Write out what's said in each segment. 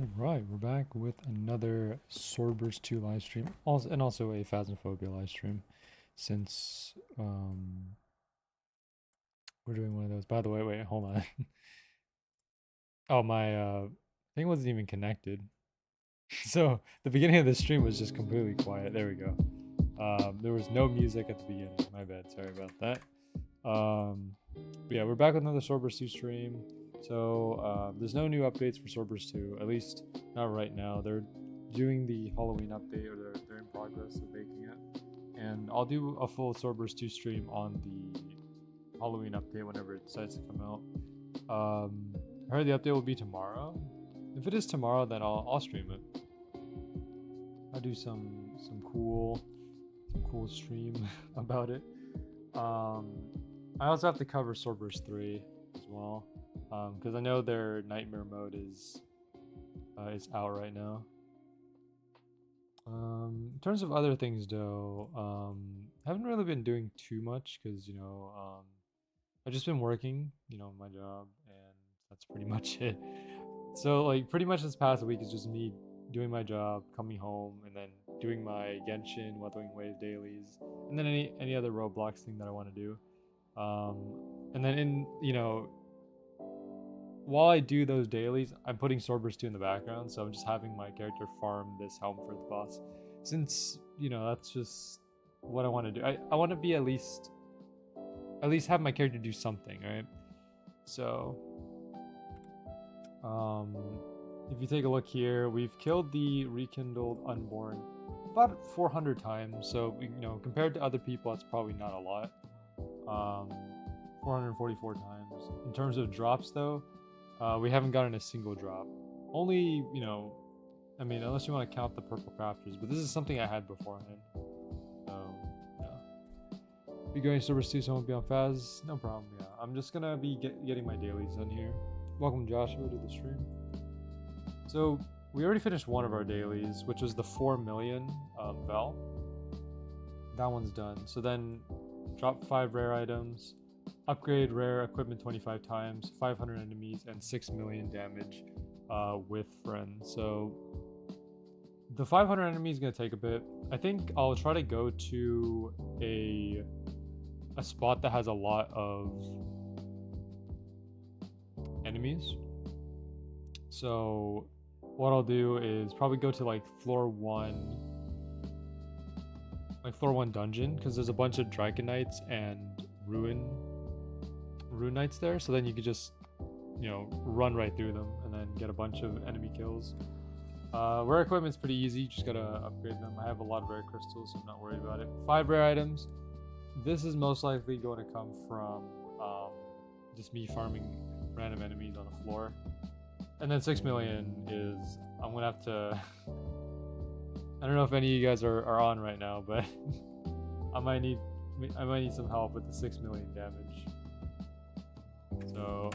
Alright, we're back with another Swordburst 2 live stream. Also a Phasmaphobia live stream. Since we're doing one of those. By the way, wait, hold on. Oh, my thing wasn't even connected. So the beginning of the stream was just completely quiet. There we go. There was no music at the beginning. My bad, sorry about that. But yeah, we're back with another Swordburst 2 stream. So there's no new updates for Swordburst 2, at least not right now. They're doing the Halloween update, or they're in progress of making it. And I'll do a full Swordburst 2 stream on the Halloween update whenever it decides to come out. I heard the update will be tomorrow. If it is tomorrow, then I'll stream it. I'll do some cool stream about it. I also have to cover Swordburst 3 as well, because I know their nightmare mode is out right now. In terms of other things though, haven't really been doing too much because I've just been working, my job, and that's pretty much it. So like pretty much this past week is just me doing my job, coming home, and then doing my Genshin, Weathering Wave dailies, and then any other Roblox thing that I want to do. And then while I do those dailies, I'm putting Swordburst 2 in the background, so I'm just having my character farm this helm for the boss. Since, that's just what I want to do. I want to be at least have my character do something, right? So, if you take a look here, we've killed the Rekindled Unborn about 400 times, so, compared to other people, that's probably not a lot. 444 times. In terms of drops, though, we haven't gotten a single drop. Only, unless you want to count the purple crafters, but this is something I had beforehand. So, yeah. Be going to Swordburst 2, so I won't be on Phaz. No problem, yeah. I'm just gonna be getting my dailies done here. Welcome, Joshua, to the stream. So, we already finished one of our dailies, which was the 4 million Vel. That one's done. So then, drop 5 rare items, upgrade rare equipment 25 times, 500 enemies, and 6 million damage with friends. So the 500 enemies is going to take a bit. I think I'll try to go to a spot that has a lot of enemies. So what I'll do is probably go to like floor 1, dungeon, because there's a bunch of Dragon Knights and Rune Knights there, so then you could just run right through them and then get a bunch of enemy kills. Rare equipment's pretty easy, you just gotta upgrade them. I have a lot of rare crystals, so I'm not worried about it. 5 rare items. This is most likely going to come from just me farming random enemies on the floor. And then 6 million is, I'm gonna have to I don't know if any of you guys are on right now, but I might need some help with the 6 million damage. So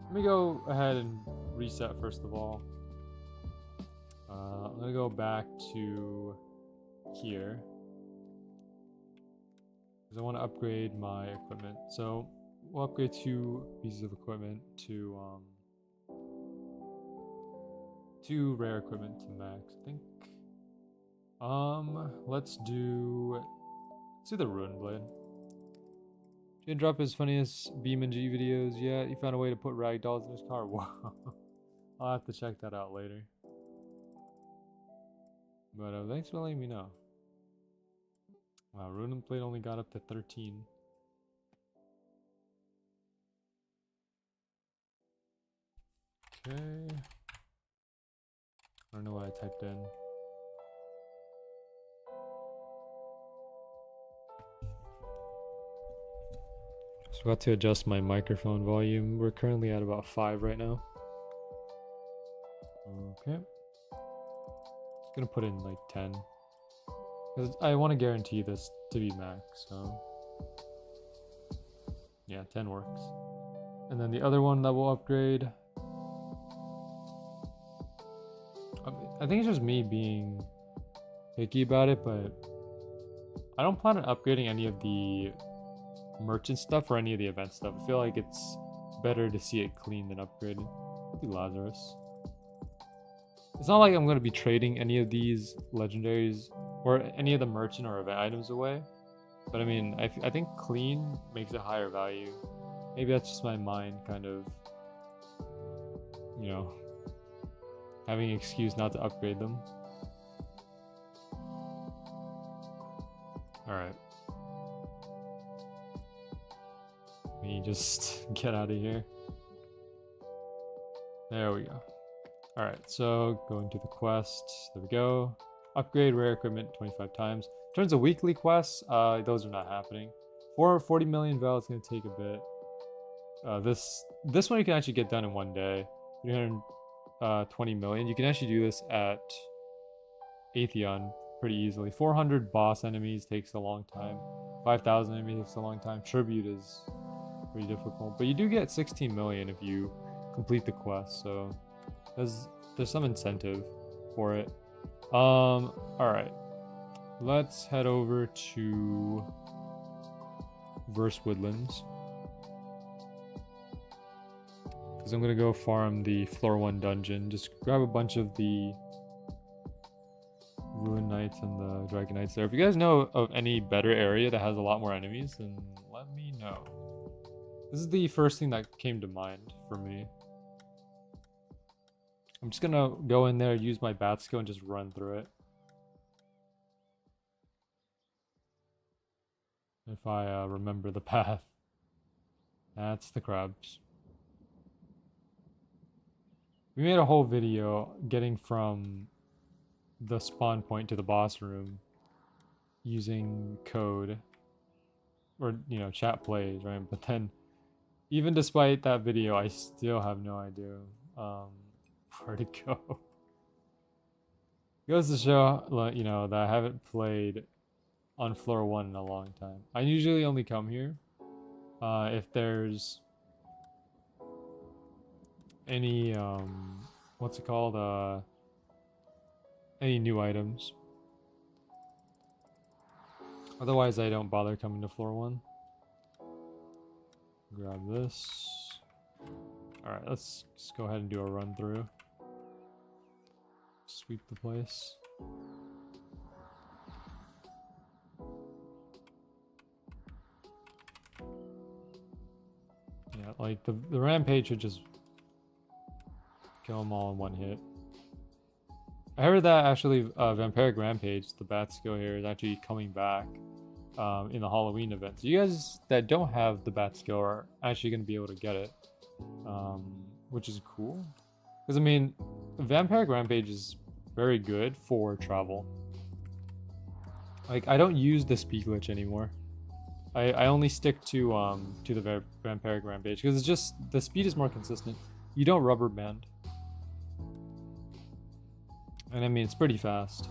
let me go ahead and reset first of all. I'm gonna go back to here because I want to upgrade my equipment. So we'll upgrade 2 pieces of equipment to 2 rare equipment to max, I think. Let's do the Ruin Blade. Didn't drop his funniest Beam and G videos yet. He found a way to put ragdolls in his car. Wow. I'll have to check that out later. But thanks for letting me know. Wow, Ruin Blade only got up to 13. Okay. I don't know what I typed in. So I got to adjust my microphone volume. We're currently at about 5 right now. Okay. Just gonna put in like 10. Because I want to guarantee this to be max, so. Yeah, 10 works. And then the other one that we'll upgrade. I think it's just me being picky about it, but I don't plan on upgrading any of the merchant stuff or any of the event stuff. I feel like it's better to see it clean than upgraded. Do Lazarus. It's not like I'm going to be trading any of these legendaries or any of the merchant or event items away. But I mean, I think clean makes it higher value. Maybe that's just my mind kind of, you know, having an excuse not to upgrade them. Alright. Let me just get out of here. There we go. Alright, so going to the quest. There we go. Upgrade rare equipment 25 times. In terms of weekly quests, those are not happening. 40 million val, it's going to take a bit. This one you can actually get done in one day. 320 million. You can actually do this at Atheon pretty easily. 400 boss enemies takes a long time. 5,000 enemies takes a long time. Tribute is pretty difficult. But you do get 16 million if you complete the quest, so there's some incentive for it. Alright. Let's head over to Verse Woodlands. Because I'm going to go farm the floor 1 dungeon. Just grab a bunch of the Ruin Knights and the Dragon Knights there. If you guys know of any better area that has a lot more enemies, then let me know. This is the first thing that came to mind for me. I'm just going to go in there, use my bat skill, and just run through it. If I remember the path. That's the crabs. We made a whole video getting from the spawn point to the boss room using code. Or, you know, chat plays, right? But then, even despite that video, I still have no idea where to go. It goes to show, you know, that I haven't played on floor 1 in a long time. I usually only come here if there's any what's it called, any new items. Otherwise I don't bother coming to floor 1. Grab this. Alright, let's just go ahead and do a run through. Sweep the place. Yeah, like the rampage should just kill them all in one hit. I heard that actually Vampiric Rampage, the bat skill here, is actually coming back in the Halloween event. So you guys that don't have the bat skill are actually going to be able to get it, which is cool. Because I mean, Vampiric Rampage is very good for travel. Like I don't use the speed glitch anymore. I only stick to the Vampiric Rampage because it's just the speed is more consistent. You don't rubber band. And I mean, it's pretty fast.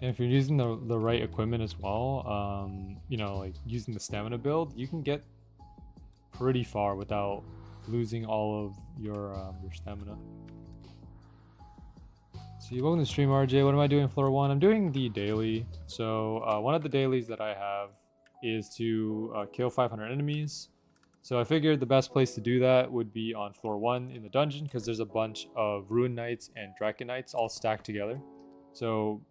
And if you're using the right equipment as well, you know, like using the stamina build, you can get pretty far without losing all of your stamina. So welcome to the stream, RJ. What am I doing in floor 1? I'm doing the daily. So one of the dailies that I have is to kill 500 enemies. So I figured the best place to do that would be on floor 1 in the dungeon because there's a bunch of Ruin Knights and Dragon Knights all stacked together. So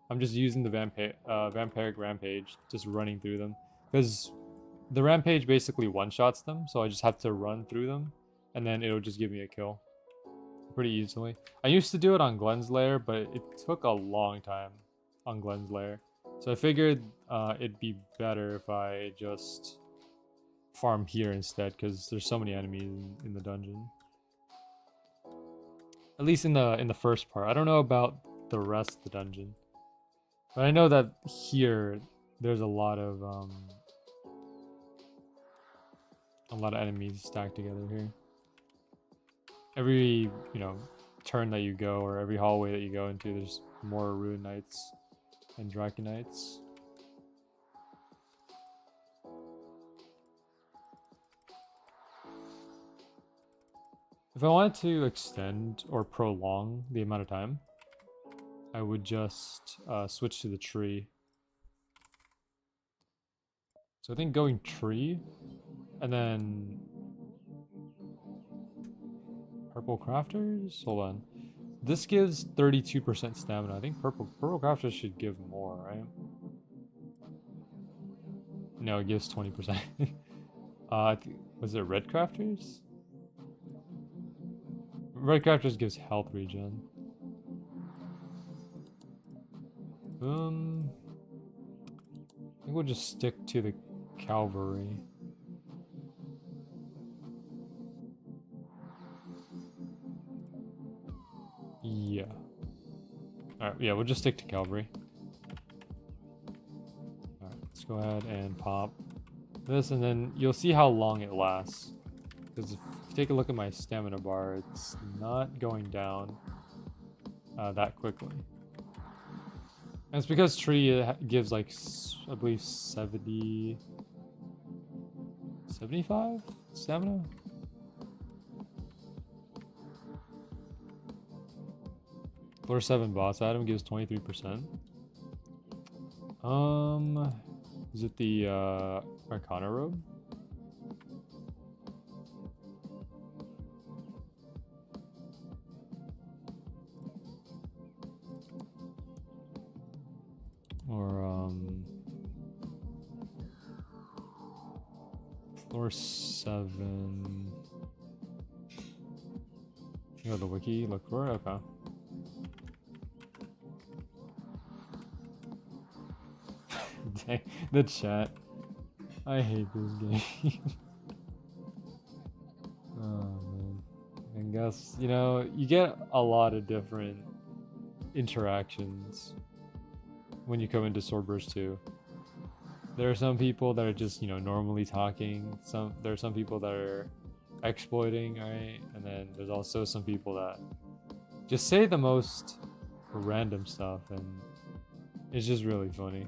I'm just using the Vampiric Rampage, just running through them. Because the Rampage basically one-shots them, so I just have to run through them, and then it'll just give me a kill pretty easily. I used to do it on Glenn's Lair, but it took a long time on Glenn's Lair. So I figured it'd be better if I just farm here instead, because there's so many enemies in the dungeon. At least in the first part. I don't know about the rest of the dungeon. But I know that here there's a lot of enemies stacked together here. Every, you know, turn that you go or every hallway that you go into, there's more Ruin Knights and Dragon Knights. If I wanted to extend or prolong the amount of time, I would just switch to the tree. So I think going tree, and then purple crafters. Hold on. This gives 32% stamina. I think purple crafters should give more, right? No, it gives 20%. Was it red crafters? Red crafters gives health regen. I think we'll just stick to the cavalry. Yeah. Alright, yeah, we'll just stick to cavalry. Alright, let's go ahead and pop this, and then you'll see how long it lasts. Because if you take a look at my stamina bar, it's not going down that quickly. And it's because tree gives like, I believe 75 stamina? Floor 7 boss item gives 23%. Is it the Arcana robe? Or floor 7. You know the wiki, look for it? Okay. Dang, the chat. I hate this game. Oh man. I guess, you know, you get a lot of different interactions when you come into Swordburst 2. There are some people that are just, you know, normally talking. There are some people that are exploiting, right? And then there's also some people that just say the most random stuff, and it's just really funny.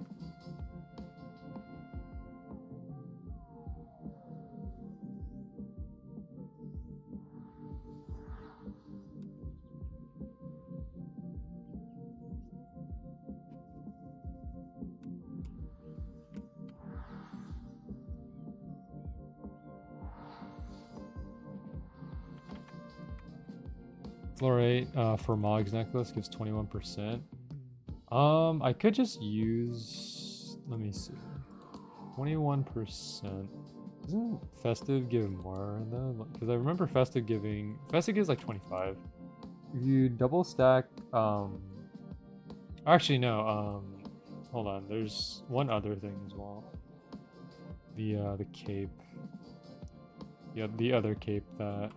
Floor 8 for Mog's necklace gives 21%. I could just use, let me see, 21%. Doesn't Festive give more though? Because I remember Festive gives like 25. If you double stack, actually no, hold on, there's one other thing as well. The cape. Yeah, the other cape that,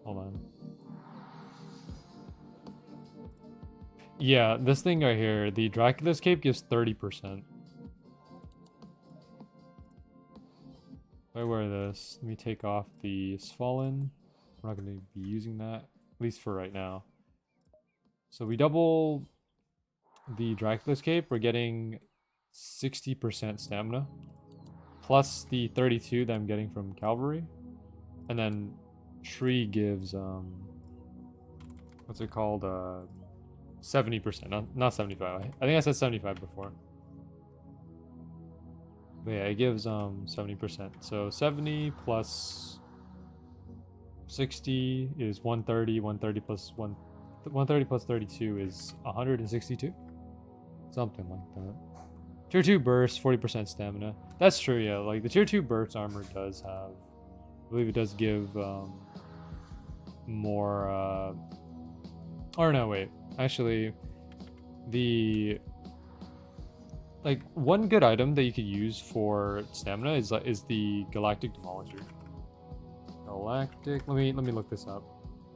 hold on. Yeah, this thing right here, the Dracula's cape gives 30%. If I wear this, let me take off the Svalin. We're not going to be using that, at least for right now. So we double the Dracula's cape, we're getting 60% stamina. Plus the 32 that I'm getting from Cavalry. And then Tree gives, what's it called? 70%, not 75. I think I said 75 before. But yeah, it gives 70%. So 70 plus 60 is 130. 130 plus 32 is 162. Something like that. Tier 2 burst, 40% stamina. That's true, yeah. Like the Tier 2 burst armor does have, I believe it does give more. Or no, wait. Actually, like one good item that you could use for stamina is the Galactic Demolisher. Let me look this up.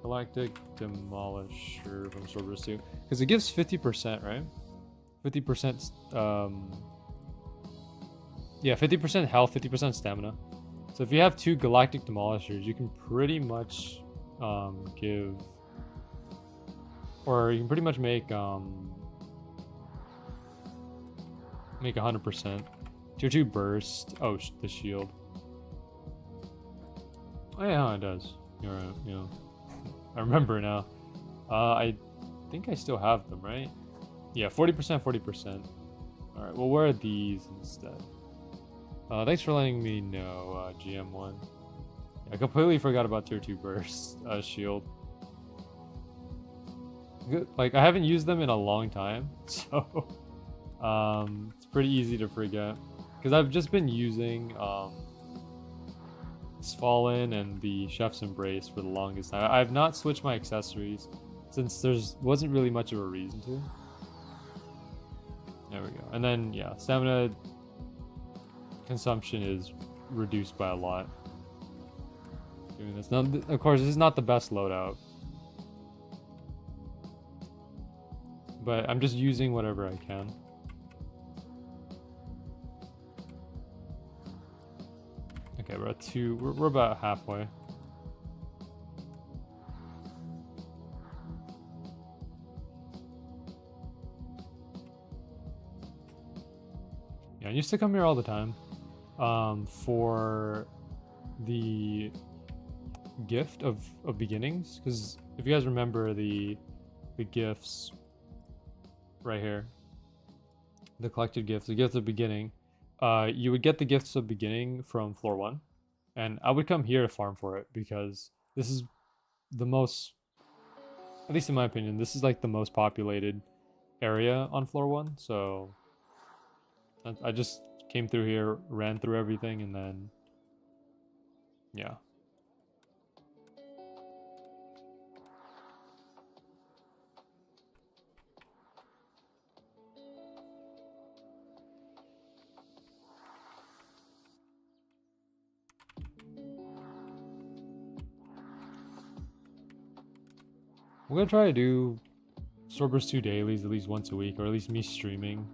Galactic Demolisher from Swordburst 2, because it gives 50%, right? 50%. Yeah, 50% health, 50% stamina. So if you have 2 Galactic Demolishers, you can pretty much give. Or you can pretty much make 100%. Tier 2 burst. Oh, the shield. Oh yeah, it does. You're right. You know, I remember now. I think I still have them, right? Yeah, 40%, 40%. All right, we'll wear these instead. Thanks for letting me know, GM1. I completely forgot about tier 2 burst shield. Good. Like, I haven't used them in a long time, so it's pretty easy to forget. Because I've just been using Fallen and the Chef's Embrace for the longest time. I have not switched my accessories since wasn't really much of a reason to. There we go. And then, yeah, stamina consumption is reduced by a lot. Doing this. Now, of course, this is not the best loadout. But I'm just using whatever I can. Okay, we're at 2. We're about halfway. Yeah, I used to come here all the time for the gift of beginnings, because if you guys remember the gifts right here, the collected gifts, the gifts of beginning, you would get the gifts of beginning from floor 1, and I would come here to farm for it because this is the most, at least in my opinion, this is like the most populated area on floor 1, so I just came through here, ran through everything, and then yeah. I'm gonna try to do Swordburst 2 dailies at least once a week, or at least me streaming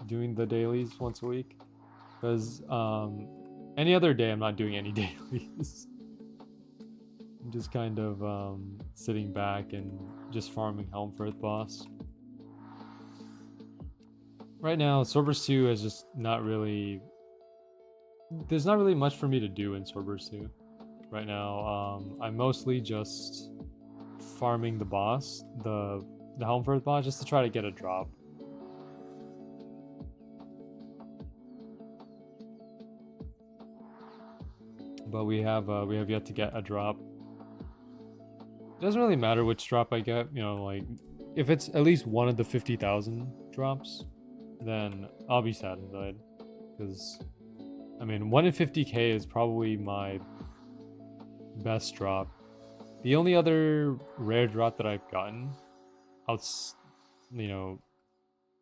doing the dailies once a week, because any other day I'm not doing any dailies. I'm just kind of sitting back and just farming Helmfirth boss. Right now, Swordburst 2 is just not really... There's not really much for me to do in Swordburst 2 right now. I'm mostly just farming the boss, the Helmfirth boss, just to try to get a drop. But we have yet to get a drop. It doesn't really matter which drop I get, you know, like if it's at least one of the 50,000 drops, then I'll be satisfied. Because I mean, 1 in 50k is probably my best drop. The only other rare drop that I've gotten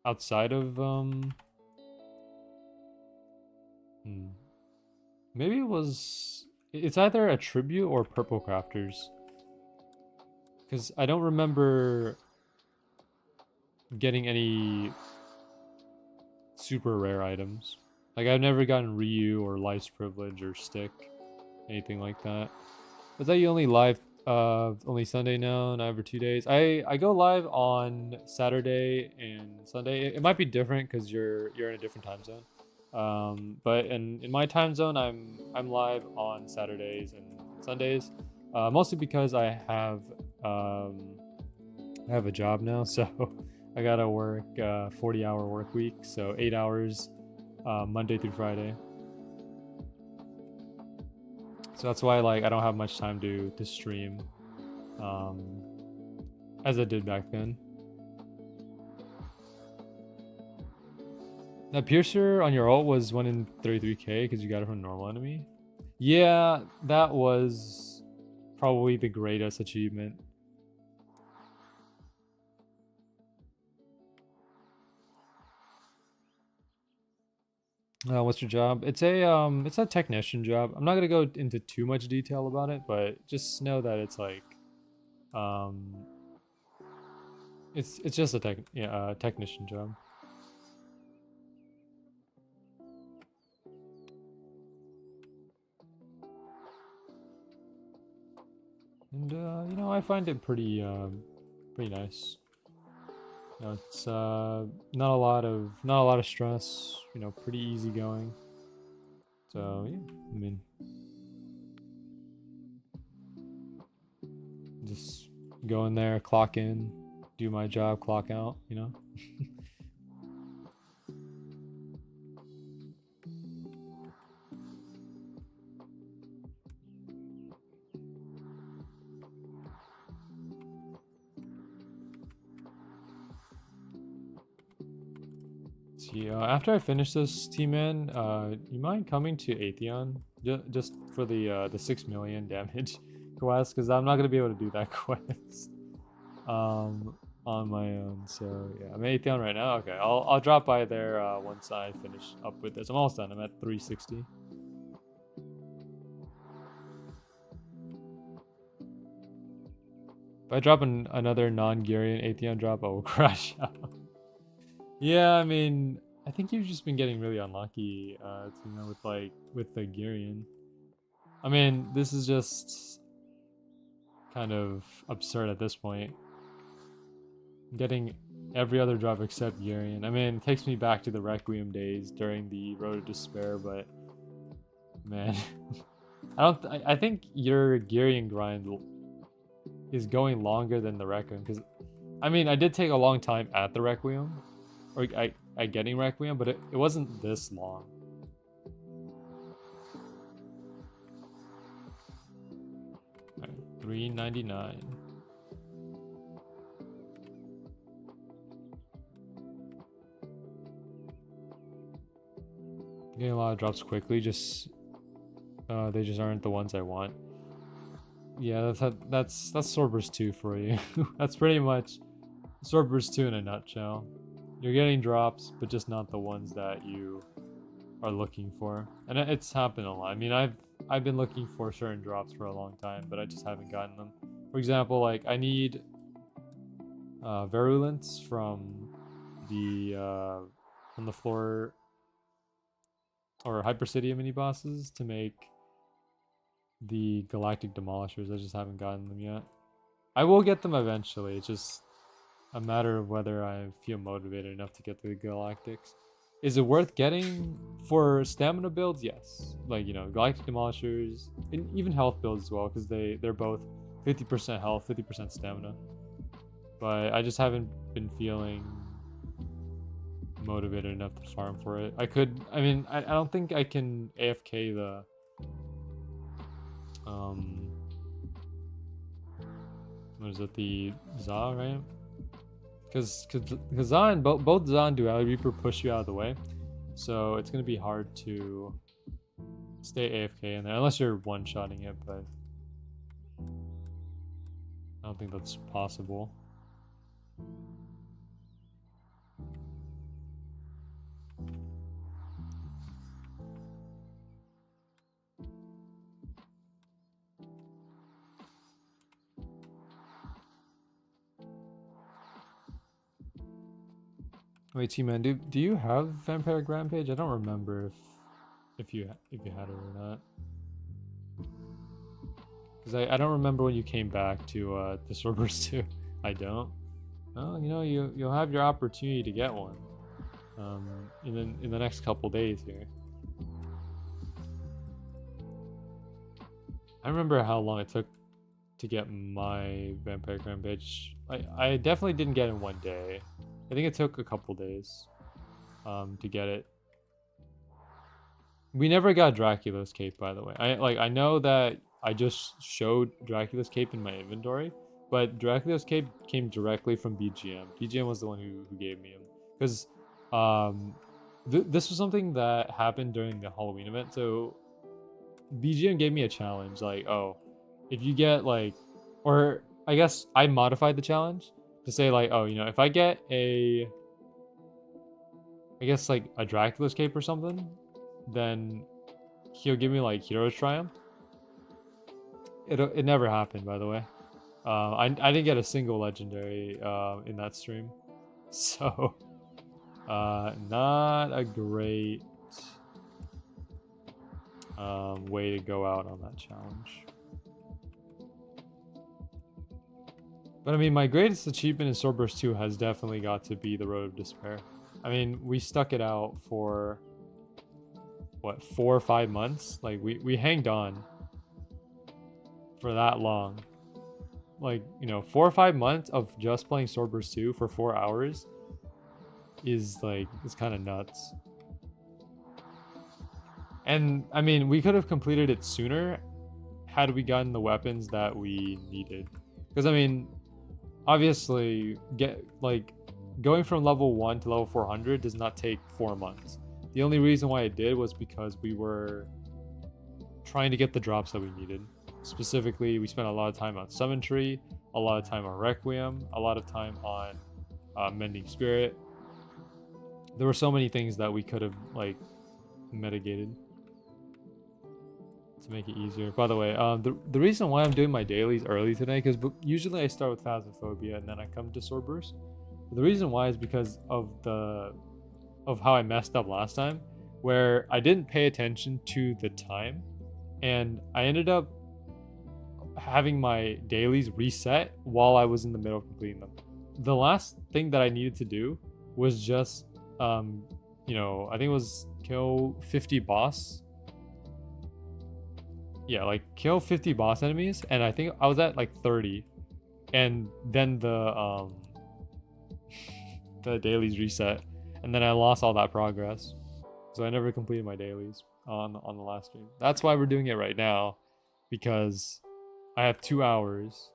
outside of maybe it's either a tribute or purple crafters, because I don't remember getting any super rare items. Like, I've never gotten Ryu or Life's Privilege or Stick, anything like that. Was that you only live only Sunday now, not every 2 days? I go live on Saturday and Sunday. It might be different because you're in a different time zone. But in my time zone, I'm live on Saturdays and Sundays, mostly because I have a job now, so I gotta work 40-hour work week, so 8 hours Monday through Friday. So that's why, like, I don't have much time to stream as I did back then. That Piercer on your ult was 1 in 33k because you got it from normal enemy. Yeah, that was probably the greatest achievement. What's your job? It's a technician job. I'm not gonna go into too much detail about it, but just know that it's like, it's just a technician job. And you know, I find it pretty nice. You know, it's not a lot of stress. You know, pretty easy going. So yeah, I mean, just go in there, clock in, do my job, clock out. You know. See, after I finish this, T-Man, you mind coming to Atheon just for the 6 million damage quest? Because I'm not gonna be able to do that quest on my own. So yeah, I'm at Atheon right now. Okay, I'll drop by there once I finish up with this. I'm almost done. I'm at 360. If I drop another non-Garian Atheon drop, I will crash out. Yeah, I mean, I think you've just been getting really unlucky, you know, with the Garian. I mean, this is just kind of absurd at this point. Getting every other drop except Garian. I mean, it takes me back to the Requiem days during the Road of Despair, but man, I think your Garian grind is going longer than the Requiem, because I mean, I did take a long time at the Requiem, or I getting Requiem, but it wasn't this long. Right, 399. Getting a lot of drops quickly, just they just aren't the ones I want. Yeah, that's Swordburst 2 for you. That's pretty much Swordburst 2 in a nutshell. You're getting drops, but just not the ones that you are looking for. And it's happened a lot. I mean, I've been looking for certain drops for a long time, but I just haven't gotten them. For example, like I need Virulence from the floor or Hypercidia mini bosses to make the Galactic Demolishers. I just haven't gotten them yet. I will get them eventually. It's just a matter of whether I feel motivated enough to get the Galactics. Is it worth getting for stamina builds? Yes. Like, you know, Galactic Demolishers, and even health builds as well, because they're both 50% health, 50% stamina. But I just haven't been feeling motivated enough to farm for it. I don't think I can AFK the what is it, the Za, right? Because Za and both Za and Duality Reaper push you out of the way, so it's gonna be hard to stay AFK in there unless you're one-shotting it, but I don't think that's possible. Wait, T-Man, do you have Vampiric Rampage? I don't remember if you had it or not. Because I don't remember when you came back to the Swordburst 2. I don't. Well, you know, you'll have your opportunity to get one in the next couple days here. I remember how long it took to get my Vampiric Rampage. I definitely didn't get it in one day. I think it took a couple days to get it. We never got Dracula's cape, by the way. I know that I just showed Dracula's cape in my inventory, but Dracula's cape came directly from BGM. BGM was the one who gave me him, because this was something that happened during the Halloween event. So BGM gave me a challenge, like, oh, if you get like, or I guess I modified the challenge to say like, oh, you know, if I get I guess like a Dracula's cape or something, then he'll give me like Hero's Triumph. It never happened, by the way. I didn't get a single legendary in that stream, so not a great way to go out on that challenge. But I mean, my greatest achievement in Swordburst 2 has definitely got to be the Road of Despair. I mean, we stuck it out for what, 4 or 5 months? Like we hanged on for that long. Like, you know, 4 or 5 months of just playing Swordburst 2 for 4 hours is like, it's kind of nuts. And I mean, we could have completed it sooner had we gotten the weapons that we needed. Because I mean, obviously, going from level 1 to level 400 does not take 4 months. The only reason why it did was because we were trying to get the drops that we needed. Specifically, we spent a lot of time on Summon Tree, a lot of time on Requiem, a lot of time on Mending Spirit. There were so many things that we could have like mitigated to make it easier. By the way, the reason why I'm doing my dailies early today, because usually I start with Phasmaphobia and then I come to Swordburst. The reason why is because of how I messed up last time, where I didn't pay attention to the time, and I ended up having my dailies reset while I was in the middle of completing them. The last thing that I needed to do was just, you know, I think it was kill 50 boss. Yeah, like kill 50 boss enemies, and I think I was at like 30, and then the dailies reset, and then I lost all that progress, so I never completed my dailies on the last stream. That's why we're doing it right now, because I have 2 hours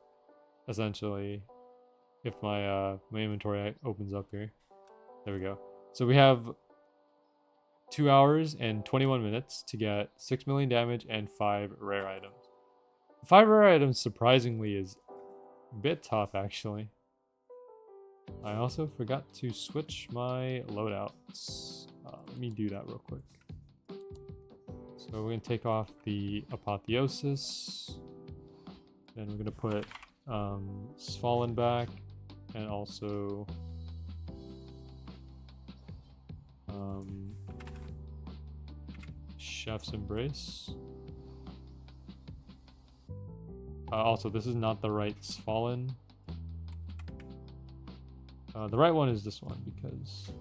essentially. If my my inventory opens up here, there we go. So we have 2 hours and 21 minutes to get 6 million damage and 5 rare items. 5 rare items surprisingly is a bit tough actually. I also forgot to switch my loadouts. Let me do that real quick. So we're going to take off the Apotheosis. Then we're going to put Fallen back, and also Chef's Embrace. Also, this is not the right Fallen. The right one is this one, because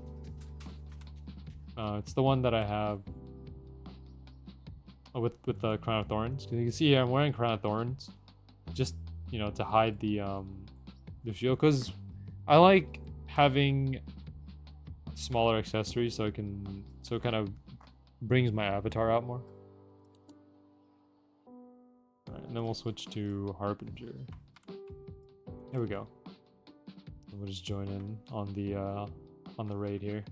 it's the one that I have with the Crown of Thorns. Because you can see here I'm wearing Crown of Thorns, just, you know, to hide the shield. Because I like having smaller accessories, so it kind of brings my avatar out more. Alright, and then we'll switch to Harbinger. There we go. And we'll just join in on the raid here.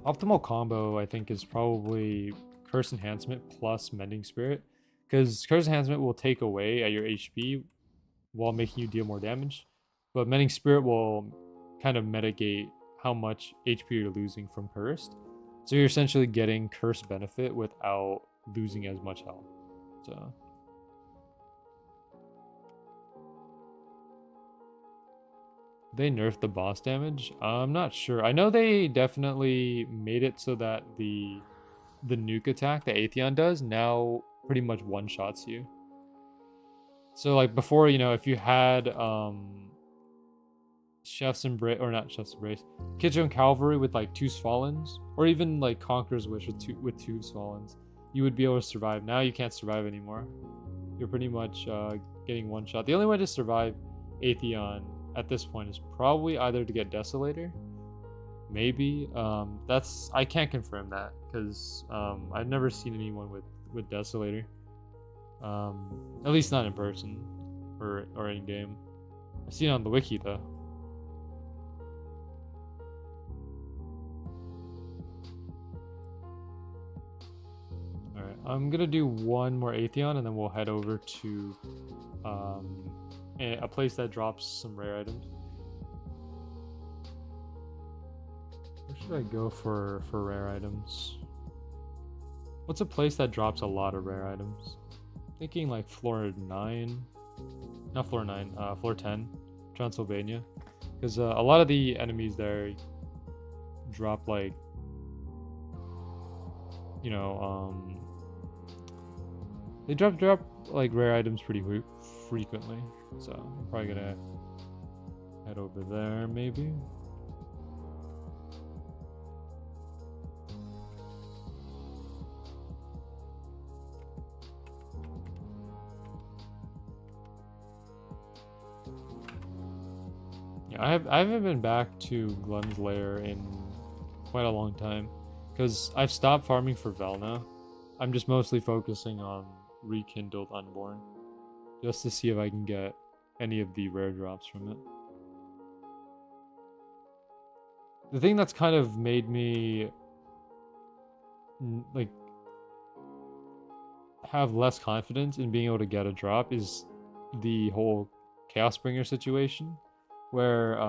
Optimal combo, I think, is probably Curse Enhancement plus Mending Spirit, because Curse Enhancement will take away at your HP while making you deal more damage, but Mending Spirit will kind of mitigate how much HP you're losing from Cursed. So you're essentially getting Curse benefit without losing as much health. So they nerfed the boss damage. I'm not sure. I know they definitely made it so that the nuke attack that Atheon does now pretty much one-shots you. So like before, you know, if you had Chef's Embrace, or not Chef's Embrace, Kitchen Cavalry with like 2 Fallens, or even like Conqueror's Wish with two Fallens, you would be able to survive. Now you can't survive anymore. You're pretty much getting one shot. The only way to survive Atheon at this point is probably either to get Desolator, maybe. I can't confirm that, because I've never seen anyone with Desolator, at least not in person or in game. I've seen it on the wiki though. Alright, I'm gonna do one more Atheon and then we'll head over to a place that drops some rare items. Where should I go for rare items? What's a place that drops a lot of rare items? I'm thinking like floor 9. Not floor 9, floor 10. Transylvania. Because a lot of the enemies there drop like, you know, they drop like rare items pretty frequently. So I'm probably gonna head over there maybe. Yeah, I haven't been back to Glenn's Lair in quite a long time, because I've stopped farming for Velna. I'm just mostly focusing on rekindled Unborn, just to see if I can get any of the rare drops from it. The thing that's kind of made me like have less confidence in being able to get a drop is the whole Chaosbringer situation, where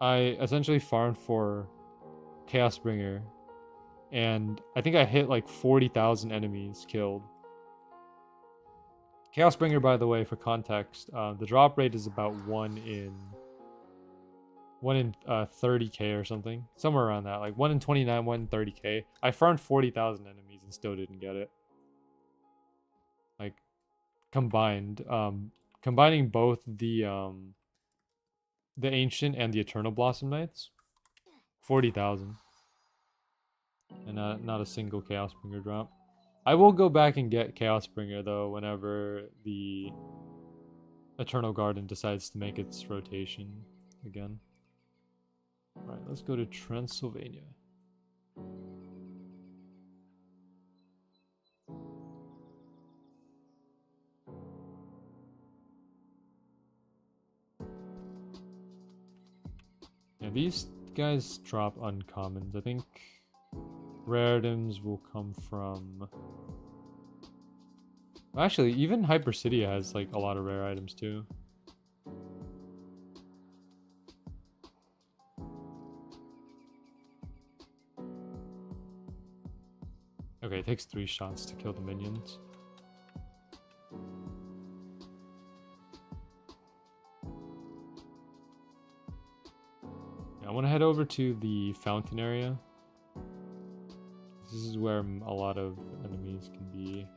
I essentially farmed for Chaosbringer, and I think I hit like 40,000 enemies killed. Chaosbringer, by the way, for context, the drop rate is about 1 in 30k or something, somewhere around that, like 1 in 29, 1 in 30k. I farmed 40,000 enemies and still didn't get it. Like combined, combining both the Ancient and the Eternal Blossom Knights, 40,000, and not a single Chaosbringer drop. I will go back and get Chaosbringer though whenever the Eternal Garden decides to make its rotation again. Alright, let's go to Transylvania. Yeah, these guys drop uncommons. I think rare items will come from... Actually, even Hypercitia has like a lot of rare items too. Okay, it takes 3 shots to kill the minions. Yeah, I want to head over to the fountain area. This is where a lot of enemies can be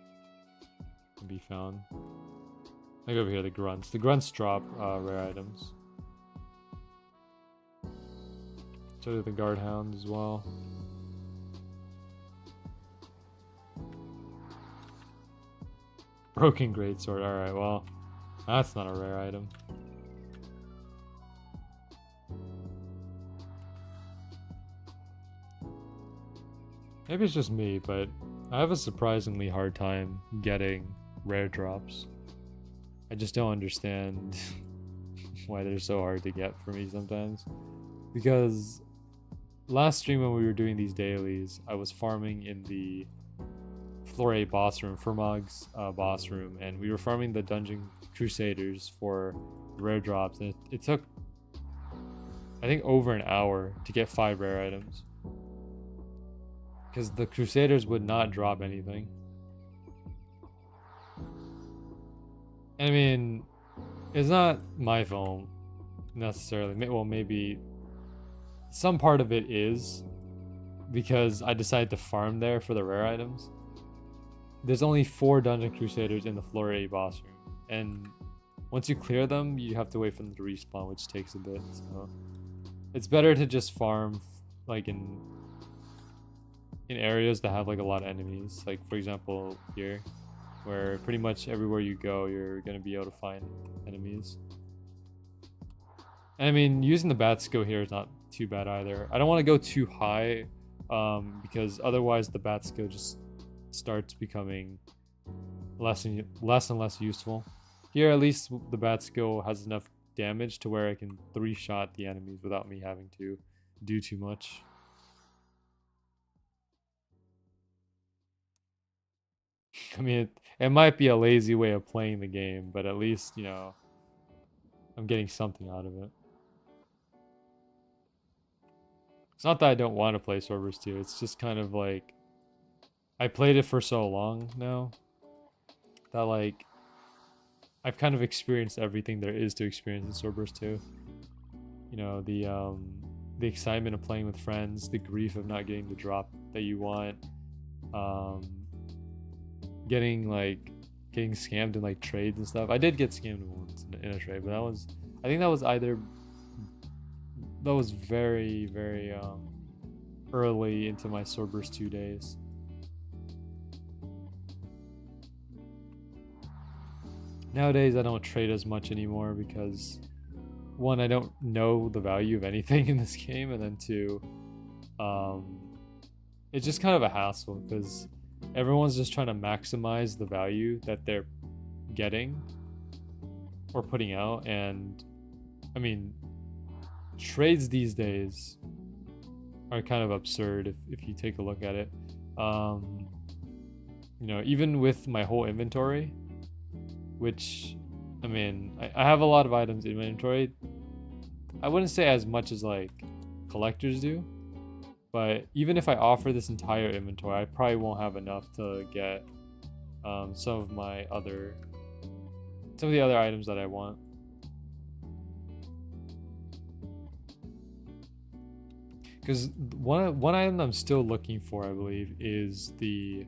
found. Like over here, the grunts. The grunts drop rare items. So do the guard hounds as well. Broken greatsword. Alright, well, that's not a rare item. Maybe it's just me, but I have a surprisingly hard time getting rare drops. I just don't understand why they're so hard to get for me sometimes. Because last stream when we were doing these dailies, I was farming in the Floor 8 boss room, Fermog's boss room, and we were farming the Dungeon Crusaders for rare drops, and it took, I think, over an hour to get 5 rare items. Because the Crusaders would not drop anything. I mean, it's not my fault necessarily. Well, maybe some part of it is because I decided to farm there for the rare items. There's only 4 Dungeon Crusaders in the Floor 8 boss room, and once you clear them, you have to wait for them to respawn, which takes a bit. So it's better to just farm like in areas that have like a lot of enemies. Like for example here, where pretty much everywhere you go, you're gonna be able to find enemies. And I mean, using the bat skill here is not too bad either. I don't want to go too high, because otherwise the bat skill just starts becoming less and less useful. Here, at least the bat skill has enough damage to where I can 3-shot the enemies without me having to do too much. I mean, it might be a lazy way of playing the game, but at least, you know, I'm getting something out of it. It's not that I don't want to play Swordburst 2, it's just kind of like, I played it for so long now that like I've kind of experienced everything there is to experience in Swordburst 2. You know, the excitement of playing with friends, the grief of not getting the drop that you want, getting scammed in like trades and stuff. I did get scammed once in a trade, but I think that was very, very early into my Swordburst 2 days. Nowadays, I don't trade as much anymore because, 1, I don't know the value of anything in this game, and then 2, it's just kind of a hassle because everyone's just trying to maximize the value that they're getting or putting out. And I mean, trades these days are kind of absurd if you take a look at it. You know, even with my whole inventory, which, I mean, I have a lot of items in my inventory. I wouldn't say as much as like collectors do, but even if I offer this entire inventory, I probably won't have enough to get some of the other items that I want. Because one item I'm still looking for, I believe, is the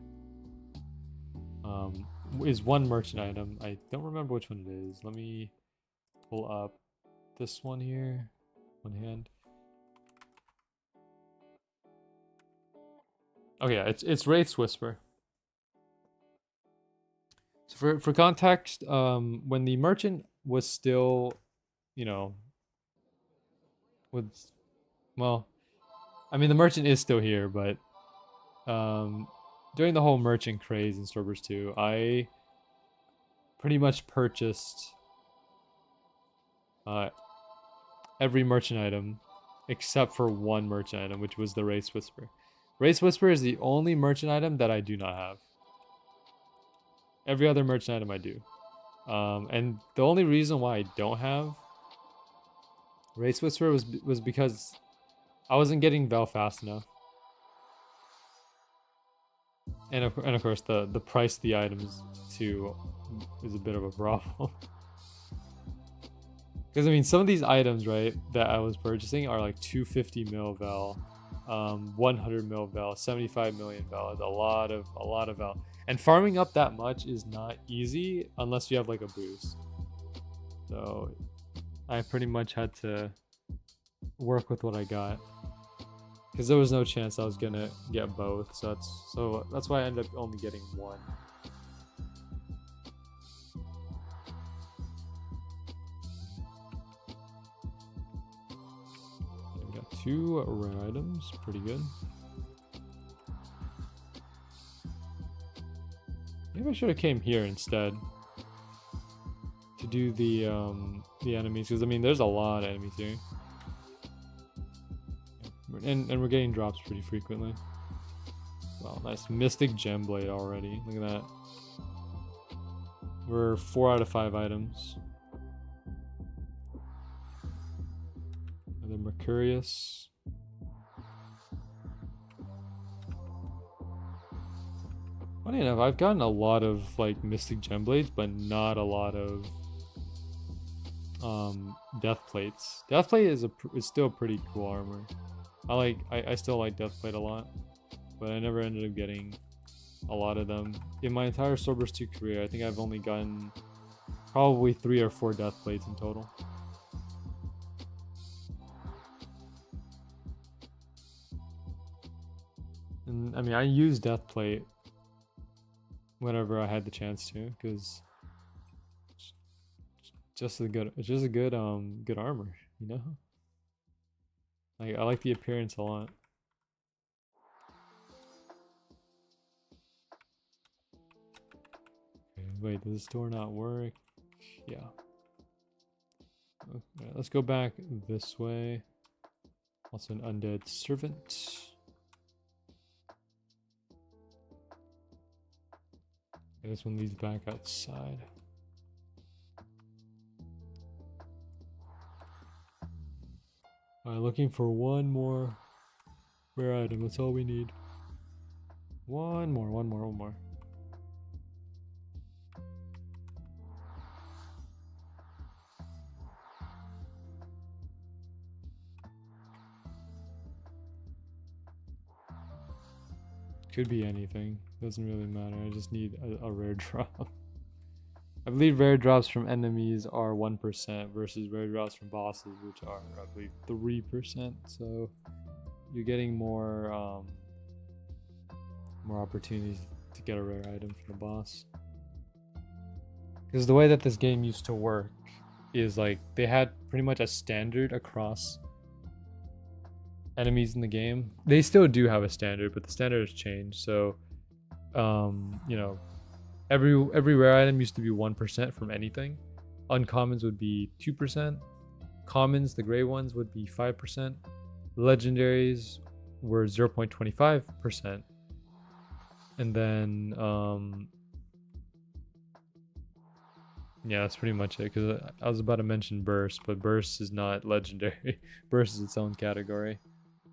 is one merchant item. I don't remember which one it is. Let me pull up this one here. One hand. Oh yeah, it's Wraith's Whisper. So for context, when the merchant was still, you know, well, I mean the merchant is still here, but during the whole merchant craze in Swordburst 2, I pretty much purchased every merchant item except for one merchant item, which was the Wraith's Whisper. Wraith's Whisper is the only merchant item that I do not have. Every other merchant item I do. And the only reason why I don't have Wraith's Whisper was because I wasn't getting Vel fast enough. And of course the price of the items too is a bit of a problem. Because I mean some of these items, right, that I was purchasing are like 250 mil Vel, 100 mil Vel, 75 million Vel, a lot of Vel. And farming up that much is not easy unless you have like a boost. So I pretty much had to work with what I got. Because there was no chance I was gonna get both, so that's why I ended up only getting one. I got 2 rare items, pretty good. Maybe I should have came here instead to do the enemies, because I mean there's a lot of enemies here. And we're getting drops pretty frequently. Wow, nice Mystic Gem Blade already. Look at that. We're 4 out of 5 items. Another Mercurius. Funny enough, I've gotten a lot of like Mystic Gem Blades, but not a lot of Death Plates. Death Plate is still pretty cool armor. I still like Deathplate a lot, but I never ended up getting a lot of them. In my entire Swordburst 2 career, I think I've only gotten probably 3 or 4 Deathplates in total. And I mean, I use Deathplate whenever I had the chance to, because it's just a good good armor, you know? Like, I like the appearance a lot. Okay, wait, does this door not work? Yeah. Okay, let's go back this way. Also an undead servant. Okay, this one leads back outside. Alright, looking for one more rare item. That's all we need. One more. Could be anything. Doesn't really matter. I just need a rare drop. I believe rare drops from enemies are 1% versus rare drops from bosses, which are, I believe, 3%. So you're getting more opportunities to get a rare item from the boss. Because the way that this game used to work is like they had pretty much a standard across enemies in the game. They still do have a standard, but the standard has changed. So you know, every rare item used to be 1% from anything. Uncommons would be 2%. Commons, the gray ones, would be 5%. Legendaries were 0.25%. And then yeah, that's pretty much it, because I was about to mention Burst, but Burst is not legendary. Burst is its own category.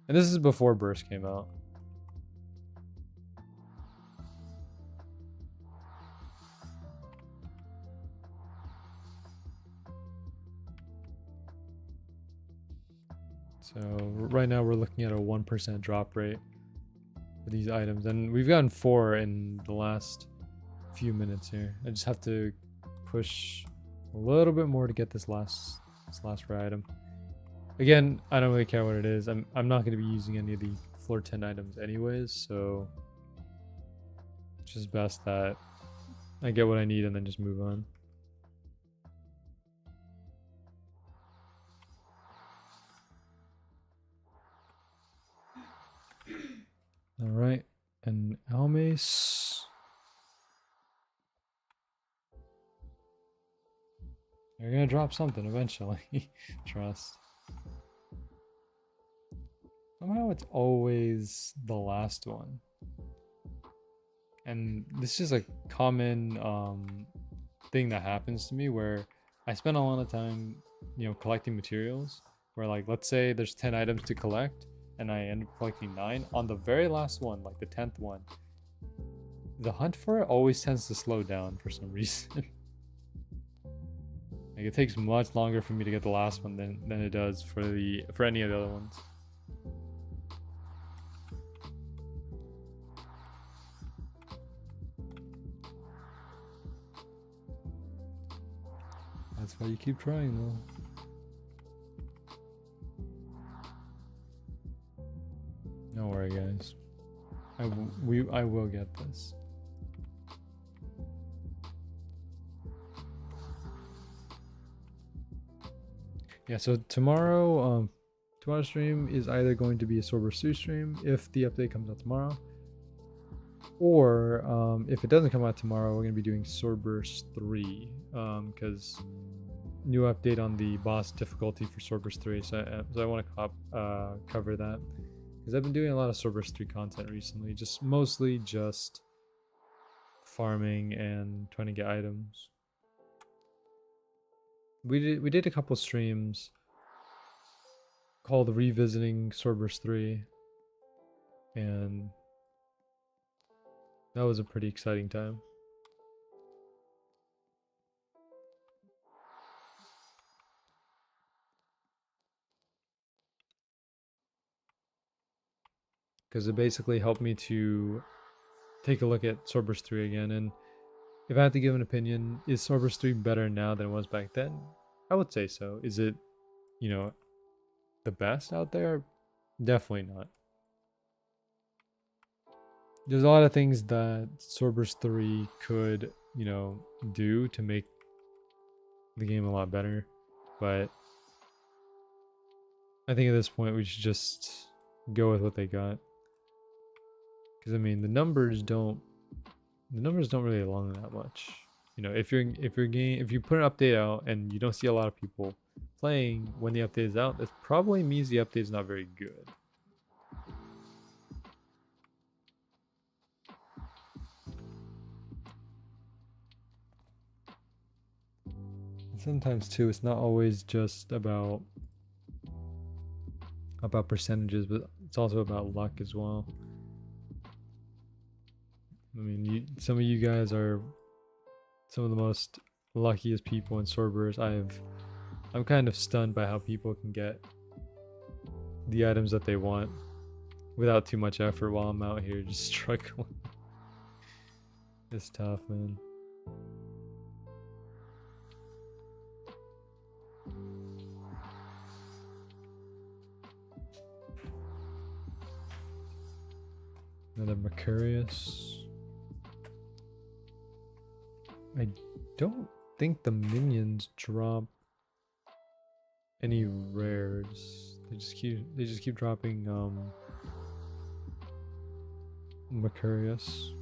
And this is before Burst came out. So right now we're looking at a 1% drop rate for these items, and we've gotten 4 in the last few minutes here. I just have to push a little bit more to get this last rare item. Again, I don't really care what it is. I'm not going to be using any of the floor 10 items anyways, so it's just best that I get what I need and then just move on. All right, and Almace. You're gonna drop something eventually. Trust. Somehow it's always the last one. And this is a common thing that happens to me where I spend a lot of time, collecting materials. Where, like, let's say there's 10 items to collect, and I end up collecting 9. On the very last one, like the 10th one, the hunt for it always tends to slow down for some reason. Like, it takes much longer for me to get the last one than it does for any of the other ones. That's why you keep trying, though. Don't worry, guys. I will get this. Yeah, so tomorrow's stream is either going to be a Swordburst 2 stream if the update comes out tomorrow, or if it doesn't come out tomorrow, we're going to be doing Swordburst 3, because new update on the boss difficulty for Swordburst 3, so I want to cover that, because I've been doing a lot of Swordburst 3 content recently, mostly just farming and trying to get items. We did a couple streams called Revisiting Swordburst 3, and that was a pretty exciting time. Because it basically helped me to take a look at Swordburst 3 again, and if I had to give an opinion, is Swordburst 3 better now than it was back then? I would say so. Is it, the best out there? Definitely not. There's a lot of things that Swordburst 3 could, do to make the game a lot better, but I think at this point we should just go with what they got. Because I mean, the numbers don't really along that much. If you put an update out and you don't see a lot of people playing when the update is out, that probably means the update is not very good. And sometimes too, it's not always just about percentages, but it's also about luck as well. I mean, some of you guys are some of the most luckiest people in Swordburst. I'm kind of stunned by how people can get the items that they want without too much effort while I'm out here just struggling. It's tough, man. Another Mercurius. I don't think the minions drop any rares. They just keep dropping Mercurius.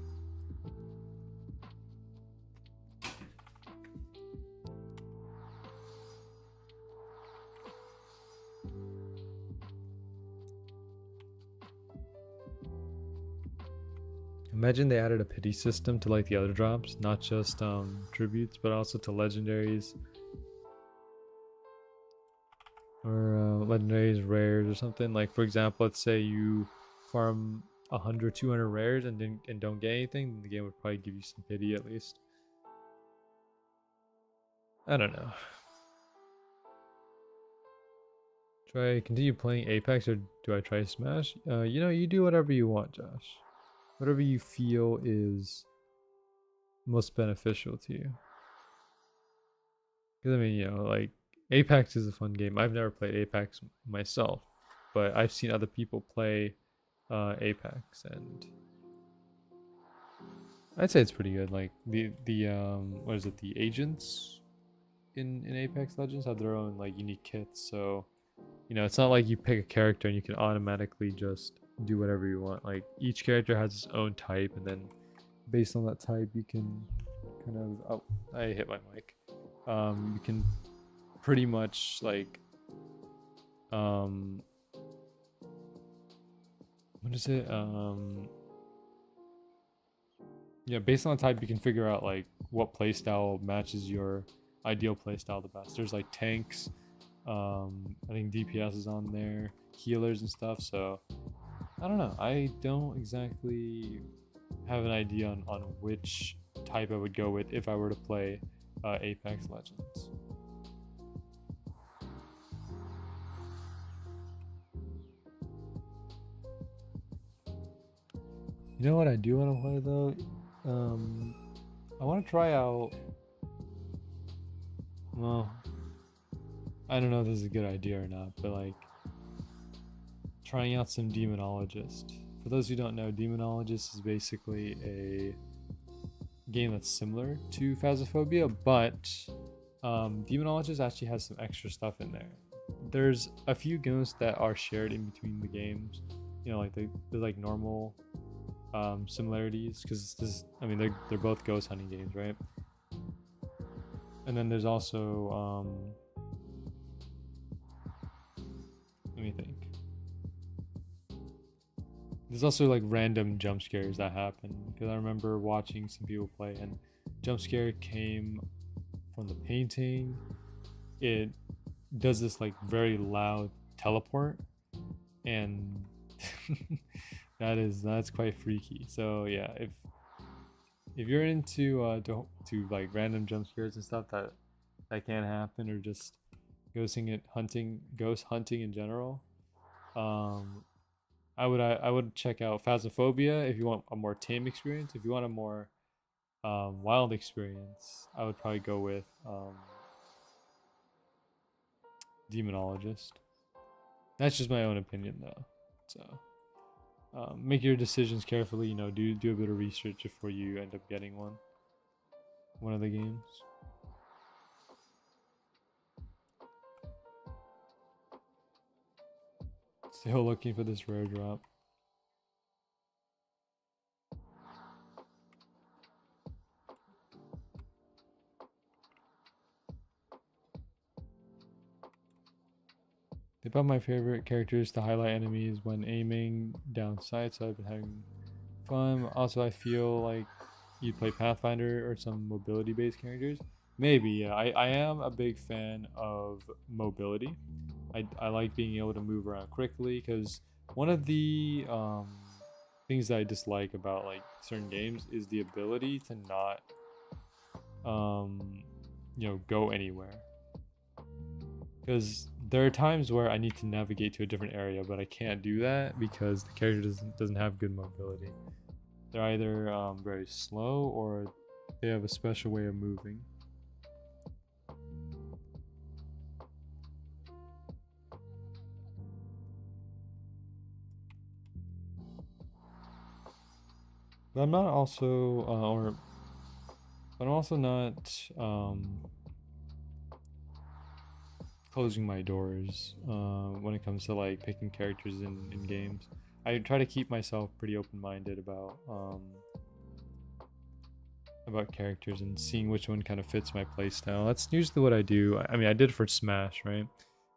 Imagine they added a pity system to like the other drops, not just tributes, but also to legendaries or legendaries, rares, or something. Like for example, let's say you farm 100, 200 rares and don't get anything, then the game would probably give you some pity at least. I don't know. Continue playing Apex or do I try Smash? You know, you do whatever you want, Josh. Whatever you feel is most beneficial to you. Because I mean, you know, like Apex is a fun game. I've never played Apex myself, but I've seen other people play Apex, and I'd say it's pretty good. Like the what is it? The agents in Apex Legends have their own like unique kits, so you know, it's not like you pick a character and you can automatically just do whatever you want. Like each character has its own type, and then based on that type, you can kind of. Oh, I hit my mic. You can pretty much like what is it? Yeah, based on the type, you can figure out like what playstyle matches your ideal playstyle the best. There's like tanks. I think DPS is on there, healers and stuff. So I don't know. I don't exactly have an idea on which type I would go with if I were to play Apex Legends. You know what I do want to play though? I want to try out. Well, I don't know if this is a good idea or not, but like trying out some Demonologist. For those who don't know, Demonologist is basically a game that's similar to Phasmaphobia, but Demonologist actually has some extra stuff in there. There's a few ghosts that are shared in between the games. You know, like there's like normal similarities because this. I mean, they're both ghost hunting games, right? And then there's also let me think. There's also like random jump scares that happen because I remember watching some people play and jump scare came from the painting. It does this like very loud teleport and that's quite freaky. So yeah, if you're into to like random jump scares and stuff that can happen, or just ghost hunting in general, I would check out Phasmophobia if you want a more tame experience. If you want a more wild experience, I would probably go with Demonologist. That's just my own opinion though. So make your decisions carefully. You know, do a bit of research before you end up getting one of the games. Still looking for this rare drop. They bought my favorite characters to highlight enemies when aiming down sights, so I've been having fun. Also, I feel like you'd play Pathfinder or some mobility-based characters. Maybe, yeah. I am a big fan of mobility. I like being able to move around quickly because one of the things that I dislike about like certain games is the ability to not you know, go anywhere. Because there are times where I need to navigate to a different area, but I can't do that because the character doesn't have good mobility. They're either very slow or they have a special way of moving. But I'm not also, but I'm also not closing my doors when it comes to like picking characters in games. I try to keep myself pretty open-minded about characters and seeing which one kind of fits my playstyle. That's usually what I do. I mean, I did for Smash, right?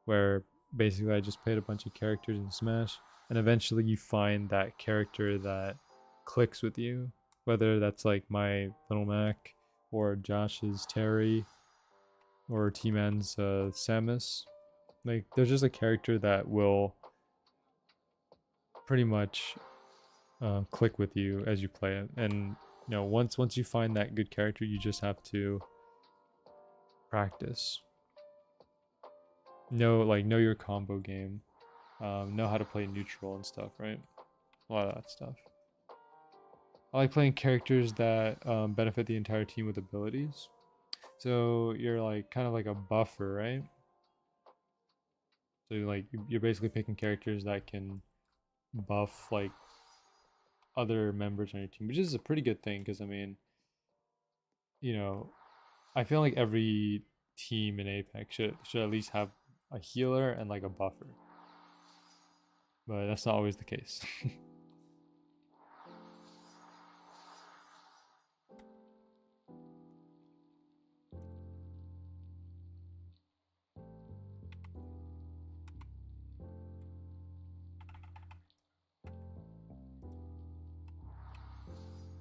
Where basically I just played a bunch of characters in Smash, and eventually you find that character that clicks with you. whether that's like my Little Mac or Josh's Terry or T-Man's Samus. Like, there's just a character that will pretty much click with you as you play it, and you know, once you find that good character, you just have to practice. Know your combo game, know how to play neutral and stuff, right? A lot of that stuff. I like playing characters that benefit the entire team with abilities. So you're like kind of like a buffer, right? So you're basically picking characters that can buff like other members on your team, which is a pretty good thing because I mean, you know, I feel like every team in Apex should at least have a healer and like a buffer. But that's not always the case.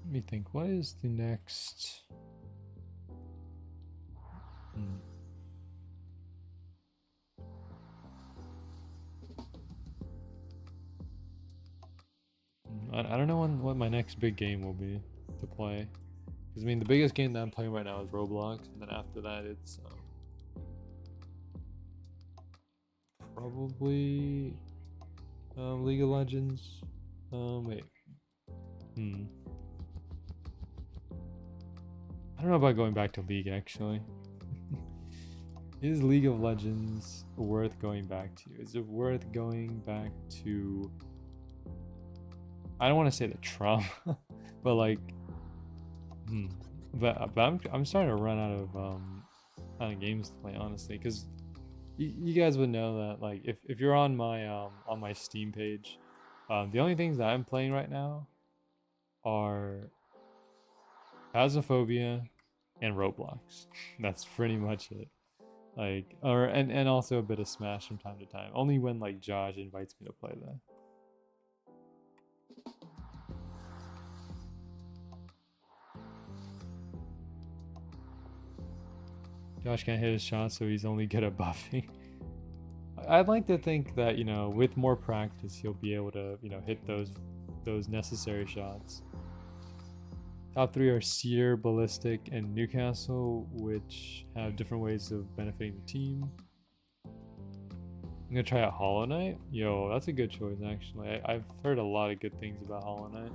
Let me think. What is the next? I don't know what my next big game will be to play. Because I mean, the biggest game that I'm playing right now is Roblox, and then after that, it's probably League of Legends. Wait. I don't know about going back to League actually. Is League of Legends worth going back to? Is it worth going back to? I don't want to say the trauma, but like, but I'm starting to run out of games to play, honestly, because you guys would know that like if you're on my Steam page, the only things that I'm playing right now are Phasmaphobia and Roblox. That's pretty much it. Like, and also a bit of Smash from time to time. Only when like Josh invites me to play that. Josh can't hit his shot, so he's only good at buffing. I'd like to think that, you know, with more practice, he'll be able to, you know, hit those necessary shots. Top 3 are Seer, Ballistic, and Newcastle, which have different ways of benefiting the team. I'm gonna try out Hollow Knight. Yo, that's a good choice, actually. I've heard a lot of good things about Hollow Knight.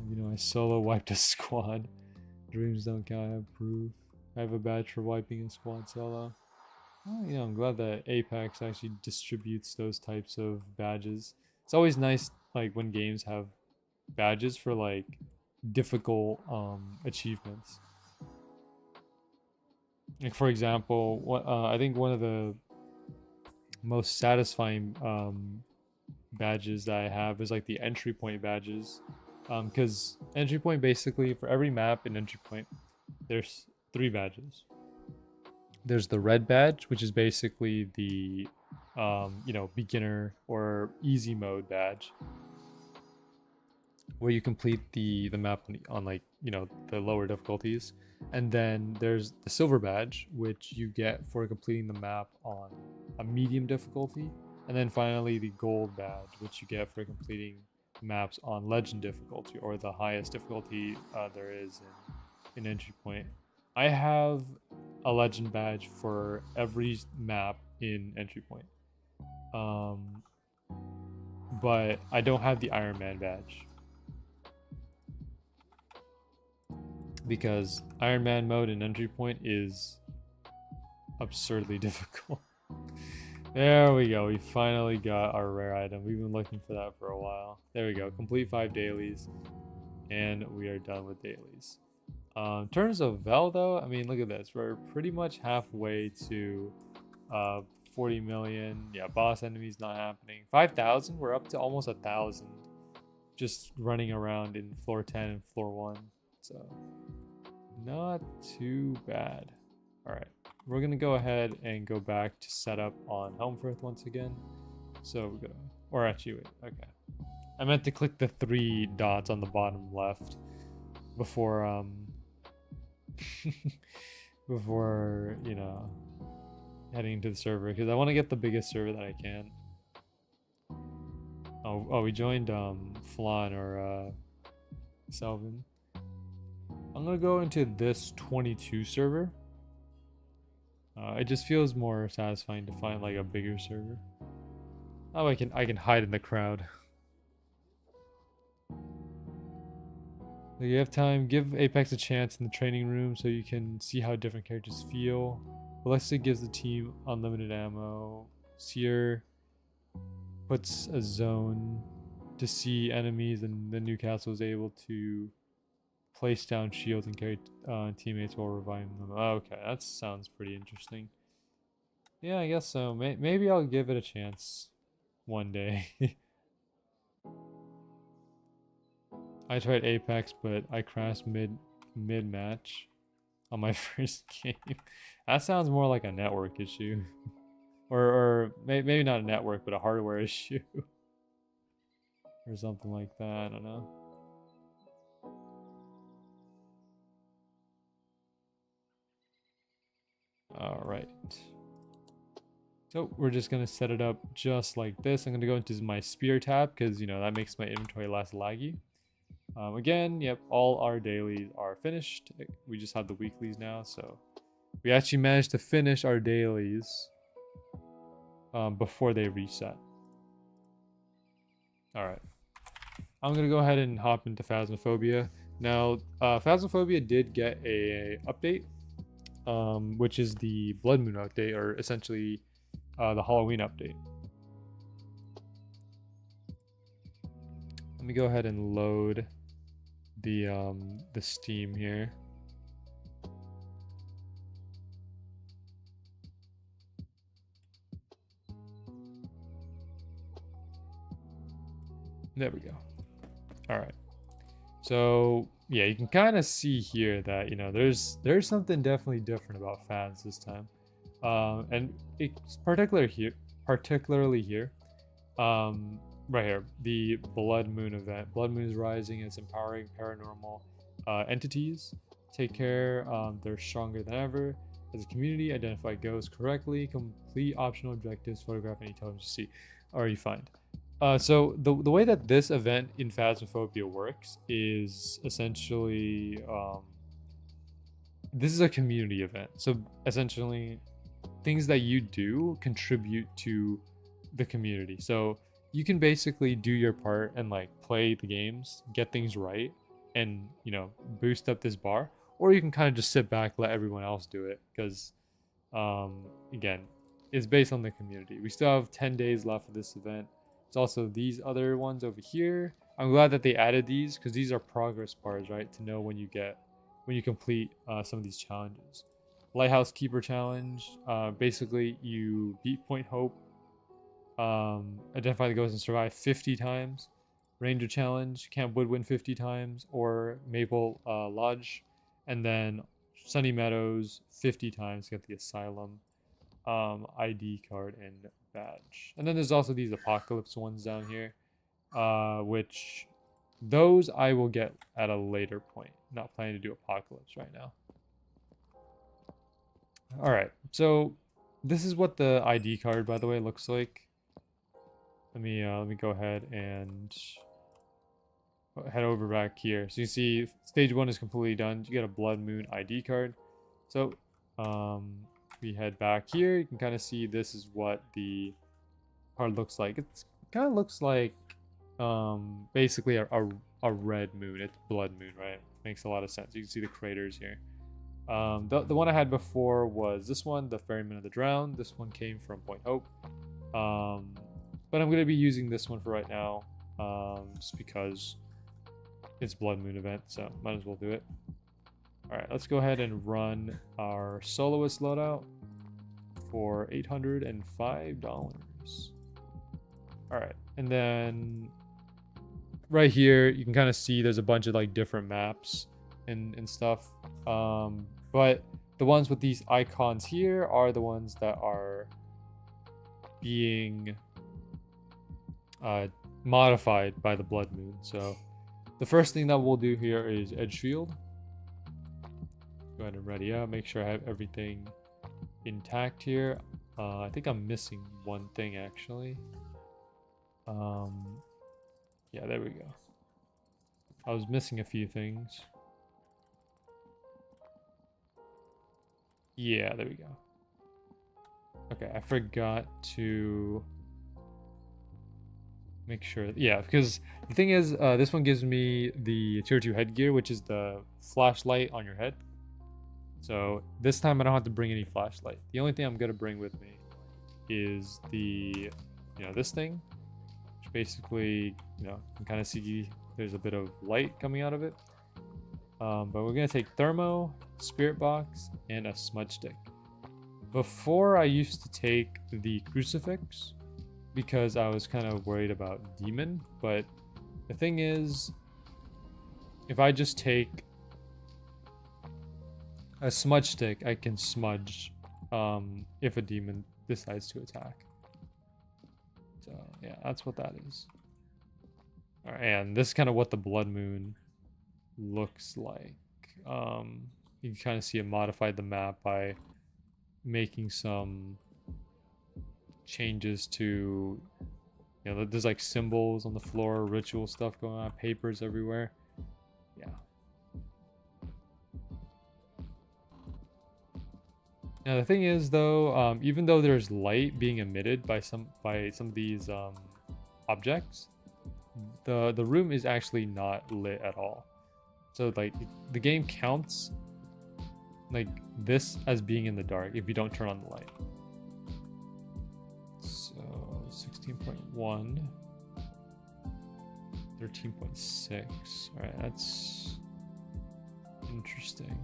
You know, I solo wiped a squad. Dreams don't count, I have proof. I have a badge for wiping a squad solo. Oh, you know, I'm glad that Apex actually distributes those types of badges. It's always nice, like, when games have badges for, like, difficult achievements. Like, for example, I think one of the most satisfying badges that I have is, like, the entry point badges. Because entry point, basically, for every map in entry point, there's 3 badges. There's the red badge, which is basically the you know, beginner or easy mode badge, where you complete the map on like, you know, the lower difficulties. And then there's the silver badge, which you get for completing the map on a medium difficulty. And then finally the gold badge, which you get for completing maps on legend difficulty, or the highest difficulty there is in entry point. I have a legend badge for every map in entry point, but I don't have the Iron Man badge because Iron Man mode in entry point is absurdly difficult. There we go. We finally got our rare item. We've been looking for that for a while. There we go. Complete 5 dailies, and we are done with dailies. In terms of Vel, though, I mean, look at this. We're pretty much halfway to 40 million. Yeah, boss enemies not happening. 5,000. We're up to almost 1,000. Just running around in floor 10 and floor 1. So, not too bad. All right. We're going to go ahead and go back to setup on Helmfirth once again. So, we're going to... Or actually, wait. Okay. I meant to click the 3 dots on the bottom left before before, you know, heading into the server, because I want to get the biggest server that I can. Oh, we joined Flan or Selvin. I'm gonna go into this 22 server. It just feels more satisfying to find like a bigger server. Oh, I can hide in the crowd. You have time. Give Apex a chance in the training room so you can see how different characters feel. Ballistic gives the team unlimited ammo. Seer puts a zone to see enemies, and the Newcastle is able to place down shields and carry teammates while reviving them. Okay, that sounds pretty interesting. Yeah, I guess so. Maybe I'll give it a chance one day. I tried Apex, but I crashed mid match on my first game. That sounds more like a network issue, or maybe not a network, but a hardware issue, or something like that. I don't know. All right. So we're just gonna set it up just like this. I'm gonna go into my spear tab because, you know, that makes my inventory less laggy. Again, yep, all our dailies are finished. We just have the weeklies now, so we actually managed to finish our dailies before they reset. All right, I'm gonna go ahead and hop into Phasmaphobia. Now, Phasmaphobia did get a update, which is the Blood Moon update, or essentially the Halloween update. Let me go ahead and load the Steam here. There we go. All right. So yeah, you can kind of see here that, you know, there's something definitely different about Phas this time, and it's particularly here, right here, the Blood Moon event. Blood Moon is rising. It's empowering paranormal entities. Take care. They're stronger than ever. As a community, identify ghosts correctly. Complete optional objectives. Photograph any totems you see or you find. So the way that this event in Phasmophobia works is essentially this is a community event. So essentially, things that you do contribute to the community. So you can basically do your part and like play the games, get things right, and, you know, boost up this bar, or you can kind of just sit back, let everyone else do it, because again, it's based on the community. We still have 10 days left of this event. There's also these other ones over here. I'm glad that they added these because these are progress bars, right? To know when you complete some of these challenges. Lighthouse Keeper Challenge. Basically, you beat Point Hope, identify the ghost and survive 50 times. Ranger Challenge, Camp Woodwind 50 times, or Maple Lodge. And then Sunny Meadows 50 times to get the Asylum ID card and badge. And then there's also these Apocalypse ones down here, which those I will get at a later point. Not planning to do Apocalypse right now. All right, so this is what the ID card, by the way, looks like. Let me go ahead and head over back here. So you see stage 1 is completely done. You get a Blood Moon ID card. So we head back here. You can kind of see this is what the card looks like. It kind of looks like basically a red moon. It's Blood Moon, right? Makes a lot of sense. You can see the craters here. The one I had before was this one, the Ferryman of the Drowned. This one came from Point Hope. But I'm going to be using this one for right now, just because it's Blood Moon event, so might as well do it. Alright, let's go ahead and run our soloist loadout for $805. Alright, and then right here you can kind of see there's a bunch of like different maps and stuff. But the ones with these icons here are the ones that are being modified by the blood moon. So the first thing that we'll do here is edge field. Go ahead and ready up. Make sure I have everything intact here. I think I'm missing one thing actually. Yeah, there we go. I was missing a few things. Yeah, there we go. Okay, I forgot to make sure. Yeah, because the thing is, this one gives me the tier 2 headgear, which is the flashlight on your head. So this time I don't have to bring any flashlight. The only thing I'm gonna bring with me is the, this thing, which basically, you can kind of see there's a bit of light coming out of it. But we're gonna take thermo, spirit box, and a smudge stick. Before I used to take the crucifix because I was kind of worried about demon, but the thing is, if I just take a smudge stick, I can smudge if a demon decides to attack. So yeah, that's what that is. All right, and this is kind of what the blood moon looks like. You can kind of see it modified the map by making some changes to, there's like symbols on the floor, ritual stuff going on, papers everywhere. Yeah. Now the thing is though, even though there's light being emitted by some of these objects, the room is actually not lit at all. So like the game counts like this as being in the dark if you don't turn on the light. So 16.1, 13.6. All right, that's interesting.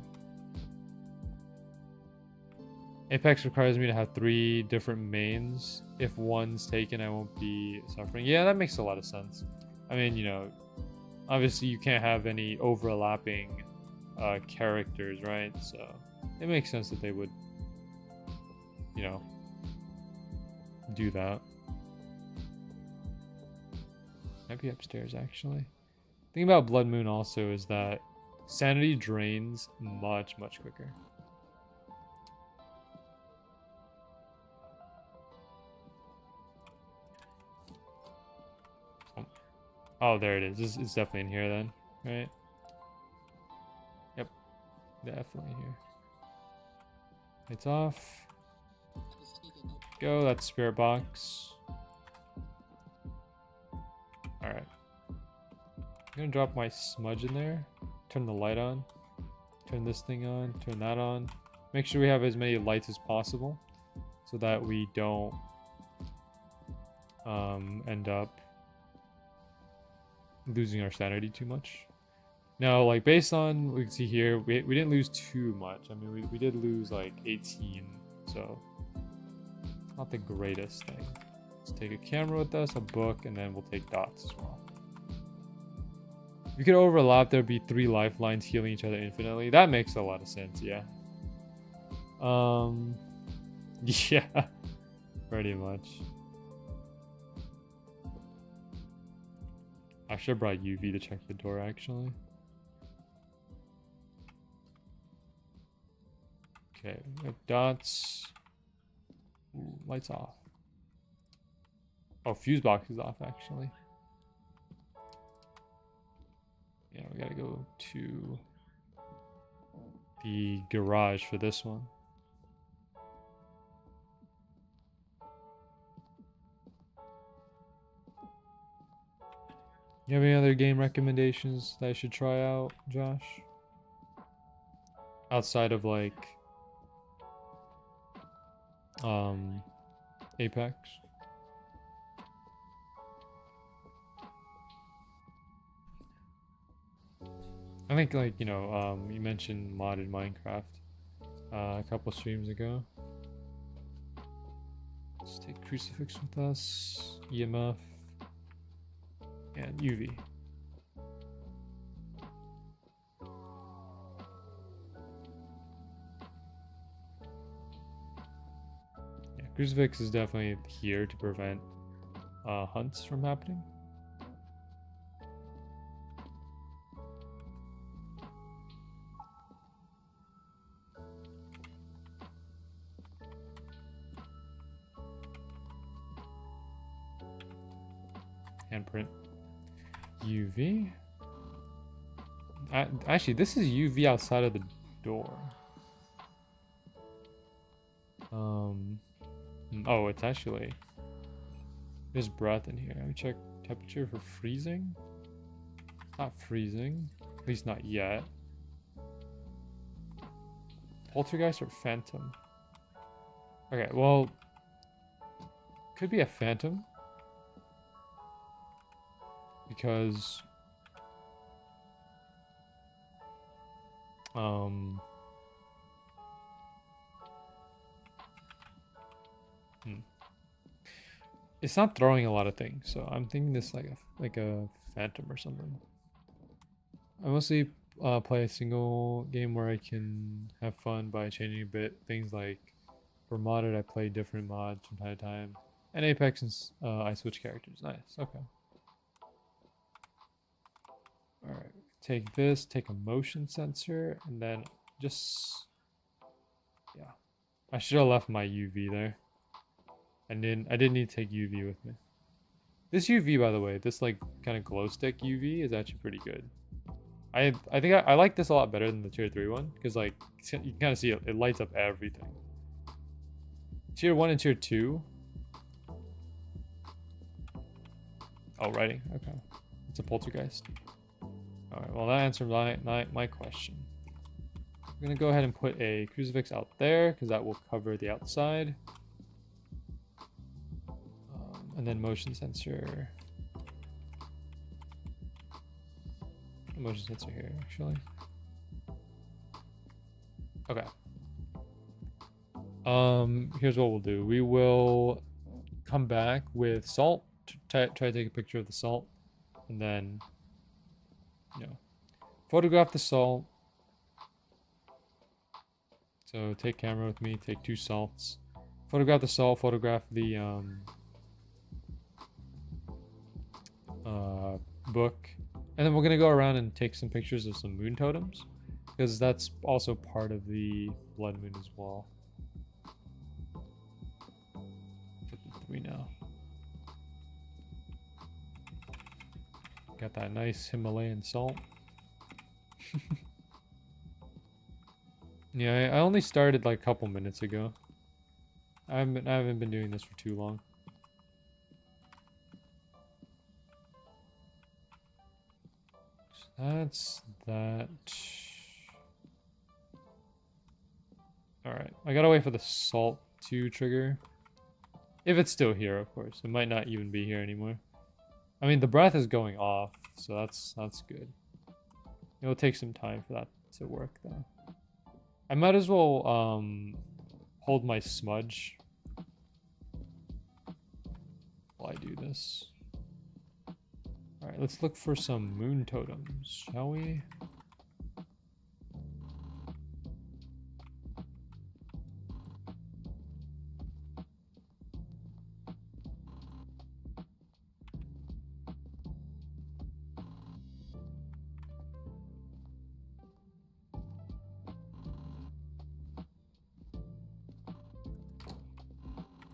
Apex requires me to have 3 different mains. If one's taken, I won't be suffering. Yeah, that makes a lot of sense. I mean, obviously you can't have any overlapping characters, right? So it makes sense that they would, do that. Might be upstairs, actually. The thing about Blood Moon also is that sanity drains much, much quicker. Oh, there it is. It's definitely in here then, right? Yep, definitely here. It's off. Go, that's spirit box. Alright. I'm gonna drop my smudge in there. Turn the light on. Turn this thing on. Turn that on. Make sure we have as many lights as possible so that we don't end up losing our sanity too much. Now, like based on what we can see here, we didn't lose too much. I mean, we did lose like 18, so it's not the greatest thing. Let's take a camera with us, a book, and then we'll take dots as well. If you could overlap, there'd be 3 lifelines healing each other infinitely. That makes a lot of sense, yeah. Yeah, pretty much. I should have brought UV to check the door, actually. Okay, we have dots. Ooh, lights off. Oh, fuse box is off, actually. Yeah, we gotta go to the garage for this one. You have any other game recommendations that I should try out, Josh? Outside of like Apex? I think like, you mentioned modded Minecraft a couple streams ago. Let's take Crucifix with us, EMF, and UV. Yeah, Crucifix is definitely here to prevent hunts from happening. Handprint. UV. Actually, this is UV outside of the door. Oh, it's actually. There's breath in here. Let me check temperature for freezing. It's not freezing. At least not yet. Poltergeist or phantom? Okay, well. Could be a phantom. Because. It's not throwing a lot of things, so I'm thinking this like a phantom or something. I mostly play a single game where I can have fun by changing a bit. Things like for modded, I play different mods from time to time. And Apex, and I switch characters. Nice. Okay. All right. Take this. Take a motion sensor, and then just yeah. I should have left my UV there. I didn't need to take UV with me. This UV, by the way, this like kind of glow stick UV is actually pretty good. I think I like this a lot better than the tier 3 one because like you can kind of see it lights up everything. Tier 1 and tier 2. Oh, writing. Okay, it's a poltergeist. All right. Well, that answered my question. I'm gonna go ahead and put a crucifix out there because that will cover the outside. And then motion sensor. Motion sensor here, actually. Okay. Here's what we'll do. We will come back with salt. Try to take a picture of the salt, and then, photograph the salt. So take camera with me. Take 2 salts. Photograph the salt. Photograph the book, and then we're gonna go around and take some pictures of some moon totems because that's also part of the blood moon as well. Put the 3 now. Got that nice Himalayan salt. Yeah, I only started like a couple minutes ago. I haven't been doing this for too long. That's that. Alright, I gotta wait for the salt to trigger. If it's still here, of course. It might not even be here anymore. I mean, the breath is going off, so that's good. It'll take some time for that to work, though. I might as well hold my smudge while I do this. Alright, let's look for some moon totems, shall we?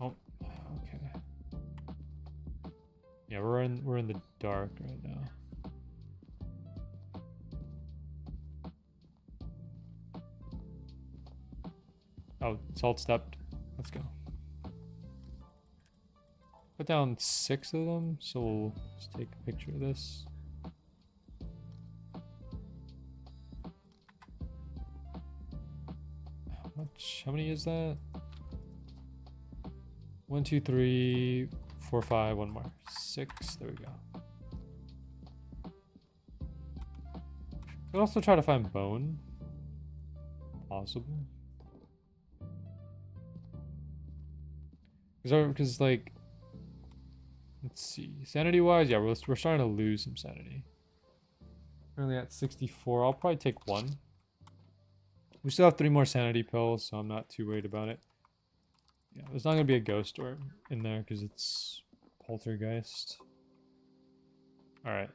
Oh, okay. Yeah, we're in the dark right now. Oh, salt stepped. Let's go. Put down 6 of them, so we'll just take a picture of this. How many is that? 1, 2, 3, 4, 5, 1 more. 6, there we go. Could also try to find bone. Possible. Because like, let's see, sanity wise, yeah, we're starting to lose some sanity. Currently at 64. I'll probably take 1. We still have 3 more sanity pills, so I'm not too worried about it. Yeah, there's not gonna be a ghost or in there because it's poltergeist. All right.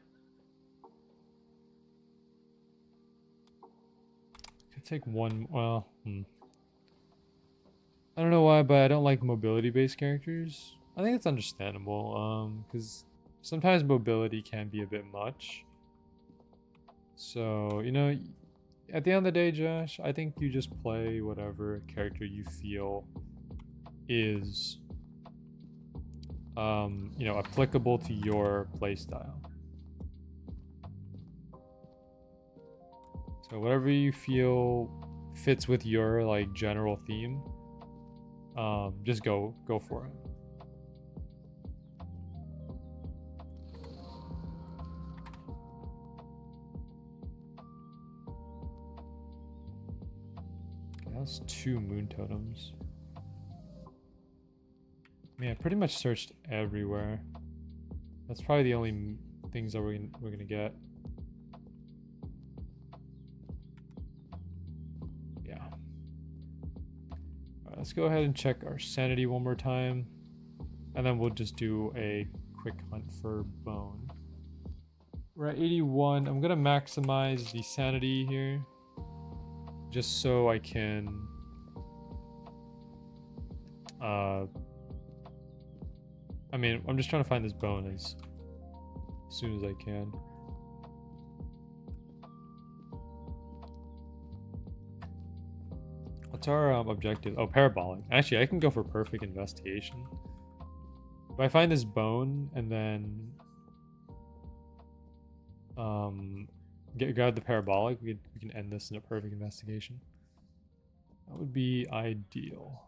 Could take 1. Well, I don't know why, but I don't like mobility-based characters. I think it's understandable, because sometimes mobility can be a bit much. So, you know, at the end of the day, Josh, I think you just play whatever character you feel is, you know, applicable to your playstyle. So whatever you feel fits with your like general theme, just go for it. Okay, that's 2 moon totems. I mean, I pretty much searched everywhere. That's probably the only things that we're gonna get. Yeah. Alright, let's go ahead and check our sanity one more time. And then we'll just do a quick hunt for bone. We're at 81. I'm gonna maximize the sanity here, just so I can I mean, I'm just trying to find this bone as soon as I can. What's our objective? Oh, parabolic. Actually, I can go for perfect investigation. If I find this bone and then grab the parabolic, we can end this in a perfect investigation. That would be ideal.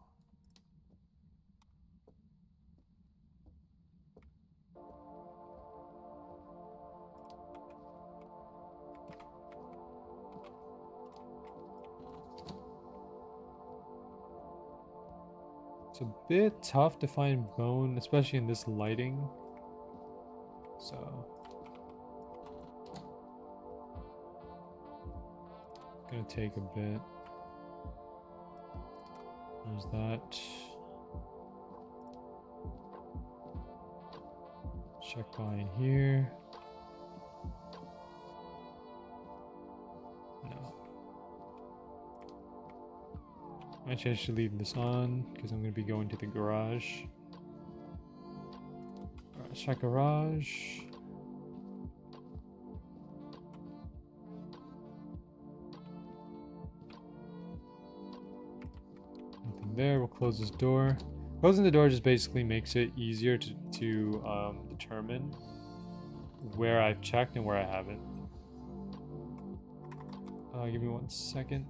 It's a bit tough to find bone, especially in this lighting. So it's gonna take a bit. There's that. Check behind here. No. Actually, I should leave this on because I'm going to be going to the garage. Alright, check garage. Nothing there. We'll close this door. Closing the door just basically makes it easier to determine where I've checked and where I haven't. Give me 1 second.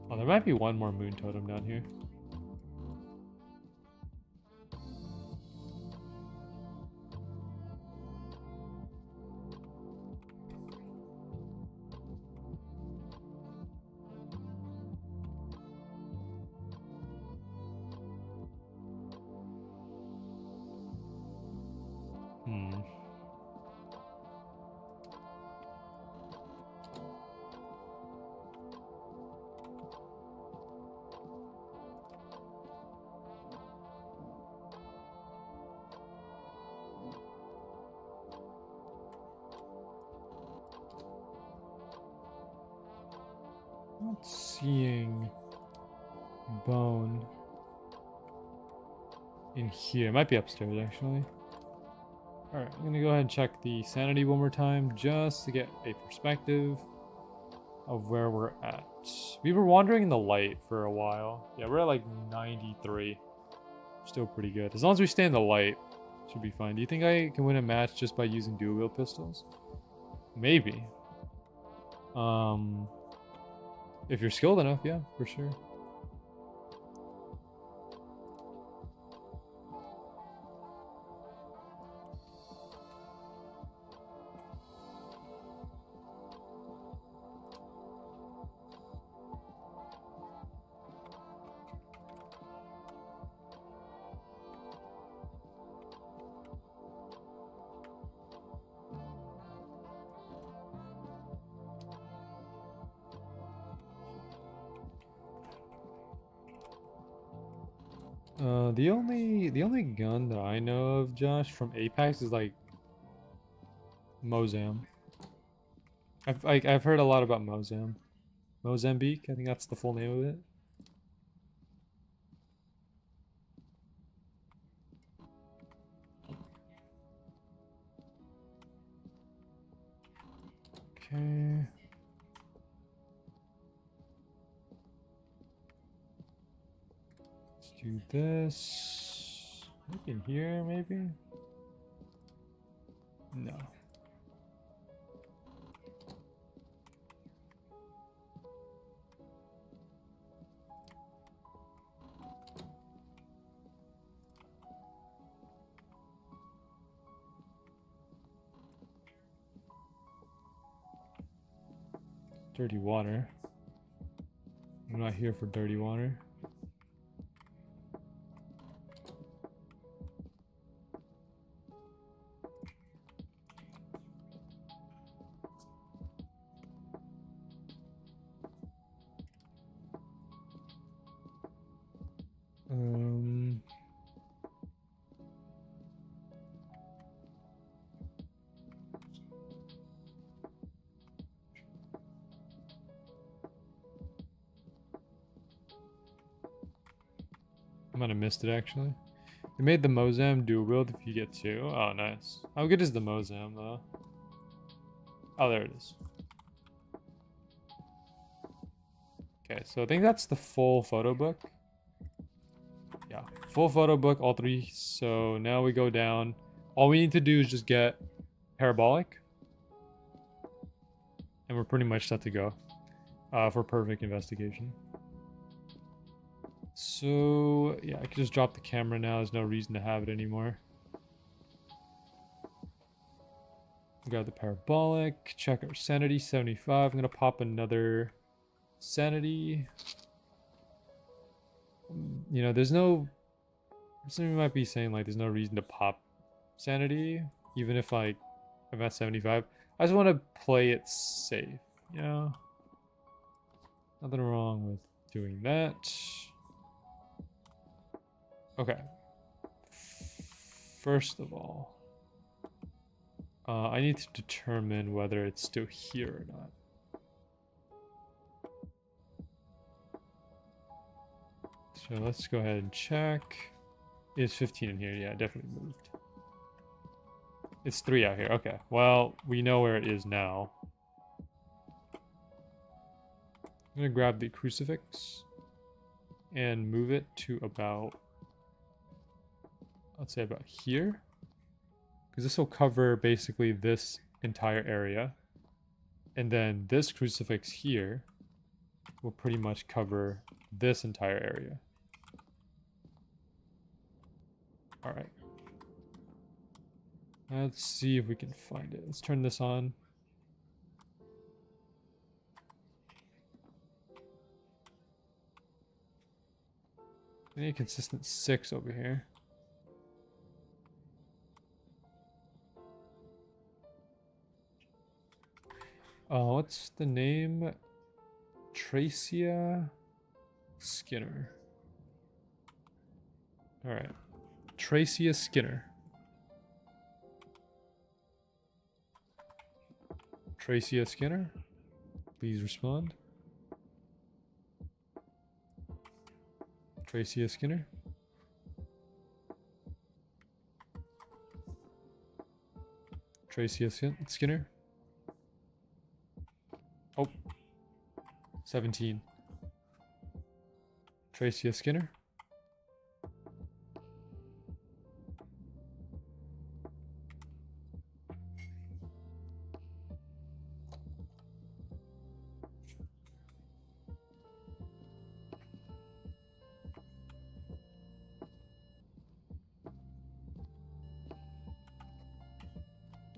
Oh, there might be one more moon totem down here. Not seeing bone in here. It might be upstairs, actually. Alright, I'm gonna go ahead and check the sanity one more time just to get a perspective of where we're at. We were wandering in the light for a while. Yeah, we're at like 93. Still pretty good. As long as we stay in the light, should be fine. Do you think I can win a match just by using dual wield pistols? Maybe. If you're skilled enough, yeah, for sure. The only gun that I know of, Josh, from Apex is like Mozam. I've heard a lot about Mozam. Mozambique, I think that's the full name of it. Okay. Let's do this. Look in here, maybe? No. Dirty water. I'm not here for dirty water. I might have missed it actually. They made the Mozam dual wield if you get 2. Oh, nice. How good is the Mozam though? Oh, there it is. Okay, so I think that's the full photo book. Yeah, full photo book, all 3. So now we go down. All we need to do is just get parabolic. And we're pretty much set to go for perfect investigation. So, yeah, I can just drop the camera now. There's no reason to have it anymore. Grab the parabolic. Check our sanity, 75. I'm going to pop another sanity. You know, there's no... Somebody might be saying, like, there's no reason to pop sanity. Even if, like, I'm at 75. I just want to play it safe, you know? Nothing wrong with doing that. Okay. First of all, I need to determine whether it's still here or not. So let's go ahead and check. Is 15 in here? Yeah, definitely moved. It's 3 out here. Okay. Well, we know where it is now. I'm going to grab the crucifix and move it to about... Let's say about here, because this will cover basically this entire area, and then this crucifix here will pretty much cover this entire area. All right, let's see if we can find it. Let's turn this on. I need a consistent 6 over here. What's the name? Tracia Skinner. All right, Tracia Skinner. Tracia Skinner, please respond. Tracia Skinner. Tracia Skinner. Oh, 17. Tracia Skinner.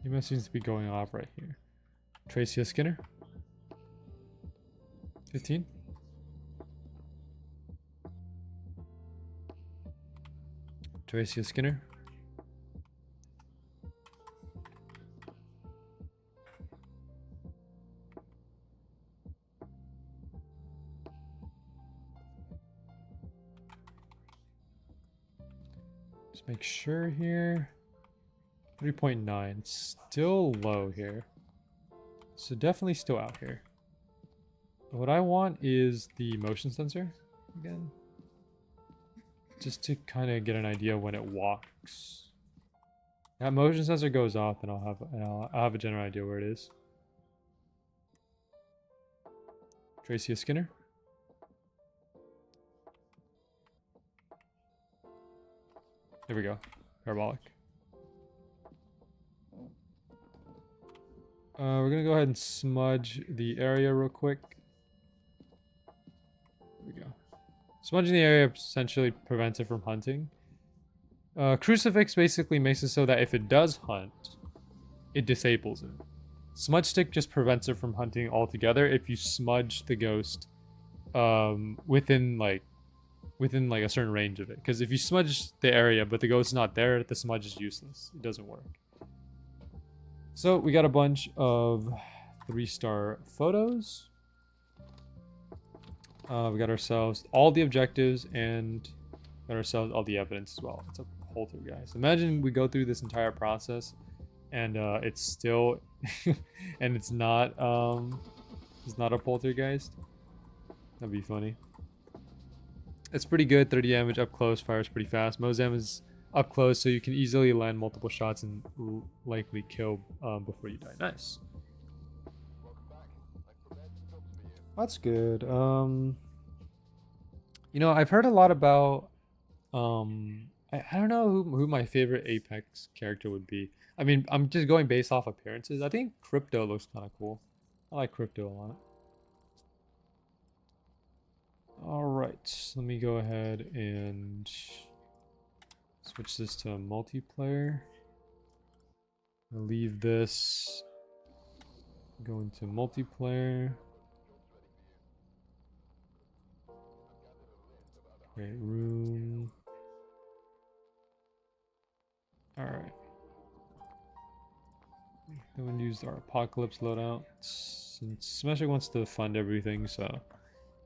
EMS seems to be going off right here. Tracia Skinner. 15. Tracia Skinner. Just make sure here. 3.9. Still low here. So definitely still out here. What I want is the motion sensor again. Just to kind of get an idea when it walks. That motion sensor goes off and I'll have a general idea where it is. Tracy Skinner. There we go. Parabolic. We're gonna go ahead and smudge the area real quick. There we go. Smudging the area essentially prevents it from hunting. Crucifix basically makes it so that if it does hunt, it disables it. Smudge stick just prevents it from hunting altogether if you smudge the ghost within a certain range of it. Because if you smudge the area but the ghost is not there, the smudge is useless. It doesn't work. So we got a bunch of 3-star photos. We got ourselves all the objectives and got ourselves all the evidence as well. It's a poltergeist. Imagine we go through this entire process and it's still and it's not a poltergeist. That'd be funny. It's pretty good. 30 damage up close, fires pretty fast. Mozam is up close, so you can easily land multiple shots and likely kill before you die. Nice. That's good. You know, I've heard a lot about I don't know who my favorite Apex character would be. I mean, I'm just going based off appearances. I think Crypto looks kind of cool. I like Crypto a lot. Alright, let me go ahead and switch this to multiplayer. I'll leave this, go into multiplayer. Great room. Alright. No one used our Apocalypse loadout. Since Smasher wants to fund everything, so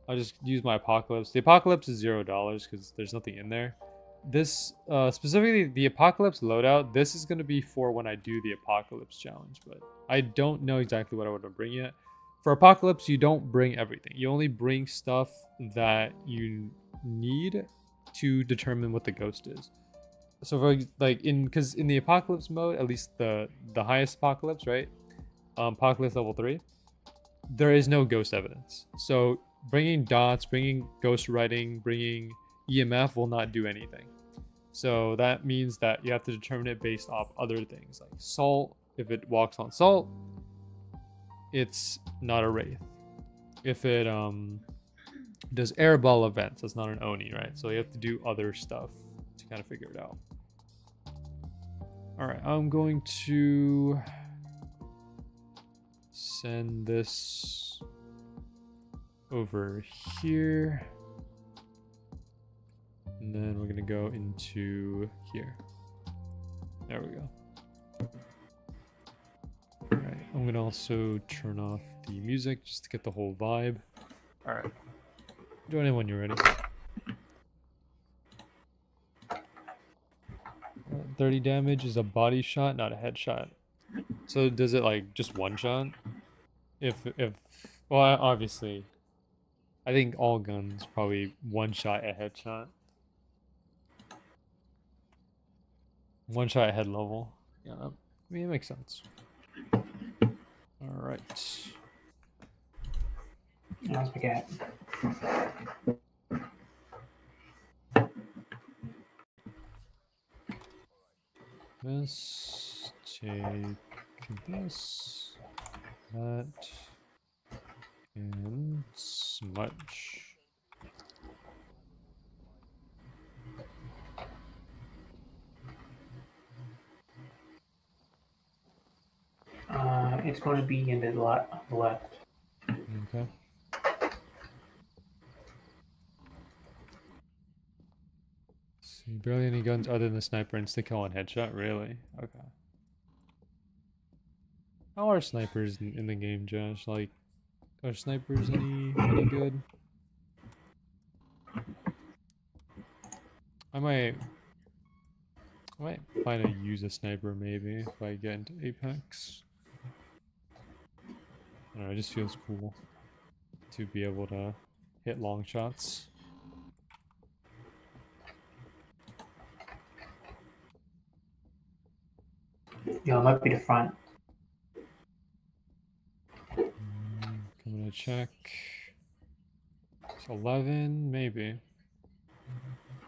I'll just use my Apocalypse. The Apocalypse is $0 because there's nothing in there. This, specifically the Apocalypse loadout, this is going to be for when I do the Apocalypse challenge, but I don't know exactly what I want to bring yet. For Apocalypse, you don't bring everything. You only bring stuff that you need to determine what the ghost is. So for because in the Apocalypse mode, at least the highest Apocalypse, right? Apocalypse level 3, there is no ghost evidence. So bringing dots, bringing ghost writing, bringing EMF will not do anything. So that means that you have to determine it based off other things like salt. If it walks on salt, it's not a wraith. If it does airball events, that's not an Oni, right? So you have to do other stuff to kind of figure it out. All right, I'm going to send this over here. And then we're gonna go into here. There we go. All right, I'm gonna also turn off the music just to get the whole vibe. All right, join in when you're ready. 30 damage is a body shot, not a headshot. So does it like just one shot? Well, obviously, I think all guns probably one shot a headshot. One shot at head level. Yeah, I mean, it makes sense. Alright. I'll forget. This, take this, that, and smudge. It's going to be in the left. Okay. See, barely any guns other than the sniper and stick kill and headshot, really? Okay. How are snipers in the game, Josh? Like, are snipers any good? I might find a use a sniper maybe if I get into Apex. I don't know, it just feels cool to be able to hit long shots. Yeah, it might be the front. Coming to check. So 11, maybe.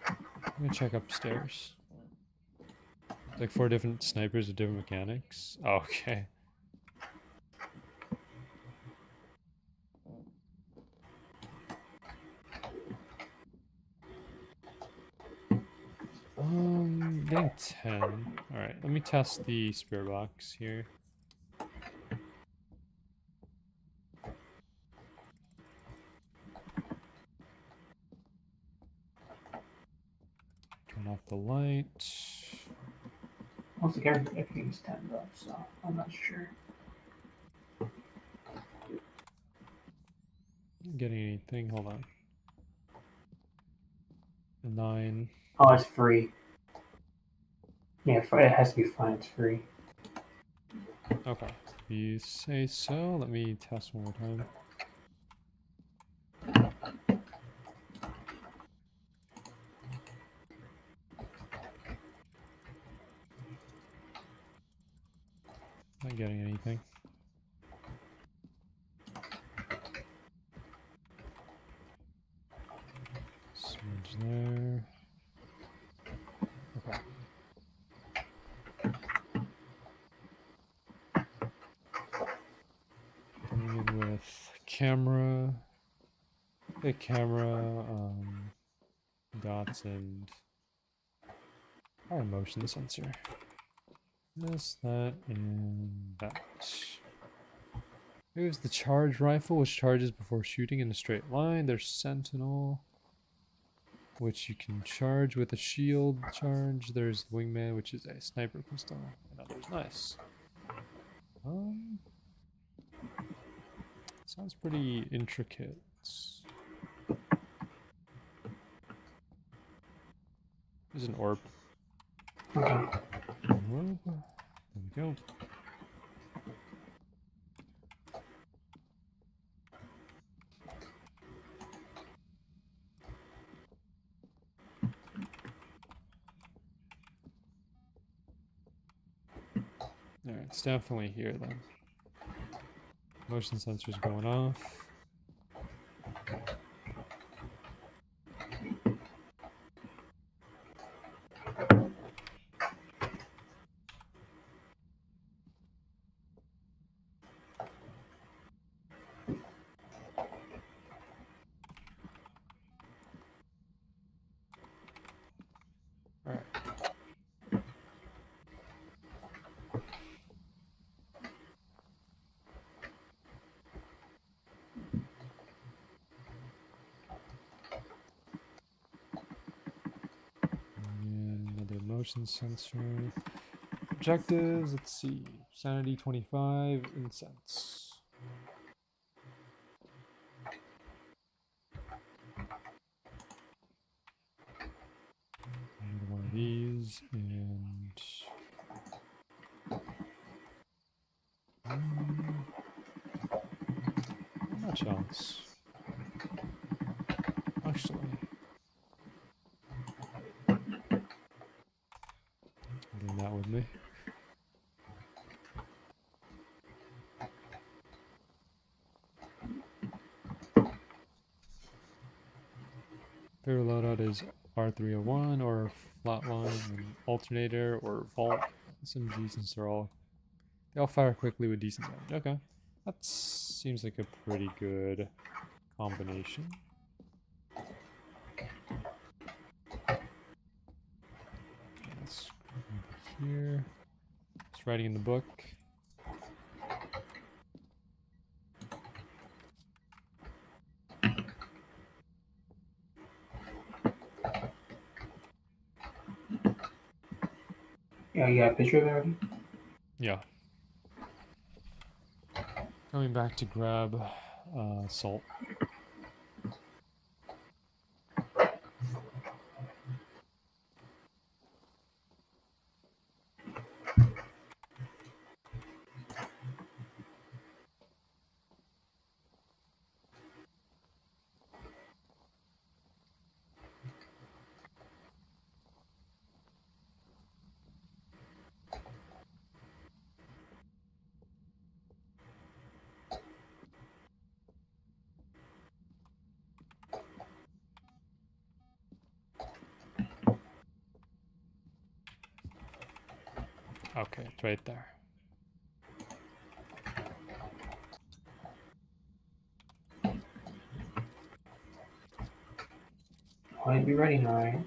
I'm gonna check upstairs. Like 4 different snipers with different mechanics. Oh, okay. Getting 10. Alright, let me test the spear box here. Turn off the light. Looks like everything's 10 though, so I'm not sure. Not getting anything. Hold on. 9. Oh, it's free. Yeah, it has to be fine. It's free. Okay. If you say so, let me test one more time. Not getting anything. Smudge there. Okay. Coming in with camera. The camera, dots, and our motion sensor. This, that, and that. Here's the charge rifle, which charges before shooting in a straight line. There's Sentinel, which you can charge with a shield charge. There's Wingman, which is a sniper pistol, and others. Nice. Sounds pretty intricate. There's an orb. Okay. Orb. There we go. Alright, it's definitely here then. Motion sensor's going off. Alright. And another motion sensor. Objectives, let's see. Sanity 25, incense. Another one of these, and not much else. Actually, bring that with me. Favorite loadout is R301 or flatline, and alternator or vault SMG, since they all fire quickly with decent damage. Okay, that seems like a pretty good combination. Let's go over here. It's writing in the book. Yeah, you got a picture of it already? Yeah. Going back to grab salt. Okay, it's right there. Why be ready now, right?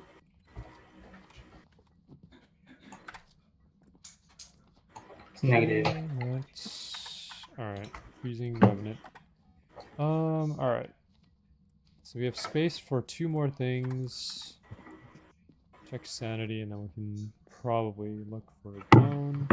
It's negative. Okay, let's. All right, freezing revenant. All right. So we have space for 2 more things. Check sanity, and then we can probably look for a bone.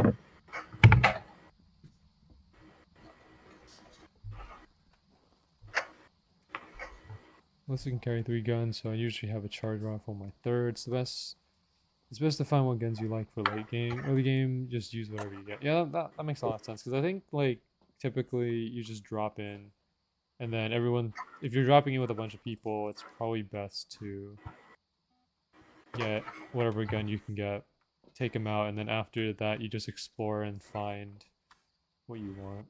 Unless we can carry 3 guns, so I usually have a charge rifle on my third. It's best to find what guns you like for late game. Early game, just use whatever you get. Yeah, that makes a lot of sense, because I think, like, typically you just drop in, and then everyone, if you're dropping in with a bunch of people, it's probably best to get whatever gun you can get, take them out, and then after that you just explore and find what you want.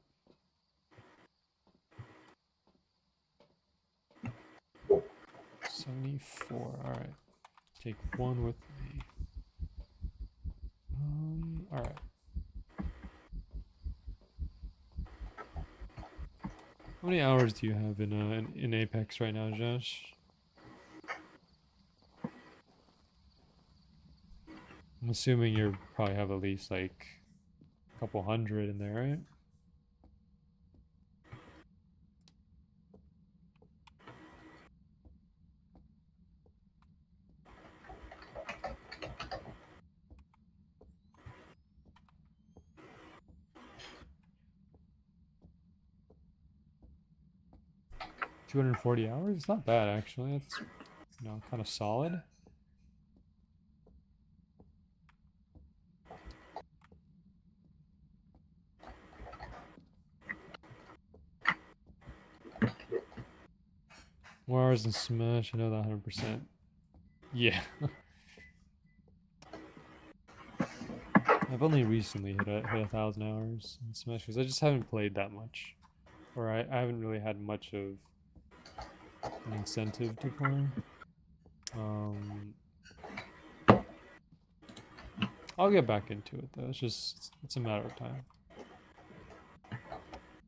$74. All right, take 1 with me. All right. How many hours do you have in Apex right now, Josh? I'm assuming you probably have at least like a couple hundred in there, right? $240? It's not bad actually. It's kind of solid. More hours than Smash, I know that 100%. Yeah. I've only recently hit 1,000 hours in Smash because I just haven't played that much. Or I haven't really had much of an incentive to play. I'll get back into it though. It's a matter of time.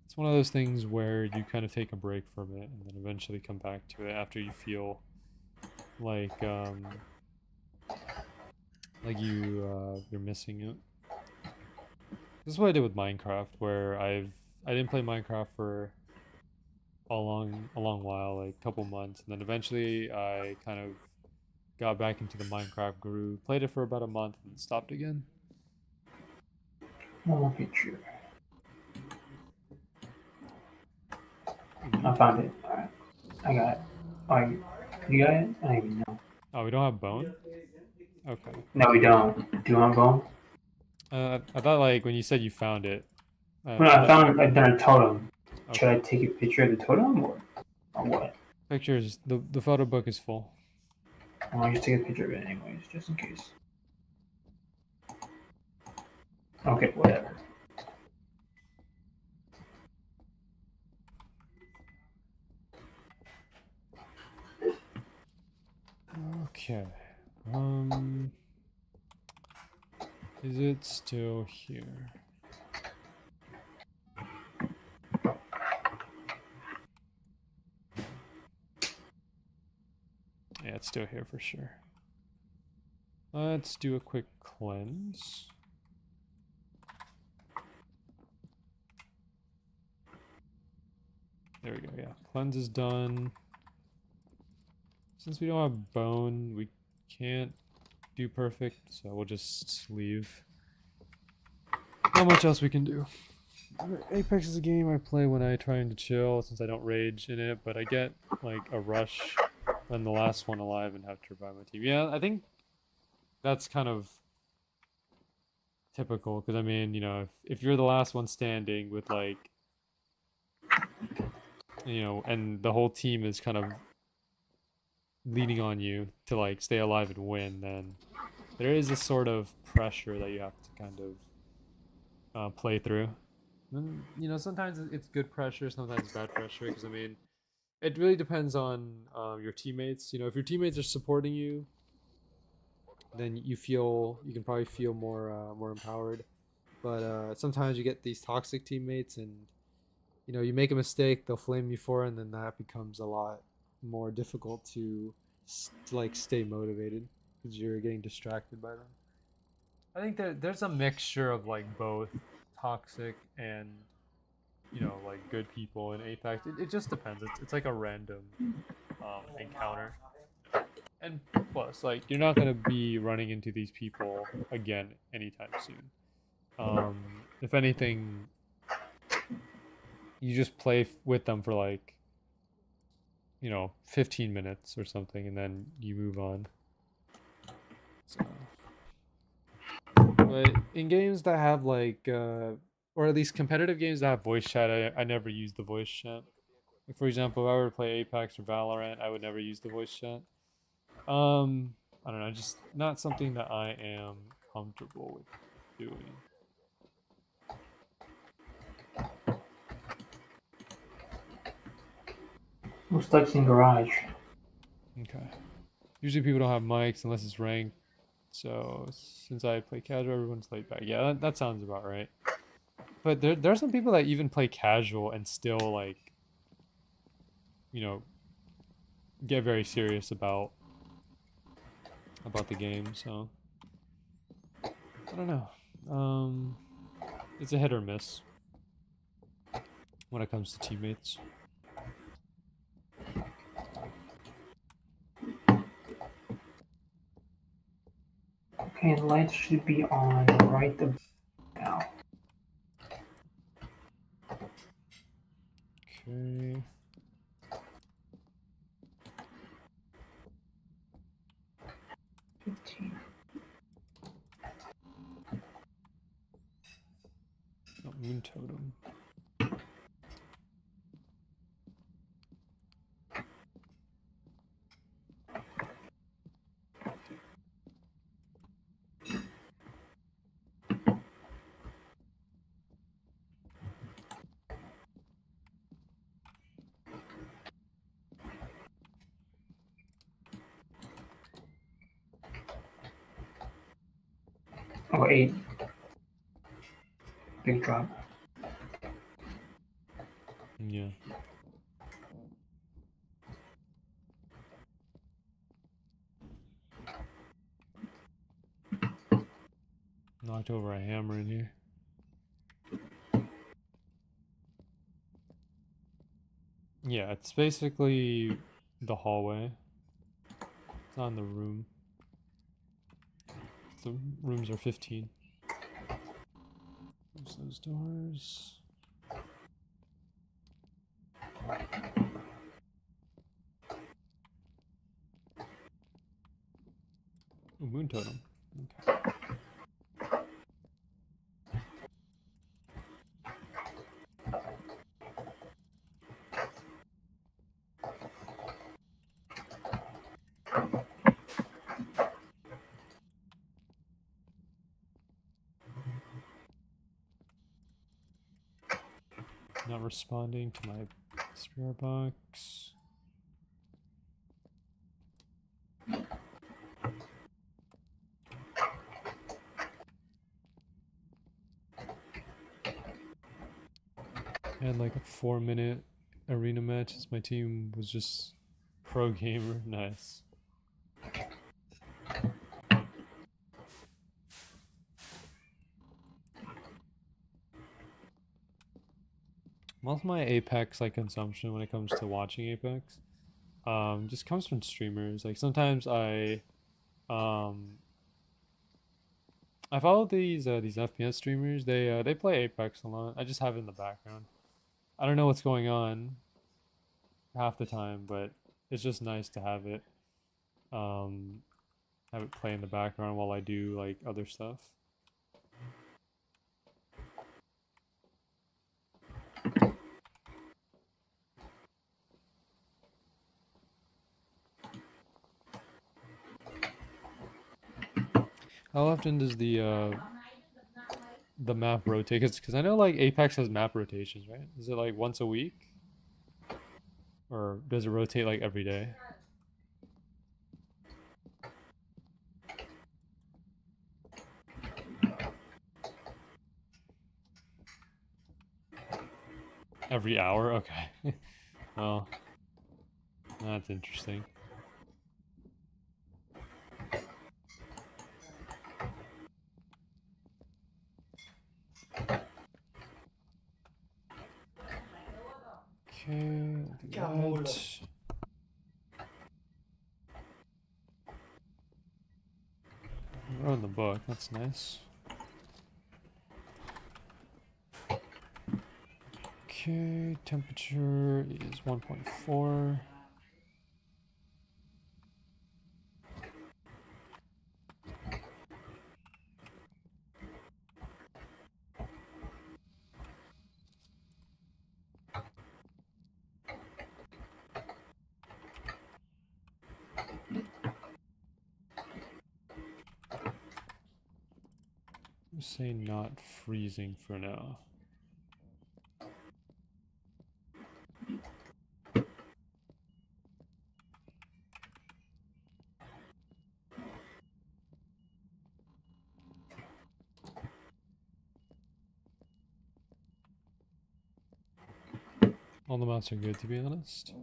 It's one of those things where you kind of take a break from it and then eventually come back to it after you feel like you're missing it. This is what I did with Minecraft, where I didn't play Minecraft for a long while, like a couple months, and then eventually I kind of got back into the Minecraft groove, played it for about a month, and stopped again. Oh, picture. I found it. Alright. I got it. Oh, you got it? I don't even know. Oh, we don't have bone? Okay. No, we don't. Do you want bone? I thought like when you said you found it. Well, I found a totem. Okay. Should I take a picture of the totem or what? Pictures. The photo book is full. I'll just take a picture of it anyways, just in case. Okay, whatever. Okay. Is it still here? Yeah, it's still here for sure. Let's do a quick cleanse. There we go, yeah. Cleanse is done. Since we don't have bone, we can't do perfect, so we'll just leave. Not much else we can do. Apex is a game I play when I try to chill, since I don't rage in it, but I get like a rush when the last one alive and have to revive my team. Yeah, I think that's kind of typical, because I mean, if you're the last one standing with like, and the whole team is kind of leaning on you to like stay alive and win, then there is a sort of pressure that you have to kind of play through. And, sometimes it's good pressure, sometimes bad pressure, because I mean, it really depends on your teammates. If your teammates are supporting you, then you can probably feel more empowered. but sometimes you get these toxic teammates, and you know, you make a mistake, they'll flame you for it, and then that becomes a lot more difficult to like stay motivated because you're getting distracted by them. I think there's a mixture of like both toxic and, you know, like good people in Apex. It just depends. It's like a random encounter. And plus, like, you're not gonna be running into these people again anytime soon. If anything, you just play with them for like, you know, 15 minutes or something, and then you move on. So, but in games that have like, or at least competitive games that have voice chat, I never use the voice chat. Like, for example, if I were to play Apex or Valorant, I would never use the voice chat. I don't know, just not something that I am comfortable with doing. Who stuck in garage? Okay. Usually people don't have mics unless it's ranked. So since I play casual, everyone's laid back. Yeah, that sounds about right. But there are some people that even play casual and still like, you know, get very serious about the game. So I don't know. It's a hit or miss when it comes to teammates. Okay, the lights should be on right now. Okay. Oh, moon totem. Oh, 8. Big drop. Yeah. Knocked over a hammer in here. Yeah, it's basically the hallway. It's not in the room. The rooms are 15. Close those doors. Ooh, moon totem. Okay. Not responding to my spirit box. I had like a 4-minute arena match as my team was just pro gamer. Nice. Most of my Apex like consumption when it comes to watching Apex just comes from streamers. Like sometimes um I follow these FPS streamers. They play Apex a lot. I just have it in the background. I don't know what's going on half the time, but it's just nice to um have it play in the background while I do like other stuff. How often does the map rotate? Because I know like Apex has map rotations, right? Is it like once a week, or does it rotate like every day? Every hour? Okay. Well, that's interesting. Okay, we'll do that. Wrote in the book, that's nice. Okay, temperature is 1.4. Say not freezing for now. All the maps are good, to be honest.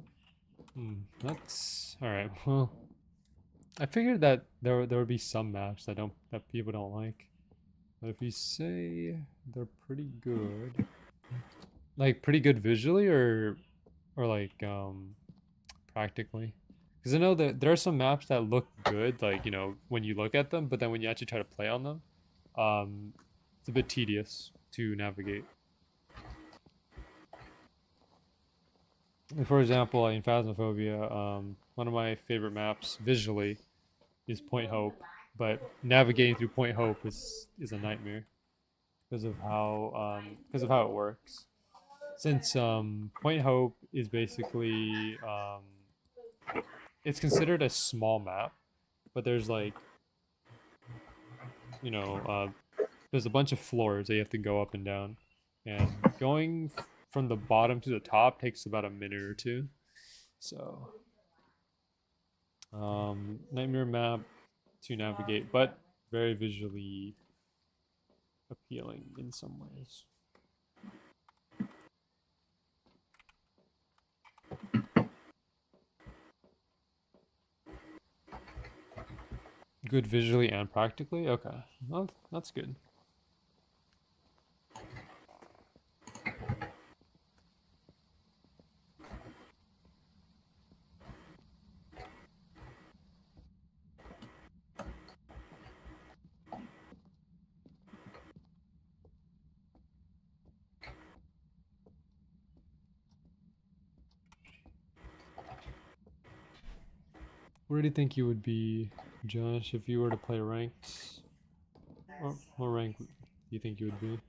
That's alright. Well, I figured that there would be some maps that people don't like. But if you say they're pretty good, like pretty good visually or like practically, because I know that there are some maps that look good, like when you look at them, but then when you actually try to play on them, it's a bit tedious to navigate. For example, in Phasmaphobia, one of my favorite maps visually is Point Hope, but navigating through Point Hope is a nightmare because of how it works. Since Point Hope is basically it's considered a small map, but there's like you know there's a bunch of floors that you have to go up and down, and going from the bottom to the top takes about a minute or two. So nightmare map to navigate, but very visually appealing in some ways. Good visually and practically? Okay. Well, that's good. Where do you think you would be, Josh, if you were to play ranked? What rank do you think you would be?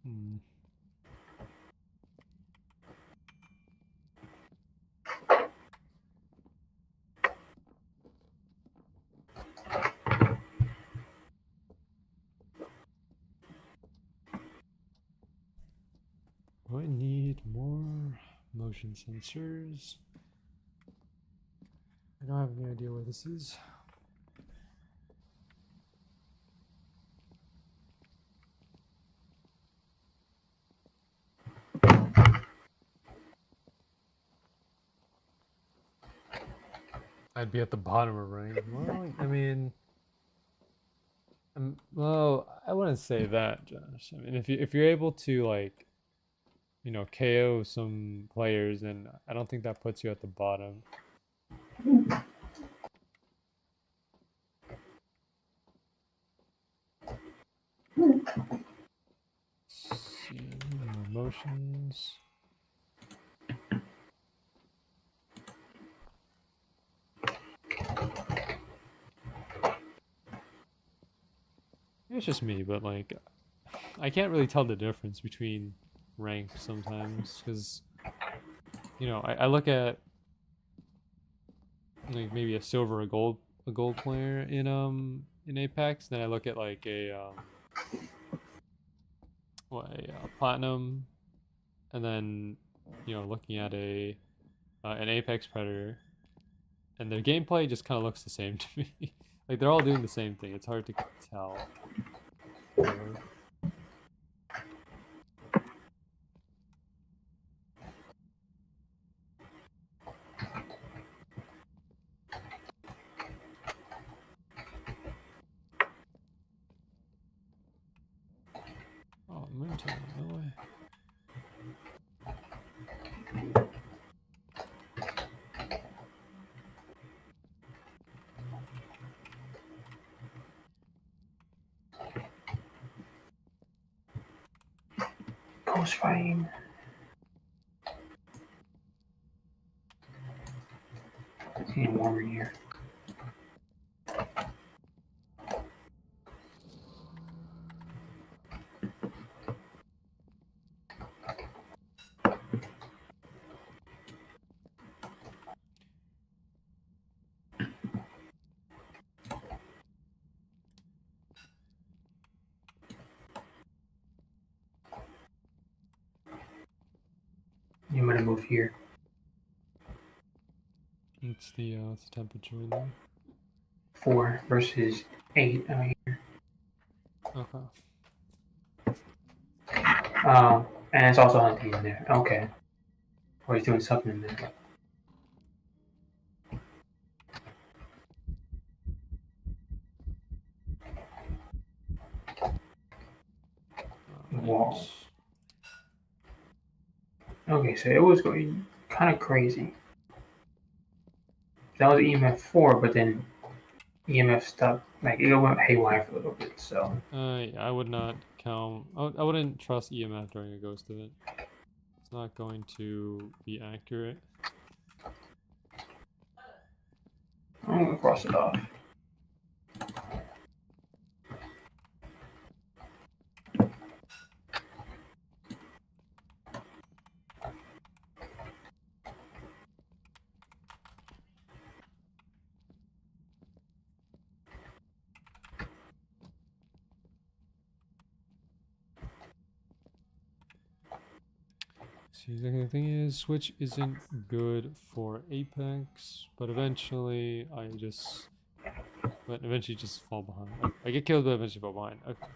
Hmm. I need more motion sensors. I don't have any idea where this is. I'd be at the bottom of rank. Well, I mean, well, I wouldn't say that, Josh. I mean, if you're able to like, KO some players, then I don't think that puts you at the bottom. See, more motions. it's just me, but like I can't really tell the difference between ranks sometimes because you know I look at like maybe a silver or a gold player in Apex, then I look at like a platinum, and then you know looking at a an Apex Predator, and their gameplay just kind of looks the same to me. Like they're all doing the same thing. It's hard to tell. Really. Oh, Moontown, no way. Ghost fighting. It's getting warmer in here. I'm gonna move here. It's the temperature in there. 4 versus 8 out here. Okay. And it's also hunting in there. Okay. Or he's doing something in there. Wall. Okay, so it was going kind of crazy. That was EMF 4, but then EMF stopped. Like it went haywire for a little bit. So. Yeah, I would not count. I wouldn't trust EMF during a ghost event. It's not going to be accurate. I'm gonna cross it off. See, the thing is, Switch isn't good for Apex, but eventually eventually just fall behind. Okay. I get killed, but eventually fall behind. Okay.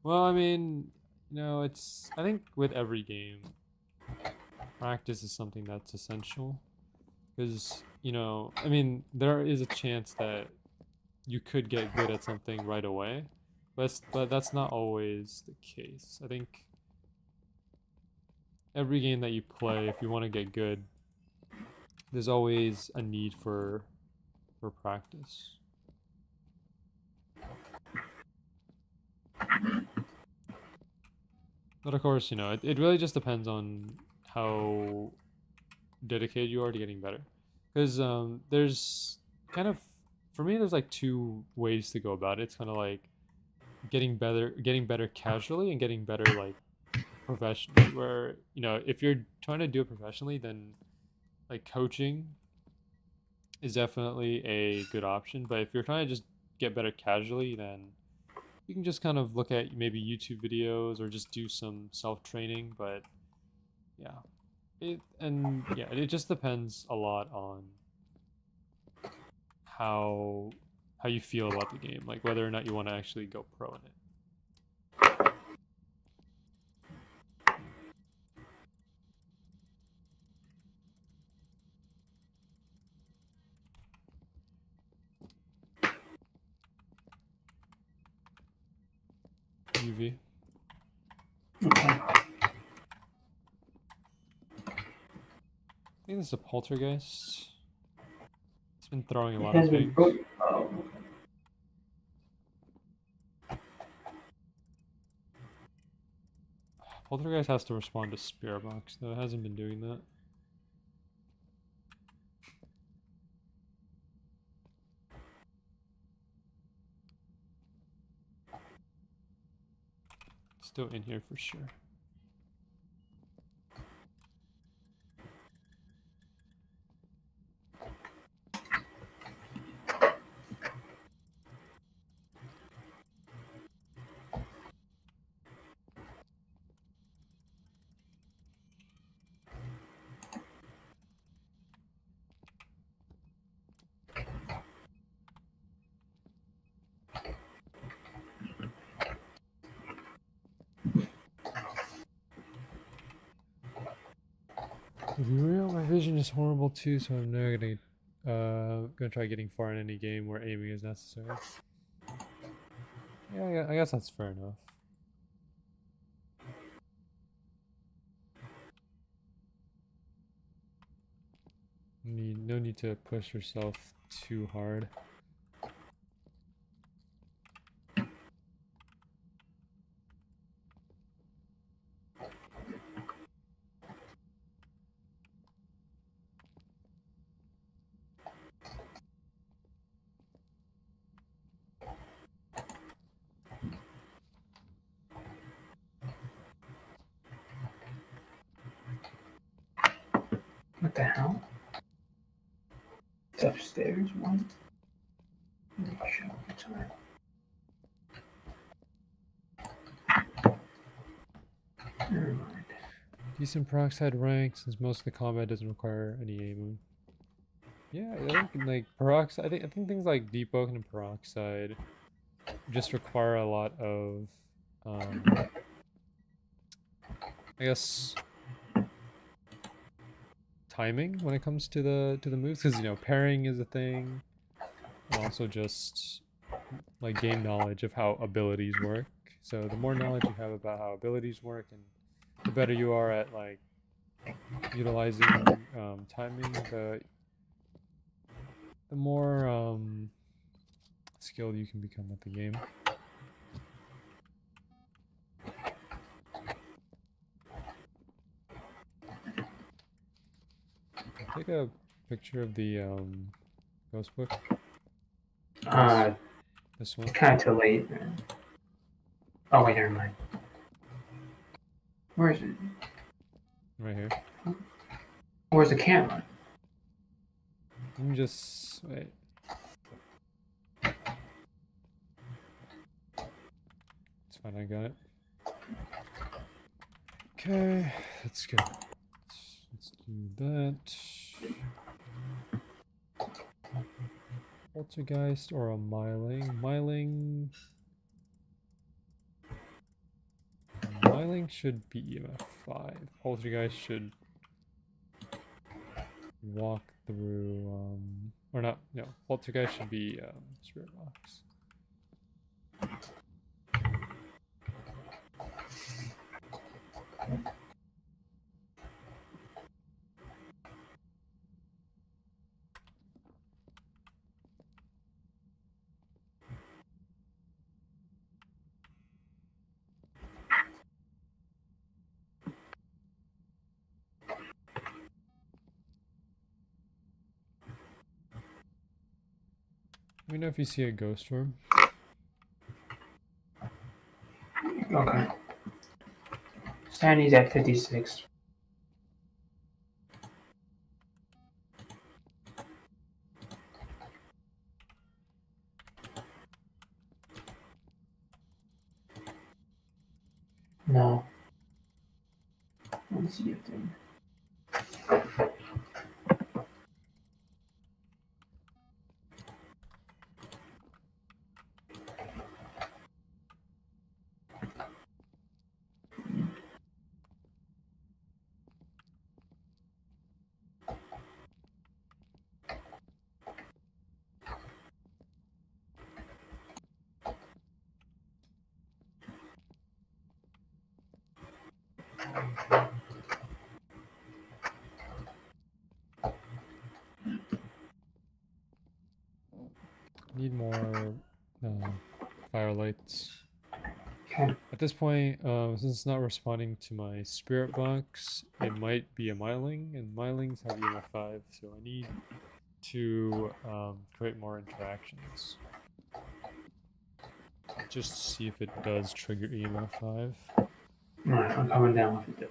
Well, I mean, you know, I think with every game, practice is something that's essential. Because, you know, I mean, there is a chance that you could get good at something right away, but that's not always the case. I think every game that you play, if you want to get good, there's always a need for practice. But of course, you know, it really just depends on how dedicated you are to getting better. Because there's kind of, for me, there's like two ways to go about it. It's kind of like getting better casually and getting better like professionally. Where, you know, if you're trying to do it professionally, then like coaching is definitely a good option. But if you're trying to just get better casually, then you can just kind of look at maybe YouTube videos or just do some self-training. But yeah, it just depends a lot on how you feel about the game, like whether or not you want to actually go pro in it. UV. Okay. I think this is a poltergeist. It's been throwing a lot It of has been things. good. Poltergeist has to respond to Spirit Box, though. It hasn't been doing that. Still in here for sure. To be real, my vision is horrible too, so I'm never gonna try getting far in any game where aiming is necessary. Yeah, I guess that's fair enough. No need to push yourself too hard. What the hell? It's upstairs, one. Show time. Never mind. Decent peroxide rank since most of the combat doesn't require any aiming. Yeah, I think like peroxide. I think things like deep oak and peroxide just require a lot of, I guess, timing when it comes to the moves, because you know parrying is a thing, and also just like game knowledge of how abilities work. So the more knowledge you have about how abilities work, and the better you are at like utilizing timing, the more skilled you can become at the game. Take a picture of the ghost book. This one. Kind of too late, man. Oh wait, never mind. Where is it? Right here. Where's the camera? Let me just wait. It's fine, I got it. Okay, that's good. Let's do that. Poltergeist or a Myling? Myling should be EMF 5. Poltergeist should walk through, or not, no, Poltergeist should be Spirit Box. Let me know if you see a ghost room. Okay. Sandy's at 56. No. Let's see if they... Need more firelights. Okay. At this point, since it's not responding to my spirit box, it might be a Myling, and Mylings have EMF 5, so I need to create more interactions. Just see if it does trigger EMF 5. Alright, I'm coming down with it.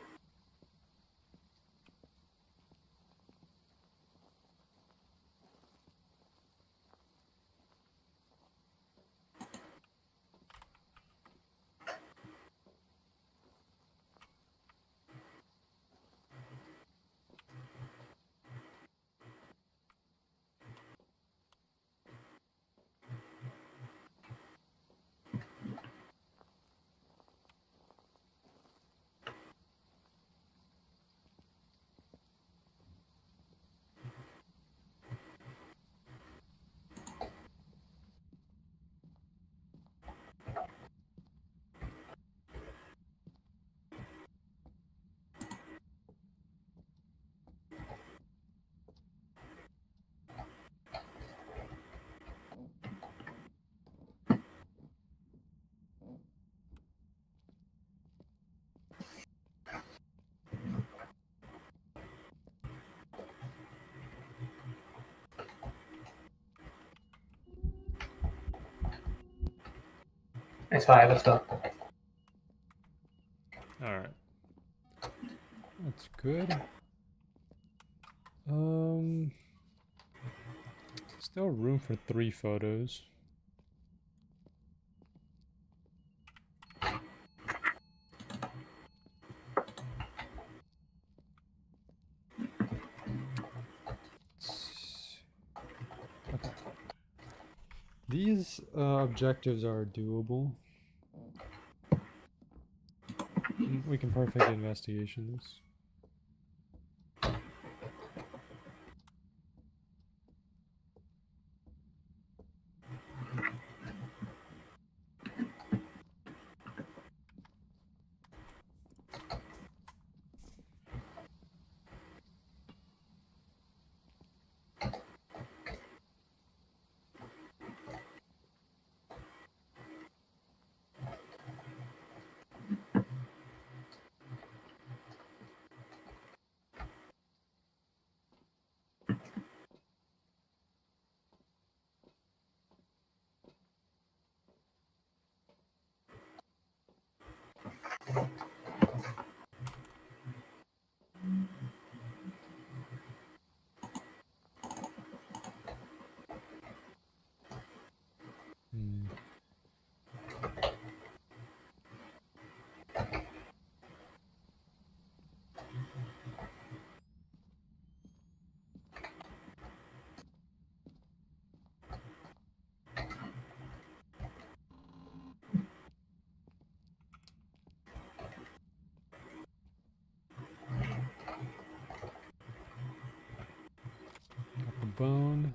It's high, let's go. Alright. That's good. Still room for 3 photos. Okay. These objectives are doable. We can perfect investigations. Got the bone.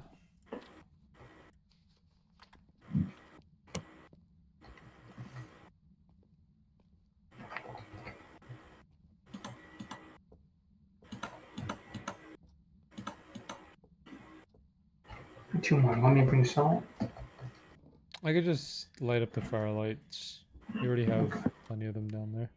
Two more. Want me to bring salt? I could just light up the firelights. You already have plenty of them down there.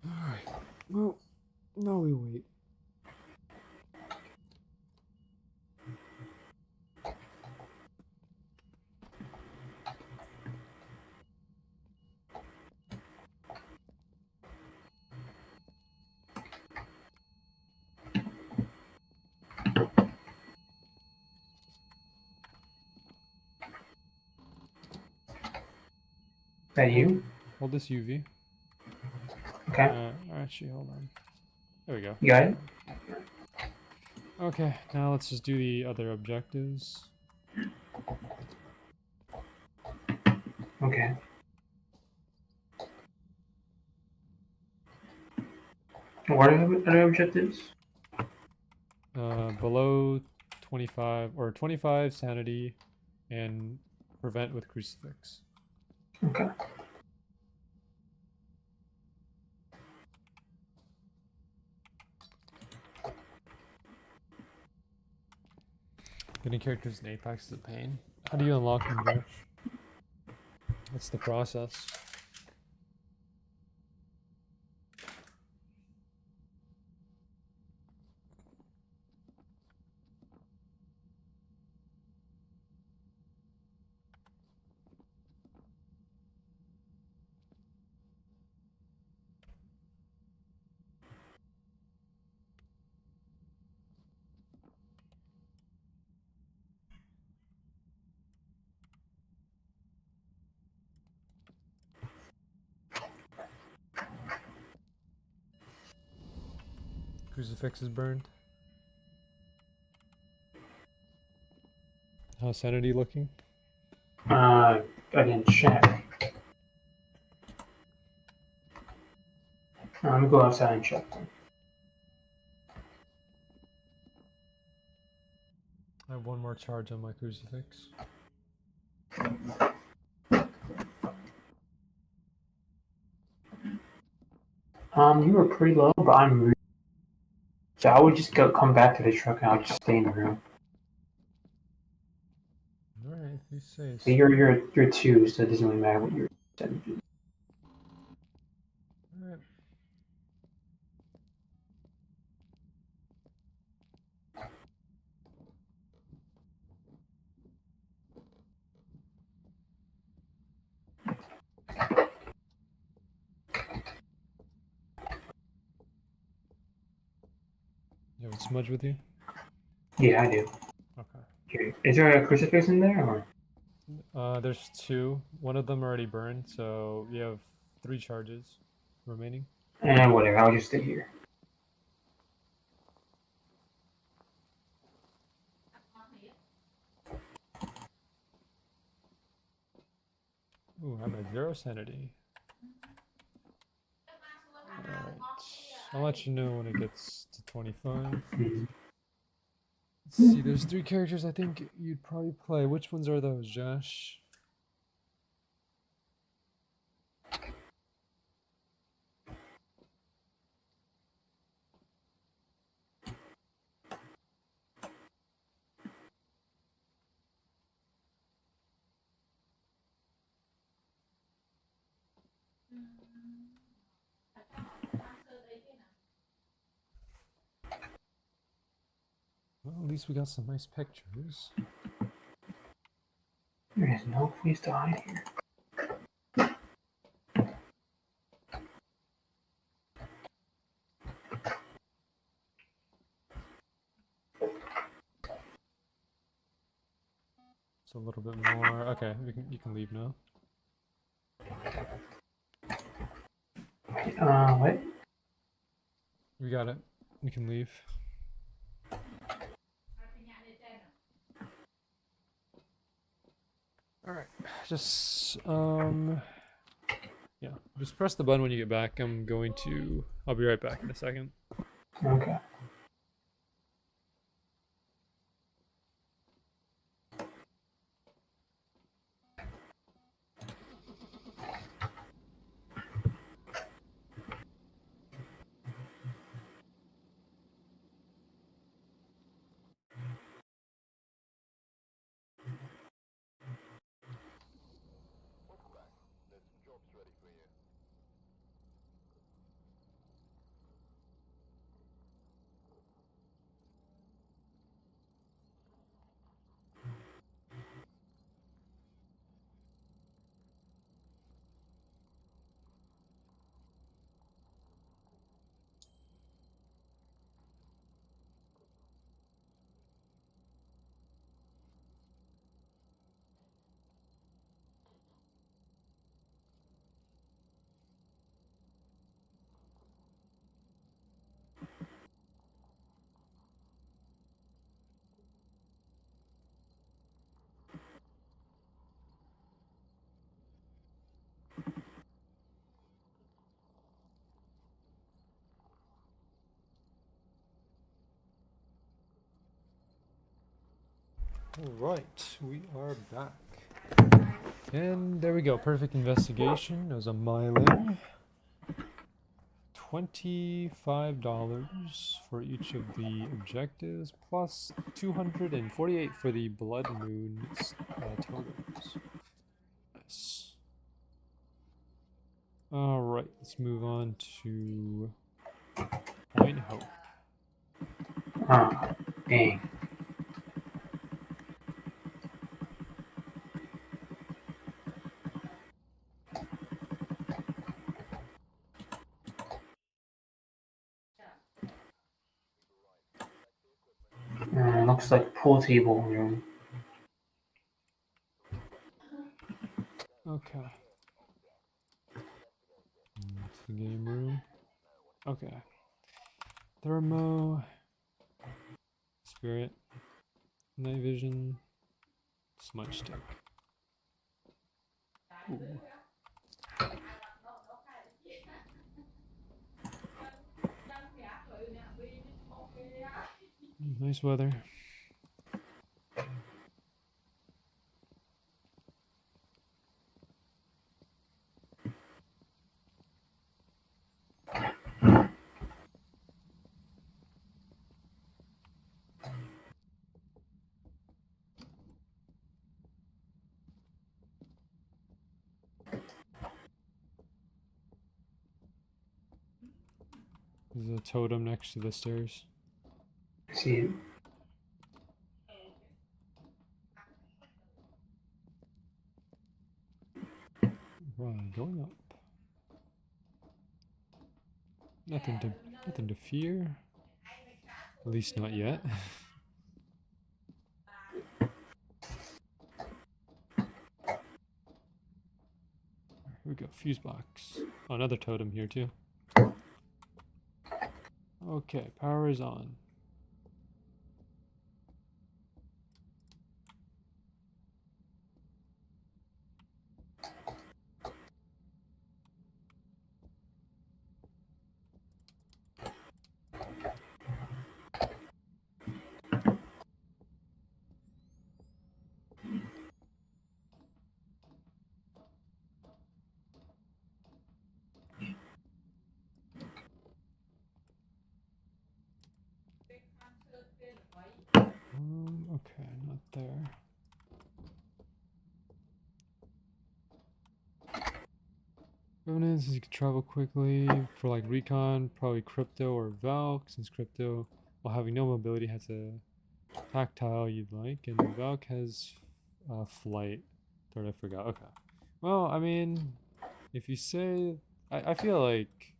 Alright. Well, now we wait. that you? Hold this UV. Okay. Actually, hold on. There we go. You got it? Okay, now let's just do the other objectives. Okay. What are the other objectives? Below 25 or 25 sanity and prevent with crucifix. Okay. Getting characters in Apex is a pain. How do you unlock them, Josh? What's the process? Crucifix is burned. How's sanity looking? I didn't check. Let me go outside and check them. I have one more charge on my crucifix. You were pretty low, but I'm really... So I would just come back to the truck and I'll just stay in the room. Alright, you say So you're two, so it doesn't really matter what you're setting. Alright. You have a smudge with you? Yeah, I do. Okay. Okay. Is there a crucifix in there, or? There's two. One of them already burned, so you have 3 charges remaining. Whatever. I'll just stay here. Ooh, I'm at 0 sanity. Alright. I'll let you know when it gets to 25. Let's see, there's 3 characters I think you'd probably play. Which ones are those, Josh? Well, at least we got some nice pictures. There is no place to hide here. It's a little bit more. Okay, you can leave now. What? We got it. You can leave. Alright, just, yeah, just press the button when you get back. I'll be right back in a second. Okay. Alright, we are back. And there we go, perfect investigation. It was a miling. $25 for each of the objectives, plus 248 for the Blood Moon totems. Nice. Alright, let's move on to Point Hope. Ah, dang. Looks like pool table room. Okay. It's the game room. Okay. Thermo. Spirit. Night vision. Smudge stick. Ooh. Nice weather. There's a totem next to the stairs. See it. Right, going up. Nothing to fear. At least not yet. Here we go, fuse box. Oh, another totem here too. Okay, power is on. Okay, not there. Bonus is you can travel quickly for like recon, probably crypto or Valk, since crypto, while having no mobility, has a tactile you'd like, and Valk has flight. Third, I forgot. Okay. Well, I mean, if you say, I feel like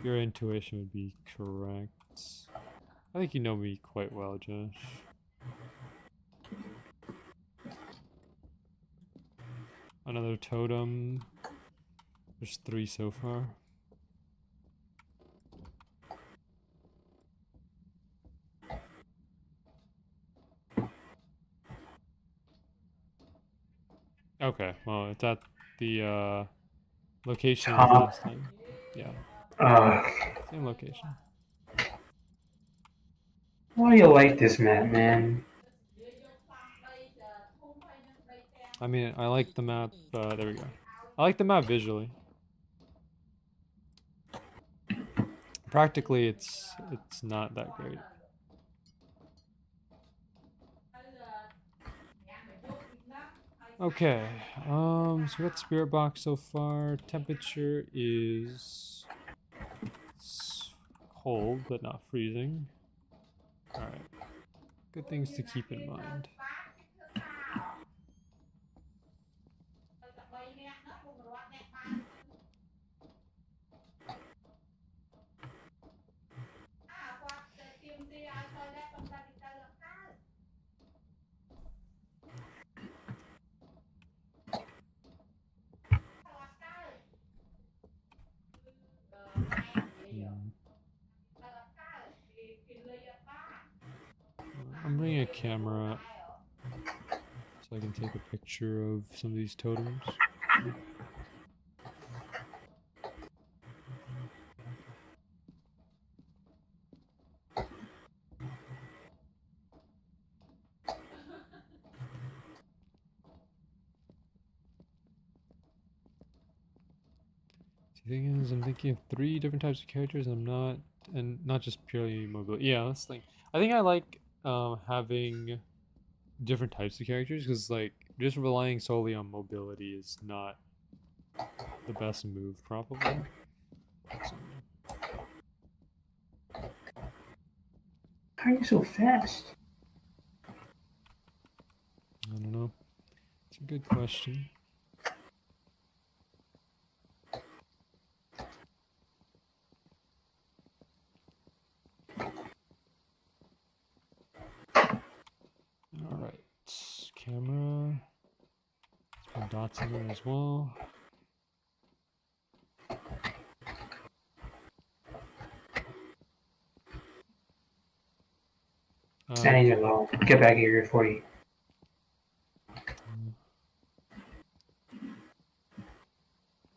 your intuition would be correct. I think you know me quite well, Josh. Another totem. There's 3 so far. Okay, well, it's at the location as last time. Yeah, same location. Why do you like this map, man? I mean, I like the map. There we go. I like the map visually. Practically, it's not that great. Okay, so we got the spirit box so far. Temperature is cold, but not freezing. All right, good things to keep in mind. I'm bringing a camera so I can take a picture of some of these totems. The thing is, I'm thinking of 3 different types of characters. And not just purely mobility. Yeah, let's think. I think I like having different types of characters because like just relying solely on mobility is not the best move, probably. So, How are you so fast? I don't know. It's a good question. All right, camera. Let's put dots in there as well. Standings are low. Get back here, you're 40.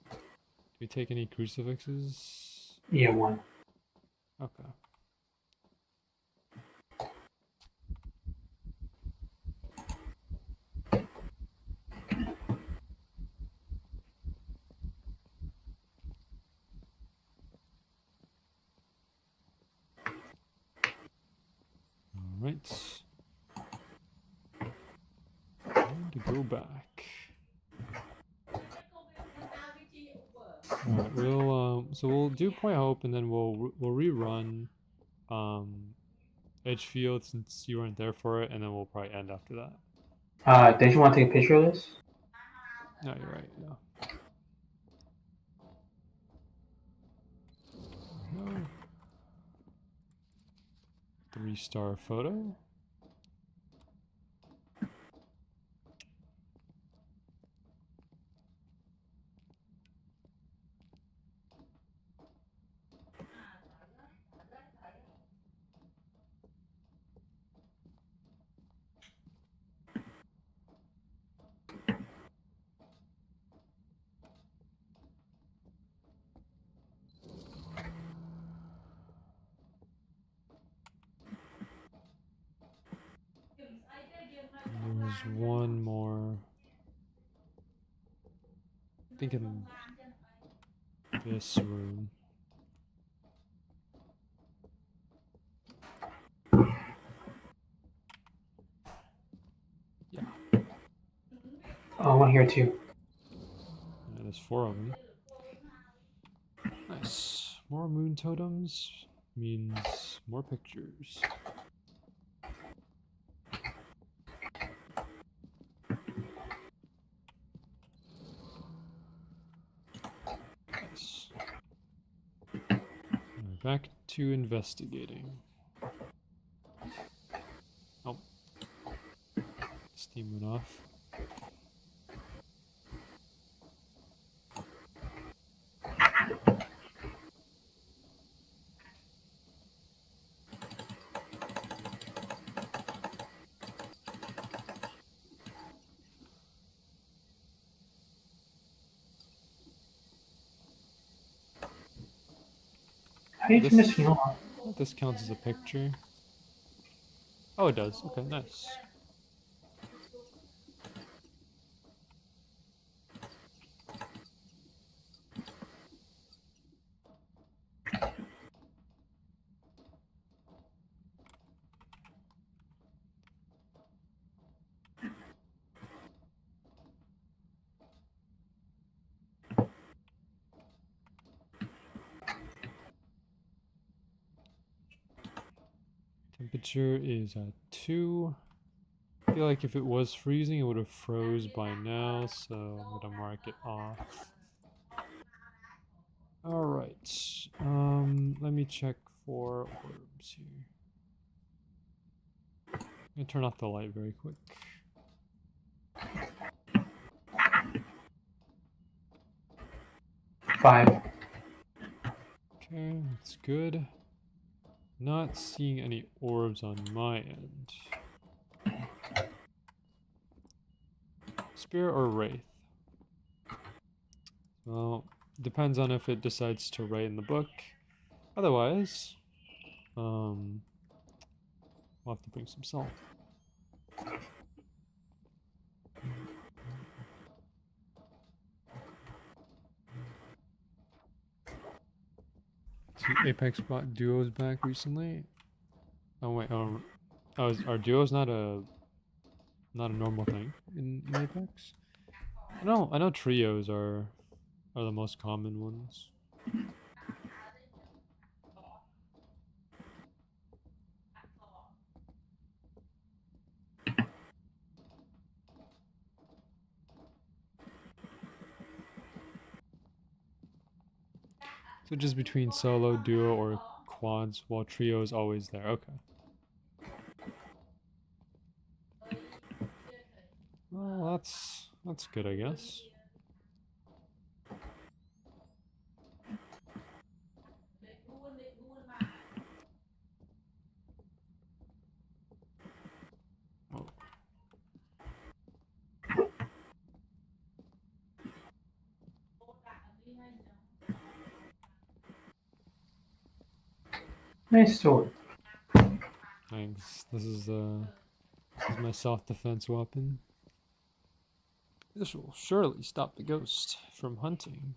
Do we take any crucifixes? Yeah, 1. Okay. All right. Time to go back. All right, we'll do Point Hope and then we'll rerun Edgefield since you weren't there for it, and then we'll probably end after that. Did you want to take a picture of this? No, you're right. Yeah. No. 3-star photo. There's one more. I think in this room. Yeah. Oh, one here too. Yeah, there's 4 of them. Nice. More moon totems means more pictures. Nice. Right, back to investigating. Oh. Steam went off. How do you turn this thing on? This counts as a picture. Oh, it does. Okay, nice. Temperature is at 2. I feel like if it was freezing, it would have froze by now, so I'm gonna mark it off. All right. Let me check for orbs here. I'm gonna turn off the light very quick. Five. Okay, that's good. Not seeing any orbs on my end. Spirit or Wraith? Well, depends on if it decides to write in the book. Otherwise, we'll have to bring some salt. Apex bought duos back recently. Oh wait, are duos not a normal thing in Apex? I know trios are the most common ones. So just between solo, duo, or quads, while trio is always there. Okay. Well, that's good, I guess. Oh. Nice sword. Thanks. This is my self-defense weapon. This will surely stop the ghost from hunting.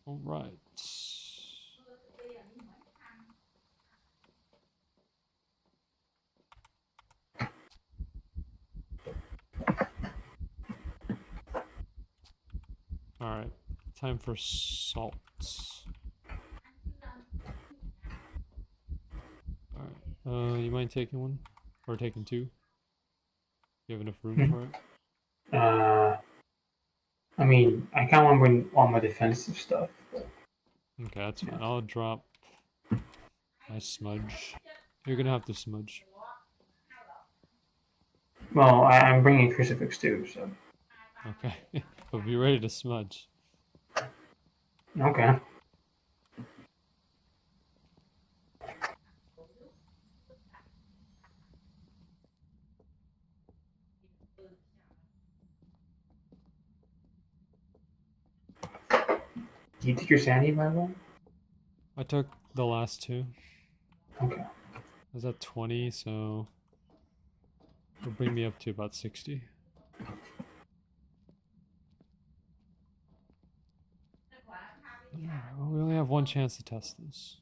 All right. All right. Time for salt. All right. You mind taking one, or taking two? You have enough room for it? I mean, I kind of want to bring all my defensive stuff. Okay, that's fine. I'll drop my smudge. You're gonna have to smudge. Well, I'm bringing crucifix too, so. Okay. But be ready to smudge. Okay. Do you take your sanity, by the way? I took the last two. Okay. I was at 20, so it'll bring me up to about 60. Alright, well, we only have one chance to test this.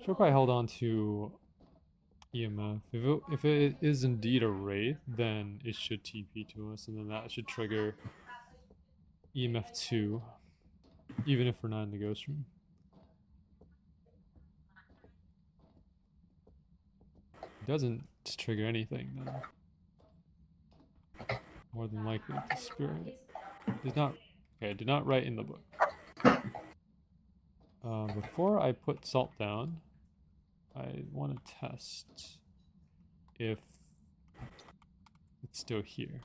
Should probably hold on to EMF. If it is indeed a wraith, then it should TP to us, and then that should trigger EMF 2, even if we're not in the ghost room. It doesn't trigger anything, then more than likely it's a spirit. Did not write in the book. Before I put salt down, I want to test if it's still here.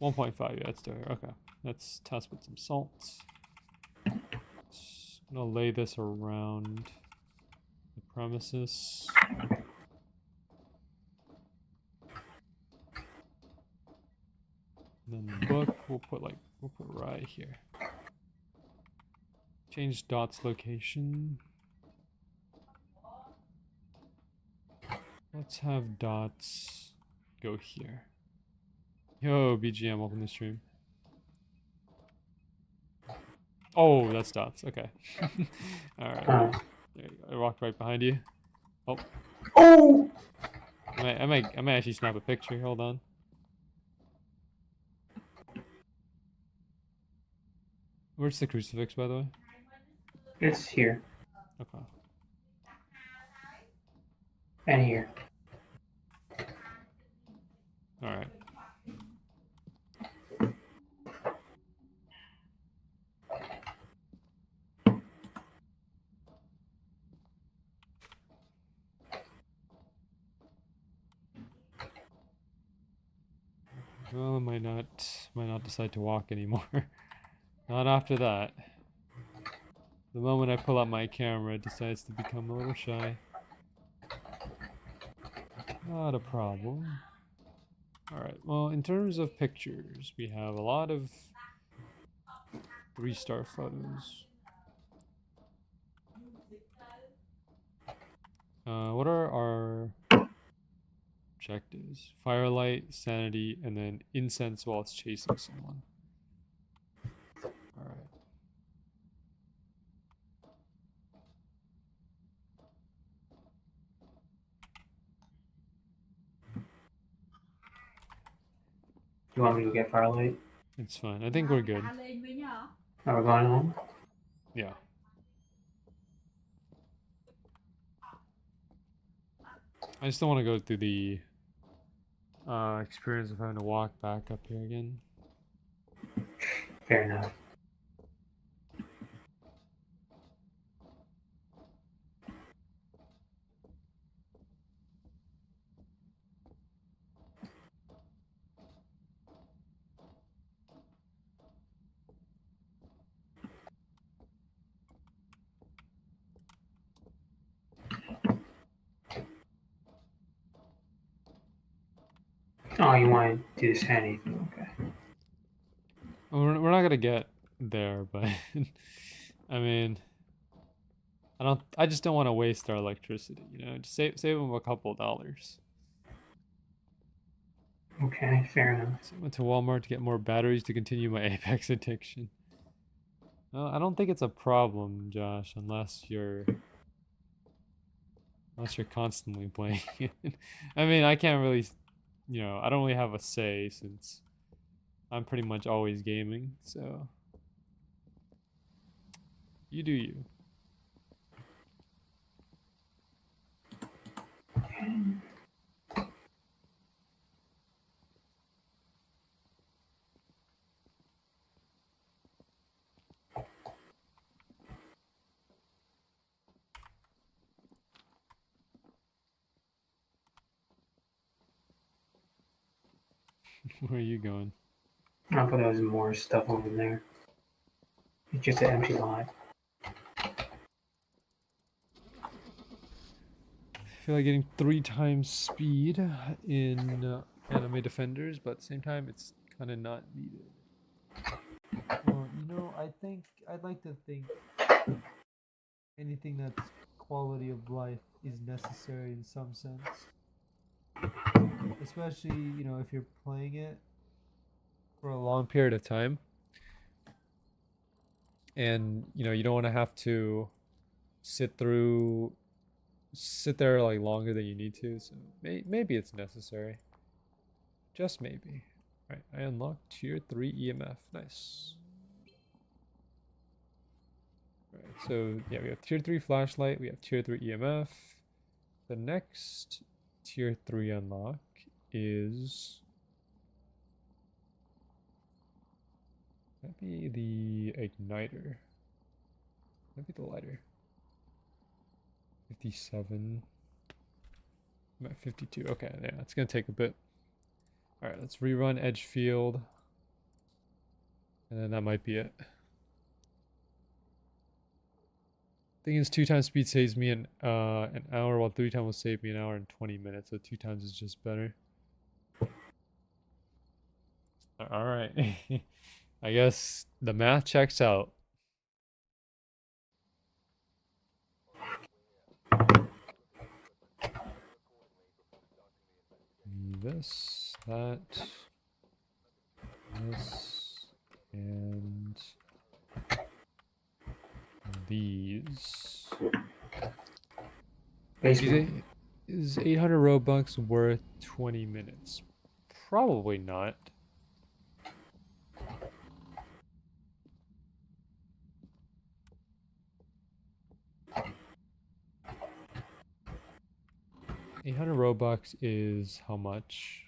1.5, yeah, it's still here. Okay, let's test with some salt. Just gonna lay this around the premises. And then the book, we'll put right here. Change dot's location. Let's have dots go here. Yo, BGM, open the stream. Oh, that's dots. Okay. Alright. There you go. I walked right behind you. Oh. Oh! I might actually snap a picture. Hold on. Where's the crucifix, by the way? It's here. Okay. And here. Alright. Well, I might not decide to walk anymore. Not after that. The moment I pull out my camera, it decides to become a little shy. Not a problem. Alright, well, in terms of pictures, we have a lot of 3-star photos. What are our objectives? Firelight, sanity, and then incense while it's chasing someone. Alright. You want me to get Firelight? It's fine. I think we're good. Are we going home? Yeah. I just don't want to go through the experience of having to walk back up here again. Fair enough. Oh, you want to do the sanity thing? Okay. Well, we're not gonna get there, but I mean, I just don't want to waste our electricity, you know. Just save them a couple dollars. Okay, fair enough. So I went to Walmart to get more batteries to continue my Apex addiction. Well, I don't think it's a problem, Josh, unless you're constantly playing it. I mean, I can't really, you know, I don't really have a say since I'm pretty much always gaming, so you do you. Where are you going? I thought there was more stuff over there. It's just an empty lot. I feel like getting 3 times speed in anime defenders, but at the same time, it's kind of not needed. Well, you know, I'd like to think anything that's quality of life is necessary in some sense. Especially, you know, if you're playing it for a long period of time. And, you know, you don't want to have to sit there like longer than you need to, so maybe it's necessary. Just maybe. Alright, I unlocked tier 3 EMF. Nice. Alright, so yeah, we have tier 3 flashlight, we have tier 3 EMF. The next tier 3 unlock is maybe the igniter. Maybe the lighter. 57. I'm at 52. Okay, yeah, it's gonna take a bit. Alright, let's rerun Edge Field. And then that might be it. Thing is, 2 times speed saves me an hour, while 3 times will save me an hour and 20 minutes. So 2 times is just better. Alright. I guess the math checks out. This, that, this, and these. Basement. Is 800 Robux worth 20 minutes? Probably not. $800 Robux is how much?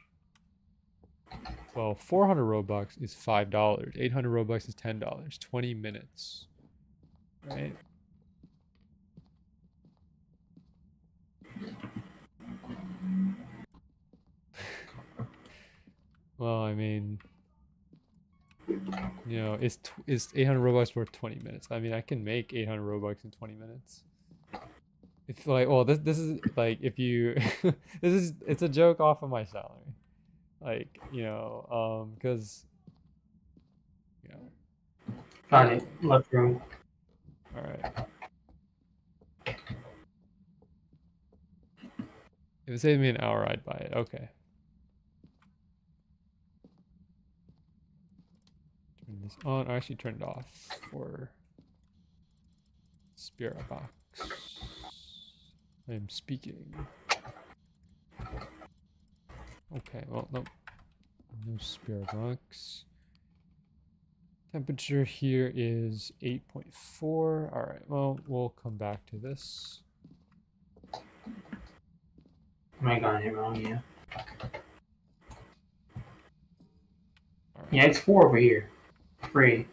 Well, 400 Robux is $5. 800 Robux is $10. 20 minutes. Right? Well, I mean, You know, is 800 Robux worth 20 minutes? I mean, I can make 800 Robux in 20 minutes. If like, well, this is like if you, it's a joke off of my salary, like because you know, Found it. Left room. all right. If it saved me an hour, I'd buy it. Okay. Turn this on. I actually turned it off for Spirit Box. I am speaking. Okay, well, nope. No Spirit Box. Temperature here is 8.4. All right, well, we'll come back to this. Am I got it wrong? Yeah. All right. Yeah, it's 4 over here. 3.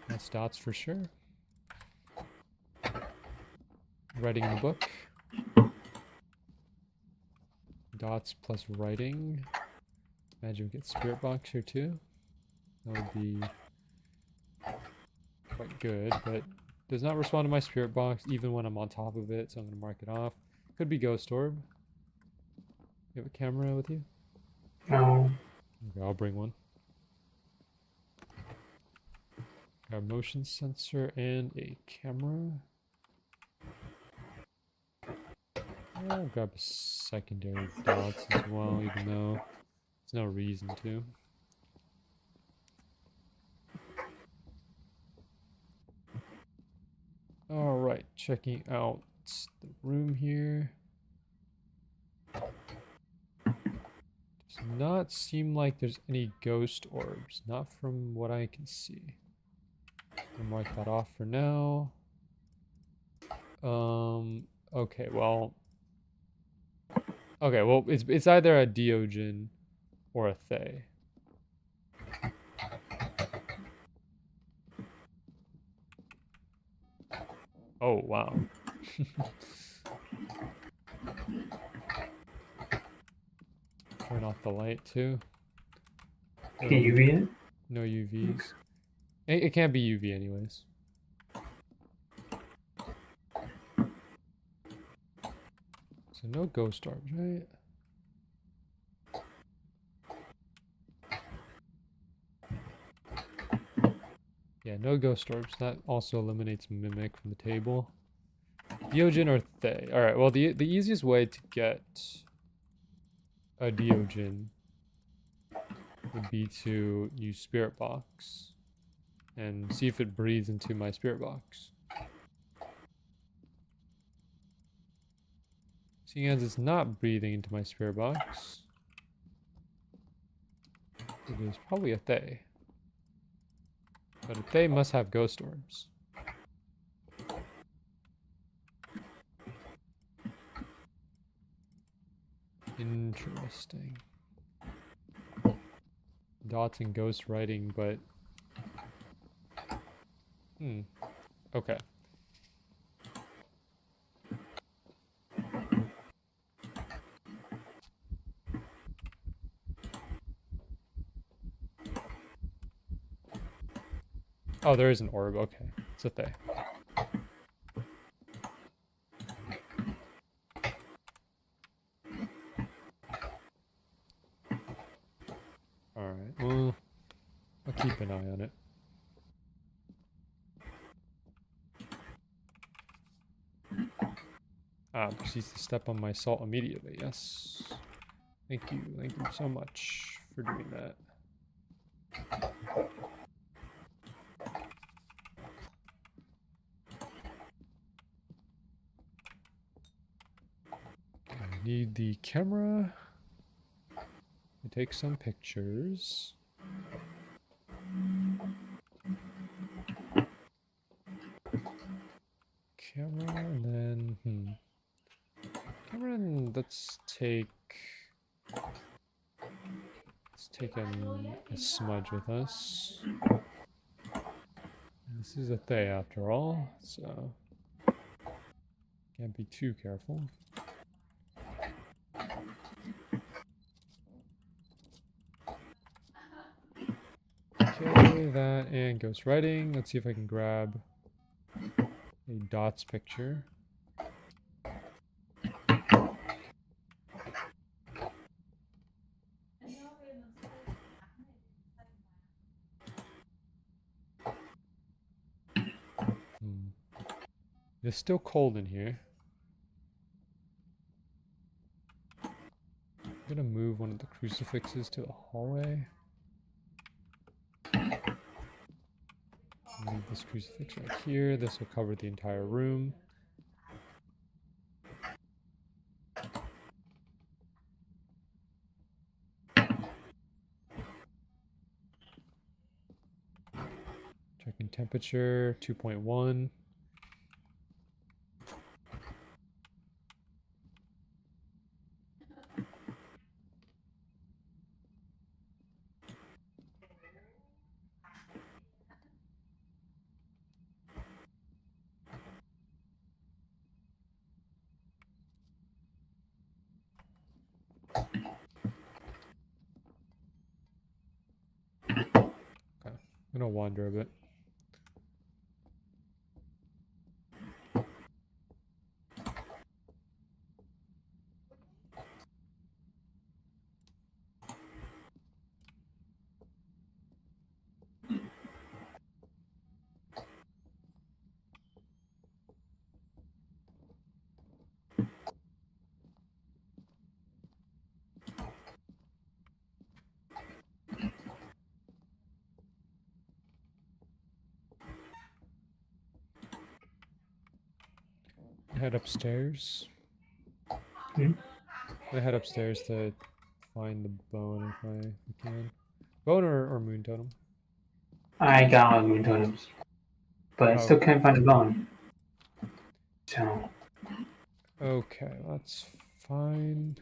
That's dots for sure. Writing in the book. Dots plus writing. Imagine we get Spirit Box here too. That would be quite good, but does not respond to my Spirit Box even when I'm on top of it, so I'm going to mark it off. Could be Ghost Orb. You have a camera with you? No. Okay, I'll bring one. Got a motion sensor and a camera. I'll grab a secondary dots as well, even though there's no reason to. Alright, checking out the room here. Does not seem like there's any ghost orbs, not from what I can see. I'll mark that off for now. Okay, well, it's either a Diogen or a Thay. Oh, wow. Turn off the light too. Can you read it? No UVs. It can't be UV anyways. So no ghost orbs, right? Yeah, no ghost orbs. That also eliminates Mimic from the table. Diogen or Thay. Alright, well the easiest way to get a Diogen would be to use Spirit Box and see if it breathes into my Spirit Box. Seeing as it's not breathing into my Spirit Box, it is probably a Thay. But a Thay must have ghost orbs. Interesting. Dots and ghost writing, but okay. Oh, there is an orb. Okay, it's a Thay. Alright, well, I'll keep an eye on it. Proceeds to step on my salt immediately. Yes. Thank you so much for doing that. I need the camera to take some pictures. Camera and then camera and let's take a smudge with us. This is a they after all, so can't be too careful. Okay, that and ghost writing. Let's see if I can grab a dots picture. It's still cold in here. I'm gonna move one of the crucifixes to the hallway. Leave this crucifix right here. This will cover the entire room. Checking temperature, 2.1. Okay, I'm gonna wander a bit. Head upstairs. I head upstairs to find the bone if I can. Bone or moon totem? I got all the moon totems, but I still can't find a bone. So. Okay, that's fine.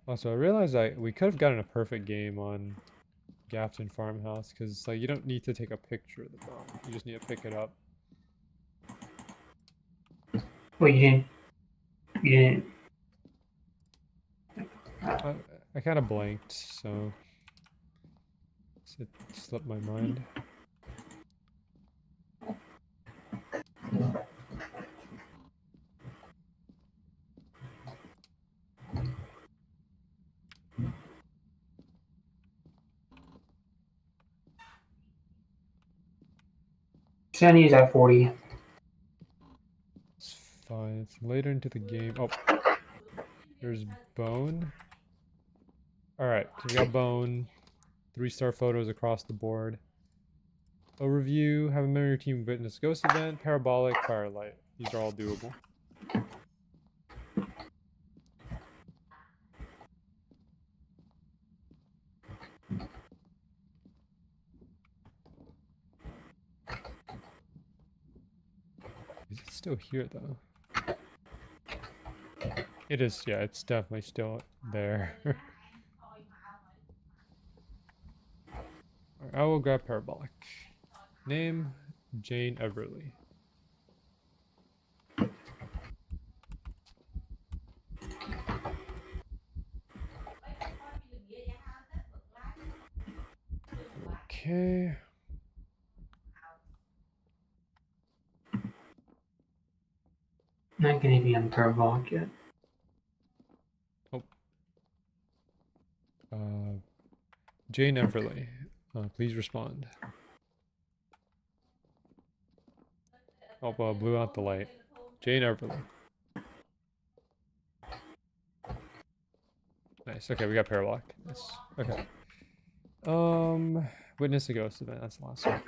Also, I realized we could have gotten a perfect game on Gafton Farmhouse because like you don't need to take a picture of the bone. You just need to pick it up. Well, you didn't. I kind of blanked, so it slipped my mind. Sandy's at 40. It's fine. It's later into the game. Oh, there's bone. All right, so we got bone. 3-star photos across the board. Overview, have a member of your team witness ghost event, parabolic, firelight. These are all doable. Is it still here though? It is, yeah, it's definitely still there. Right, I will grab parabolic. Name, Jane Everly. Okay. Not gonna be on parabolic yet. Oh. Jane Everly. Please respond. Oh, well, blew out the light. Jane Everly. Nice. Okay, we got parabolic. Nice. Okay. Witness a ghost event. That's the last one.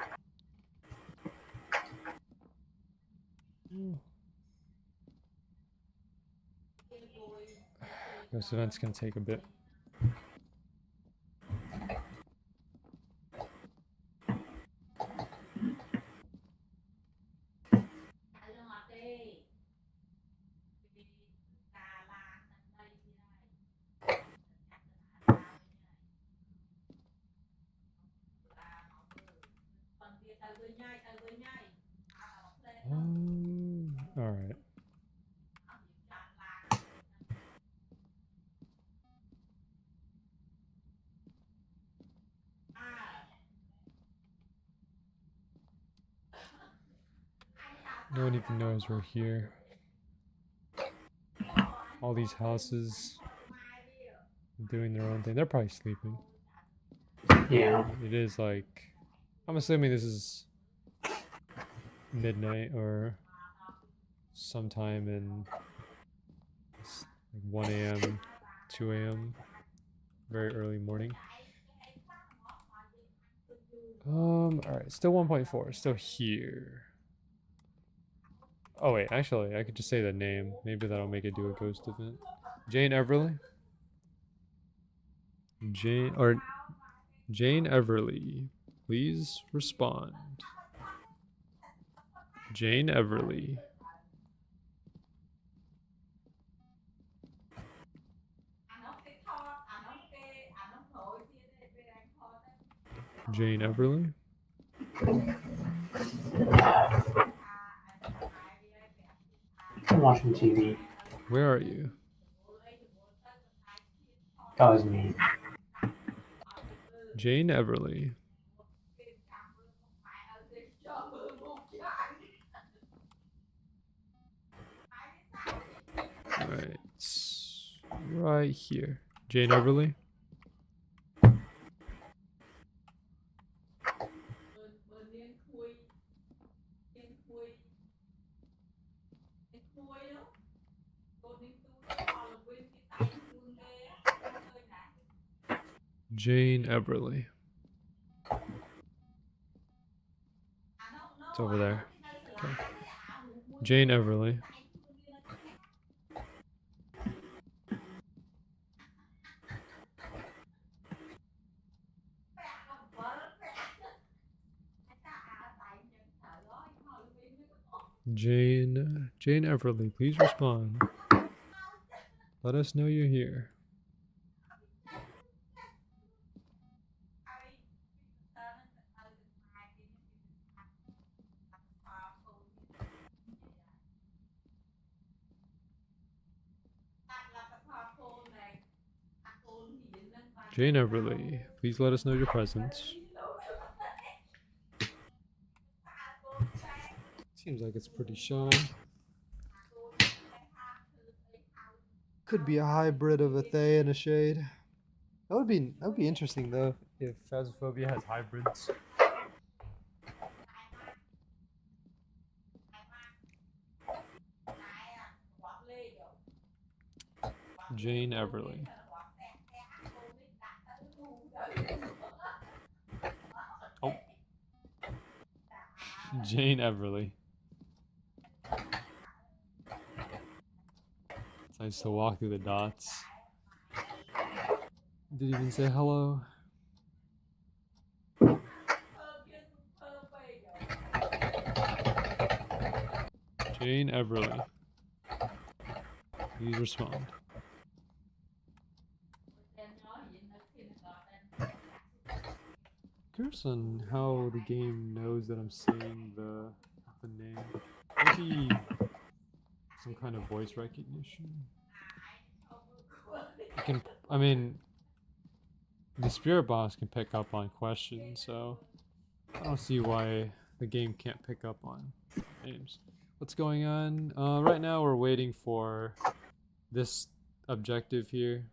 Ghost event's gonna take a bit. All right. No one even knows we're here. All these houses doing their own thing. They're probably sleeping. Yeah. It is like, I'm assuming this is midnight or sometime in like 1 a.m., 2 a.m., very early morning. All right, still 1.4, still here. Oh wait, actually, I could just say the name. Maybe that'll make it do a ghost event. Jane Everly. Jane Everly, please respond. Jane Everly. Jane Everly. I'm watching TV. Where are you? That was me. Jane Everly. Alright. Right here. Jane Everly. Jane Everly. It's over there. Okay. Jane Everly. Jane Everly, please respond. Let us know you're here. Jane Everly, please let us know your presence. Seems like it's pretty shy. Could be a hybrid of a Thay and a Shade. That would be interesting though if Phasmaphobia has hybrids. Jane Everly. Oh. Jane Everly. It's nice to walk through the dots. Did even say hello. Jane Everly. Please respond. Curious on how the game knows that I'm saying the name. Maybe some kind of voice recognition. It can, I mean, the spirit box can pick up on questions, so I don't see why the game can't pick up on names. What's going on? Right now we're waiting for this objective here.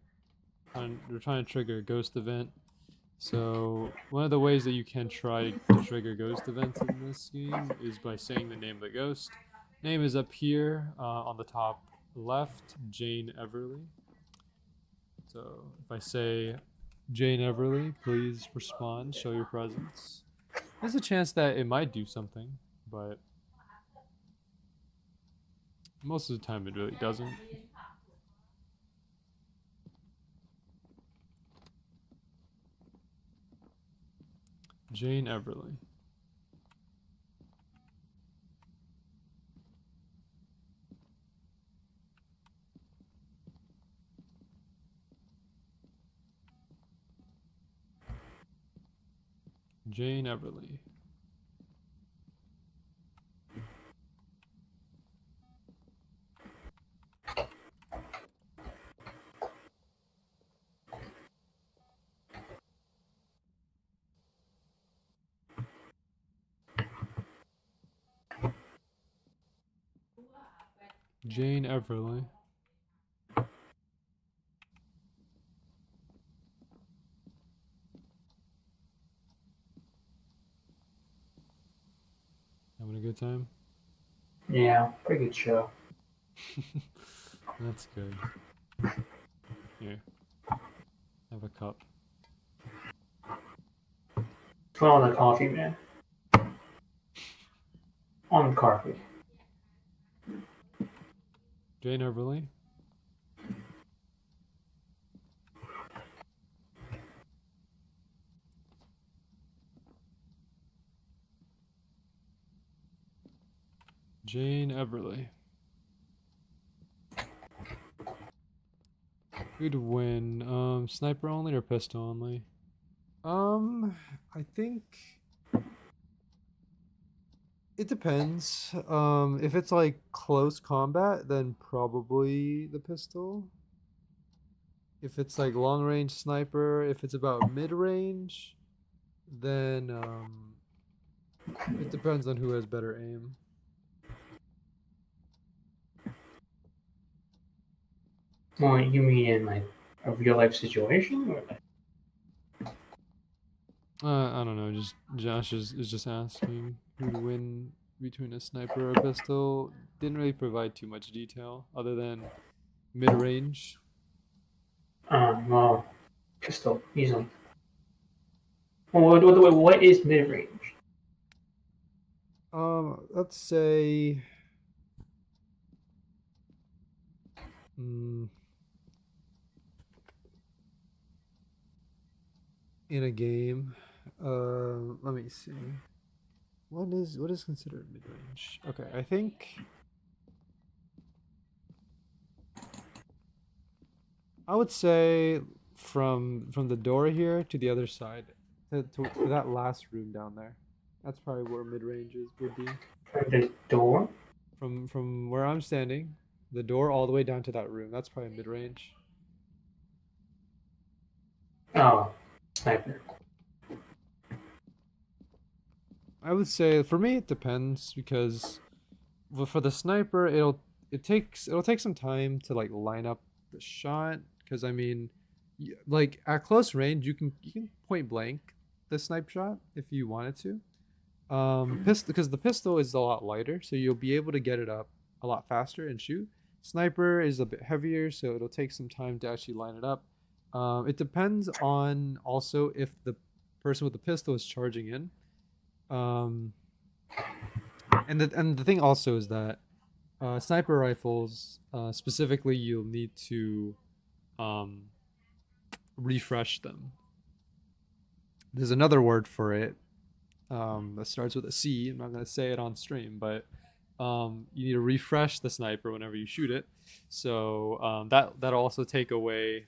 We're trying to trigger a ghost event. So one of the ways that you can try to trigger ghost events in this game is by saying the name of the ghost. Name is up here on the top left, Jane Everly. So if I say Jane Everly, please respond, show your presence. There's a chance that it might do something, but most of the time it really doesn't. Jane Everly. Jane Everly. Jane Everly. Having a good time? Yeah, pretty good show. That's good. Here. Have a cup. Put on the coffee, man. On the coffee. Jane Everly. Jane Everly. Who'd win? Sniper only or pistol only? I think it depends. If it's like close combat, then probably the pistol. If it's like long range sniper, if it's about mid range, then it depends on who has better aim. Well, you mean in like a real life situation? Or like... I don't know. Just Josh is just asking who'd win between a sniper or a pistol. Didn't really provide too much detail other than mid range. Well, pistol, easily. Well, what is mid range? Let's say. Mm, in a game, let me see. What is considered mid range? Okay, I think I would say from the door here to the other side, to that last room down there. That's probably where mid range is would be. From the door? From where I'm standing, the door all the way down to that room. That's probably mid range. Oh, sniper. I would say for me it depends because for the sniper it'll take some time to like line up the shot because I mean like at close range you can point blank the snipe shot if you wanted to. Pistol because the pistol is a lot lighter, so you'll be able to get it up a lot faster and shoot. Sniper is a bit heavier, so it'll take some time to actually line it up. It depends on also if the person with the pistol is charging in. Um, and the thing also is that sniper rifles, specifically, you'll need to um, refresh them. There's another word for it that starts with a C. I'm not going to say it on stream, but you need to refresh the sniper whenever you shoot it. So that'll also take away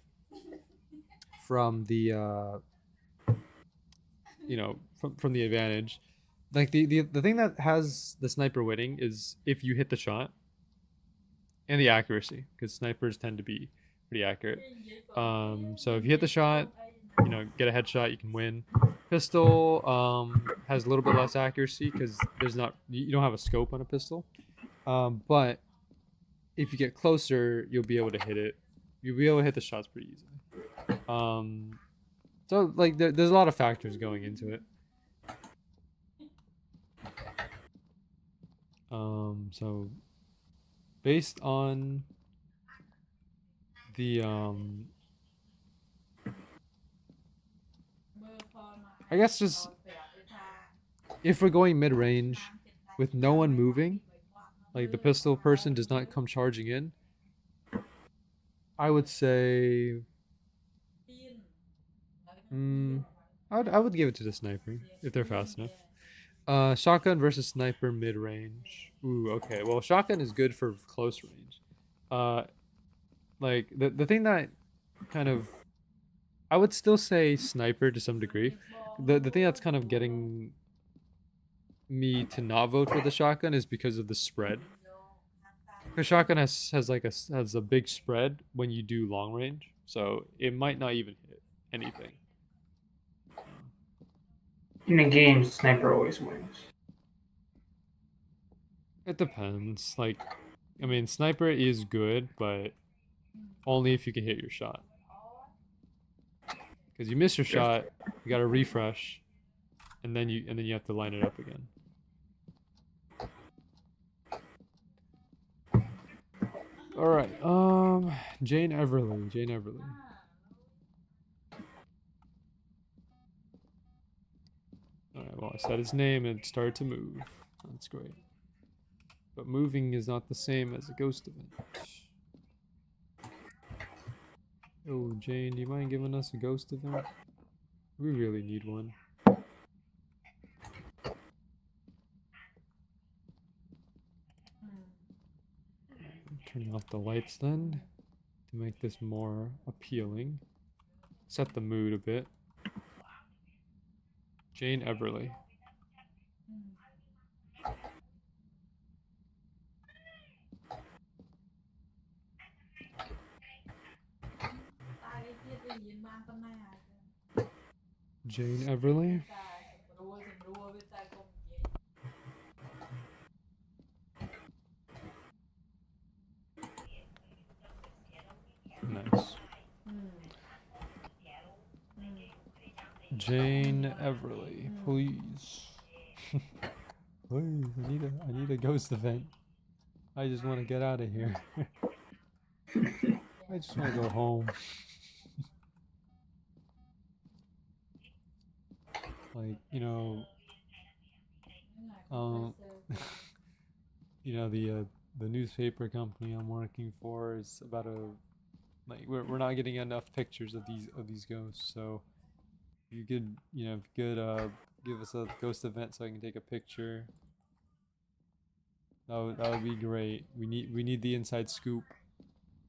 from the from the advantage. Like the thing that has the sniper winning is if you hit the shot and the accuracy, because snipers tend to be pretty accurate. So if you hit the shot, get a headshot, you can win. Pistol has a little bit less accuracy because you don't have a scope on a pistol. But if you get closer, you'll be able to hit it. You'll be able to hit the shots pretty easily. So like there's a lot of factors going into it. So based on the I guess just if we're going mid range with no one moving, like the pistol person does not come charging in, I would say I would give it to the sniper if they're fast enough. Shotgun versus sniper mid range. Ooh, okay. Well, shotgun is good for close range. Uh, like the thing that kind of I would still say sniper to some degree. The thing that's kind of getting me to not vote for the shotgun is because of the spread. Because shotgun has a big spread when you do long range, so it might not even hit anything. In the games, sniper always wins. It depends. Like I mean, sniper is good, but only if you can hit your shot. Because you miss your shot, you gotta refresh, and then you have to line it up again. All right. Jane Everly. Jane Everly. All right. Well, I said his name and it started to move. That's great. But moving is not the same as a ghost event. Oh, Jane, do you mind giving us a ghost event? We really need one. Turning off the lights then to make this more appealing. Set the mood a bit. Jane Everly. Jane Everly. Nice. Jane Everly, please. Please, I need a ghost event. I just want to get out of here. I just want to go home. Like, you know, you know, the newspaper company I'm working for is about a like we're not getting enough pictures of these ghosts, so if you could, you know, if you could give us a ghost event so I can take a picture. That would be great. We need the inside scoop.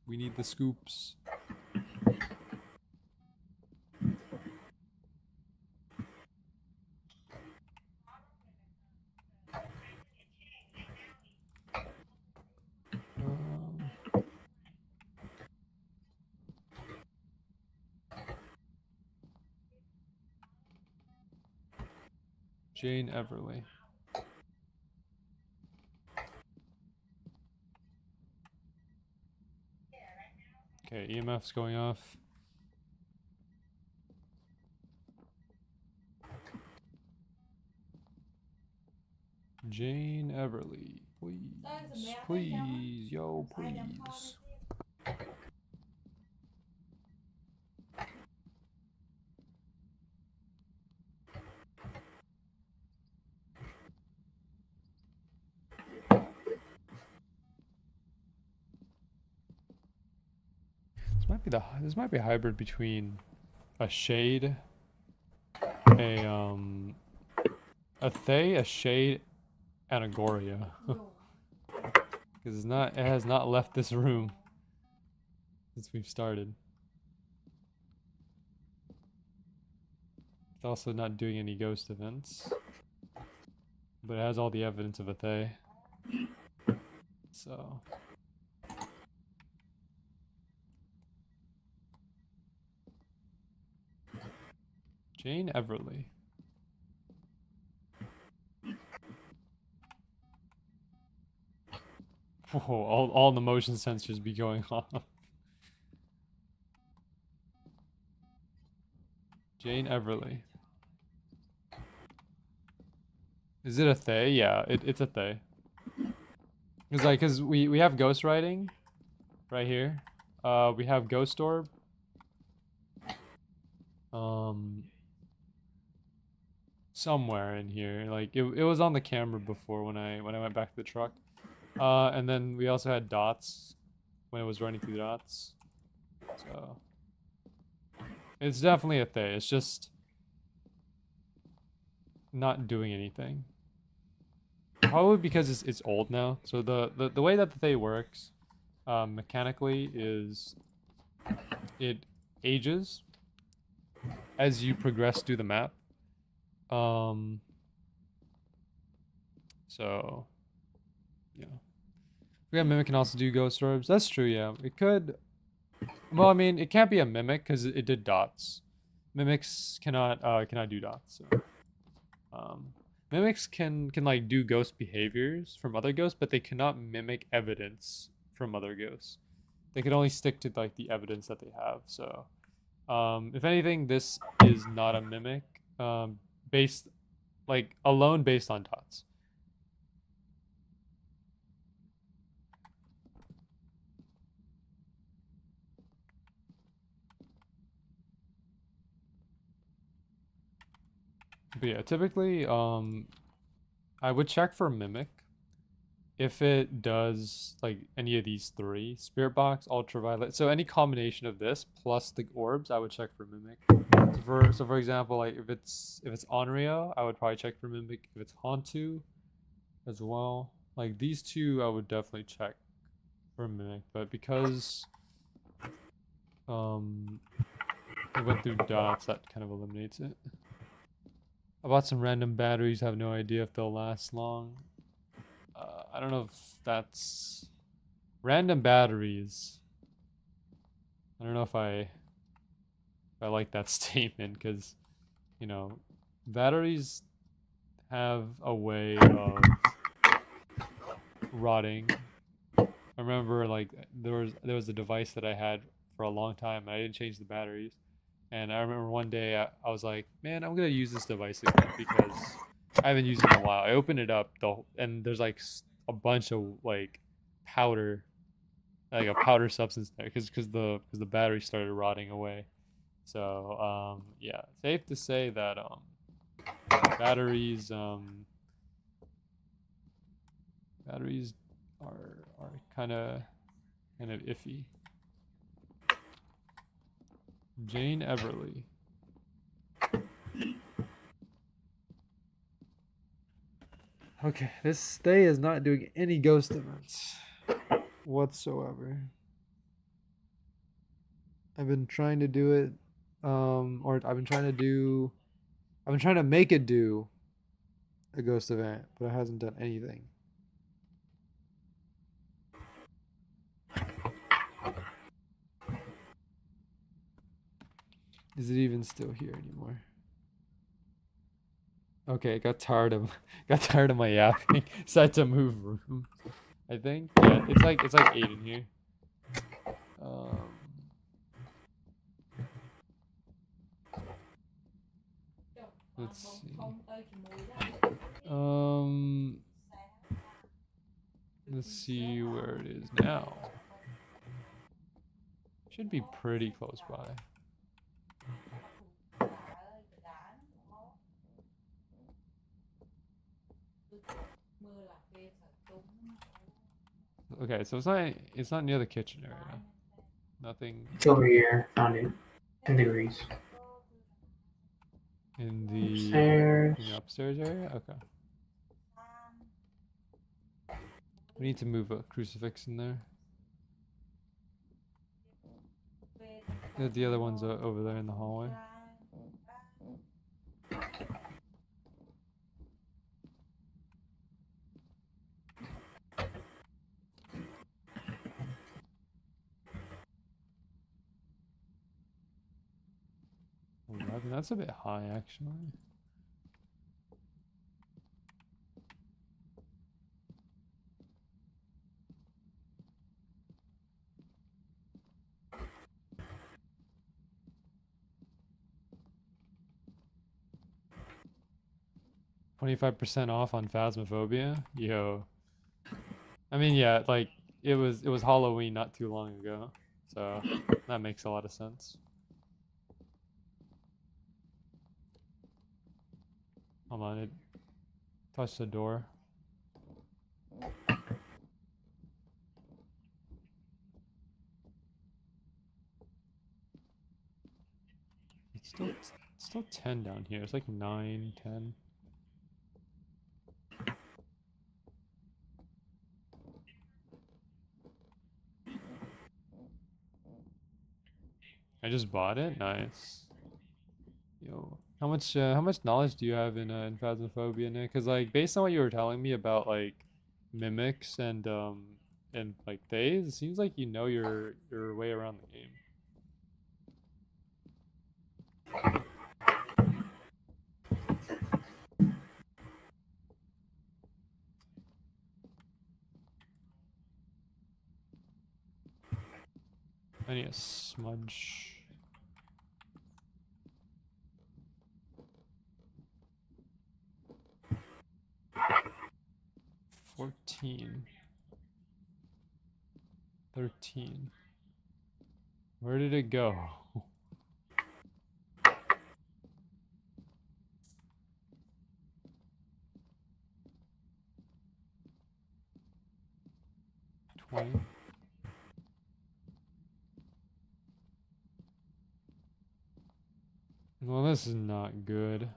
We need the scoops. Jane Everly. Okay, EMF's going off. Jane Everly, please, please, yo, please. This might be a hybrid between a shade, a Thay, a shade, and a Goria. Because it has not left this room since we've started. It's also not doing any ghost events, but it has all the evidence of a Thay. So Jane Everly. Whoa, all the motion sensors be going off. Jane Everly. Is it a Thay? Yeah, it's a Thay. It's like, cause we have ghost writing right here. We have ghost orb. Somewhere in here. Like it was on the camera before when I went back to the truck. And then we also had dots when it was running through the dots. So it's definitely a Thay. It's just not doing anything. Probably because it's old now. So the way that the Thay works mechanically is it ages as you progress through the map. So yeah. Yeah, Mimic can also do ghost orbs. That's true, yeah. It could. Well, I mean, it can't be a mimic because it did dots. Mimics cannot do dots. So. Mimics can like do ghost behaviors from other ghosts, but they cannot mimic evidence from other ghosts. They can only stick to like the evidence that they have. So, if anything, this is not a mimic, based like alone based on dots. But yeah, typically, I would check for mimic. If it does like any of these three, spirit box, ultraviolet, so any combination of this plus the orbs, I would check for mimic. So for example, like if it's Onryo, I would probably check for mimic. If it's Hantu as well, like these two, I would definitely check for mimic. But because it went through dots, that kind of eliminates it. I bought some random batteries. Have no idea if they'll last long. I don't know if that's random batteries. I don't know if I like that statement because, you know, batteries have a way of rotting. I remember like there was a device that I had for a long time and I didn't change the batteries. And I remember one day I was like, man, I'm gonna use this device again because I haven't used it in a while. I opened it up and there's like a bunch of like powder, like a powder substance there because the battery started rotting away. So yeah, safe to say that batteries batteries are kind of iffy. Jane Everly. Okay, this day is not doing any ghost events whatsoever. I've been trying to do it, or I've been trying to make it do a ghost event, but it hasn't done anything. Is it even still here anymore? Okay, got tired of my yapping. Decided to move room. I think. Yeah, it's like 8 in here. Let's see. Let's see where it is now. Should be pretty close by. Okay, so it's not near the kitchen area. Nothing. It's over here. Found it. 10 degrees. In the upstairs area? Okay. We need to move a crucifix in there. The other one's over there in the hallway. That's a bit high, actually. $25% off on Phasmaphobia? Yo. I mean, yeah, like it was Halloween not too long ago, so that makes a lot of sense. Hold on, it touched the door. It's still 10 down here. It's like 9, 10. I just bought it. Nice. Yo, how much knowledge do you have in Phasmophobia, Nick? Because like based on what you were telling me about like mimics and like days, it seems like you know your way around the game. I need a smudge. $14. $13. Where did it go? $20. Well, this is not good.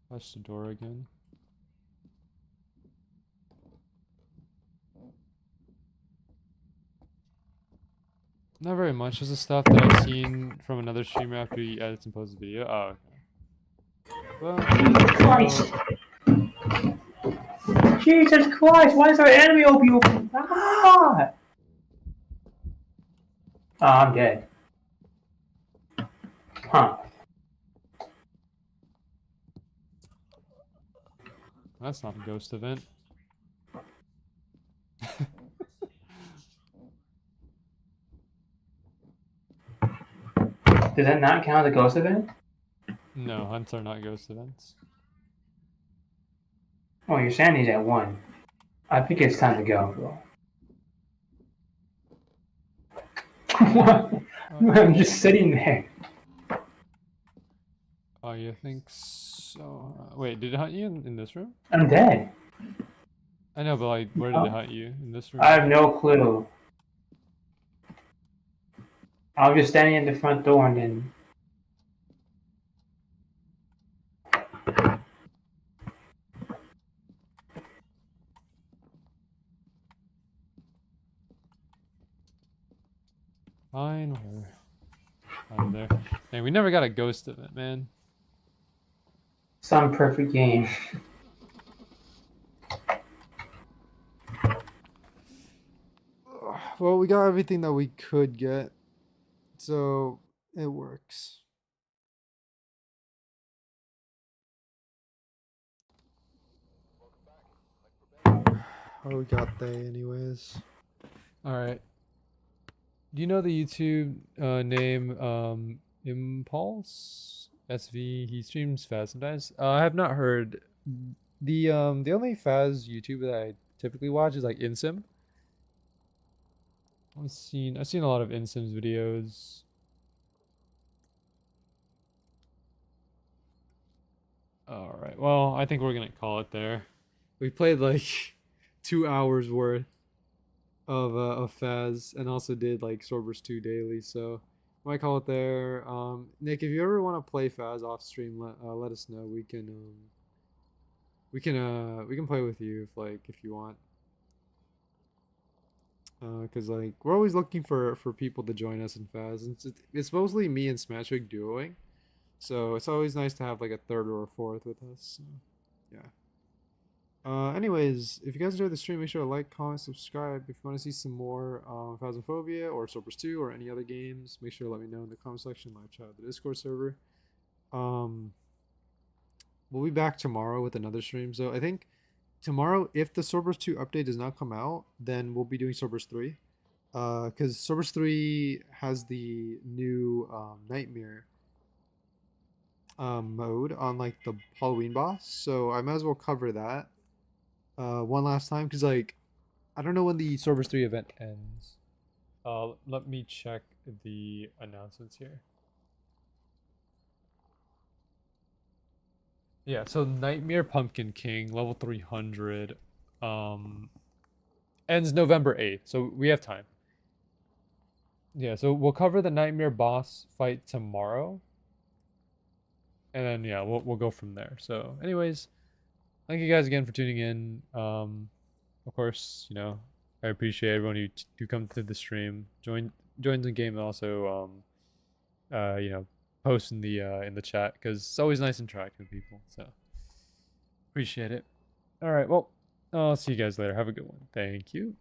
Touch the door again. Not very much. Just the stuff that I've seen from another streamer after he edits and posts a video. Oh, okay. Well, Christ! Jesus Christ! Why is our enemy open? Ah! Oh, I'm dead. Huh. that's not a ghost event. Does that not count as a ghost event? No, hunts are not ghost events. Oh, your sanity's at 1. I think it's time to go, bro. I'm just sitting there. Oh, you think so? Wait, did it hunt you in this room? I'm dead. I know, but like, where did it hunt you? In this room? I have no clue. I was just standing at the front door and then. Fine, whatever. Out of there. Man, we never got a ghost event, man. Some perfect game. Well, we got everything that we could get, so it works. Oh, we got they anyways. All right. Do you know the YouTube name Impulse SV? He streams Phaz sometimes. I have not heard the only Phaz YouTube that I typically watch is like InSim. I've seen a lot of InSim's videos. All right. Well, I think we're gonna call it there. We played like 2 hours worth of Phaz and also did like Swordburst 2 daily, so might call it there. Nick, if you ever want to play Phaz off stream, let us know. We can play with you if you want. Cause like we're always looking for people to join us in Phaz. It's mostly me and Smashwick duoing, so it's always nice to have like a third or a fourth with us. So, yeah. Anyways, if you guys enjoyed the stream, make sure to like, comment, subscribe. If you want to see some more Phasmaphobia or Swordburst 2 or any other games, make sure to let me know in the comment section, live chat, the Discord server. We'll be back tomorrow with another stream. So I think tomorrow, if the Swordburst 2 update does not come out, then we'll be doing Swordburst 3. Because Swordburst 3 has the new Nightmare mode on like the Halloween boss. So I might as well cover that one last time, because like I don't know when the Swordburst 3 event ends. Let me check the announcements here. Yeah, so Nightmare Pumpkin King level 300 ends November 8th, so we have time. Yeah, so we'll cover the Nightmare boss fight tomorrow, and then yeah, we'll go from there. So anyways, thank you guys again for tuning in. Of course, you know, I appreciate everyone who come to the stream, joins the game, and also you know, post in the chat, because it's always nice interacting with people. So appreciate it. All right, well, I'll see you guys later. Have a good one. Thank you.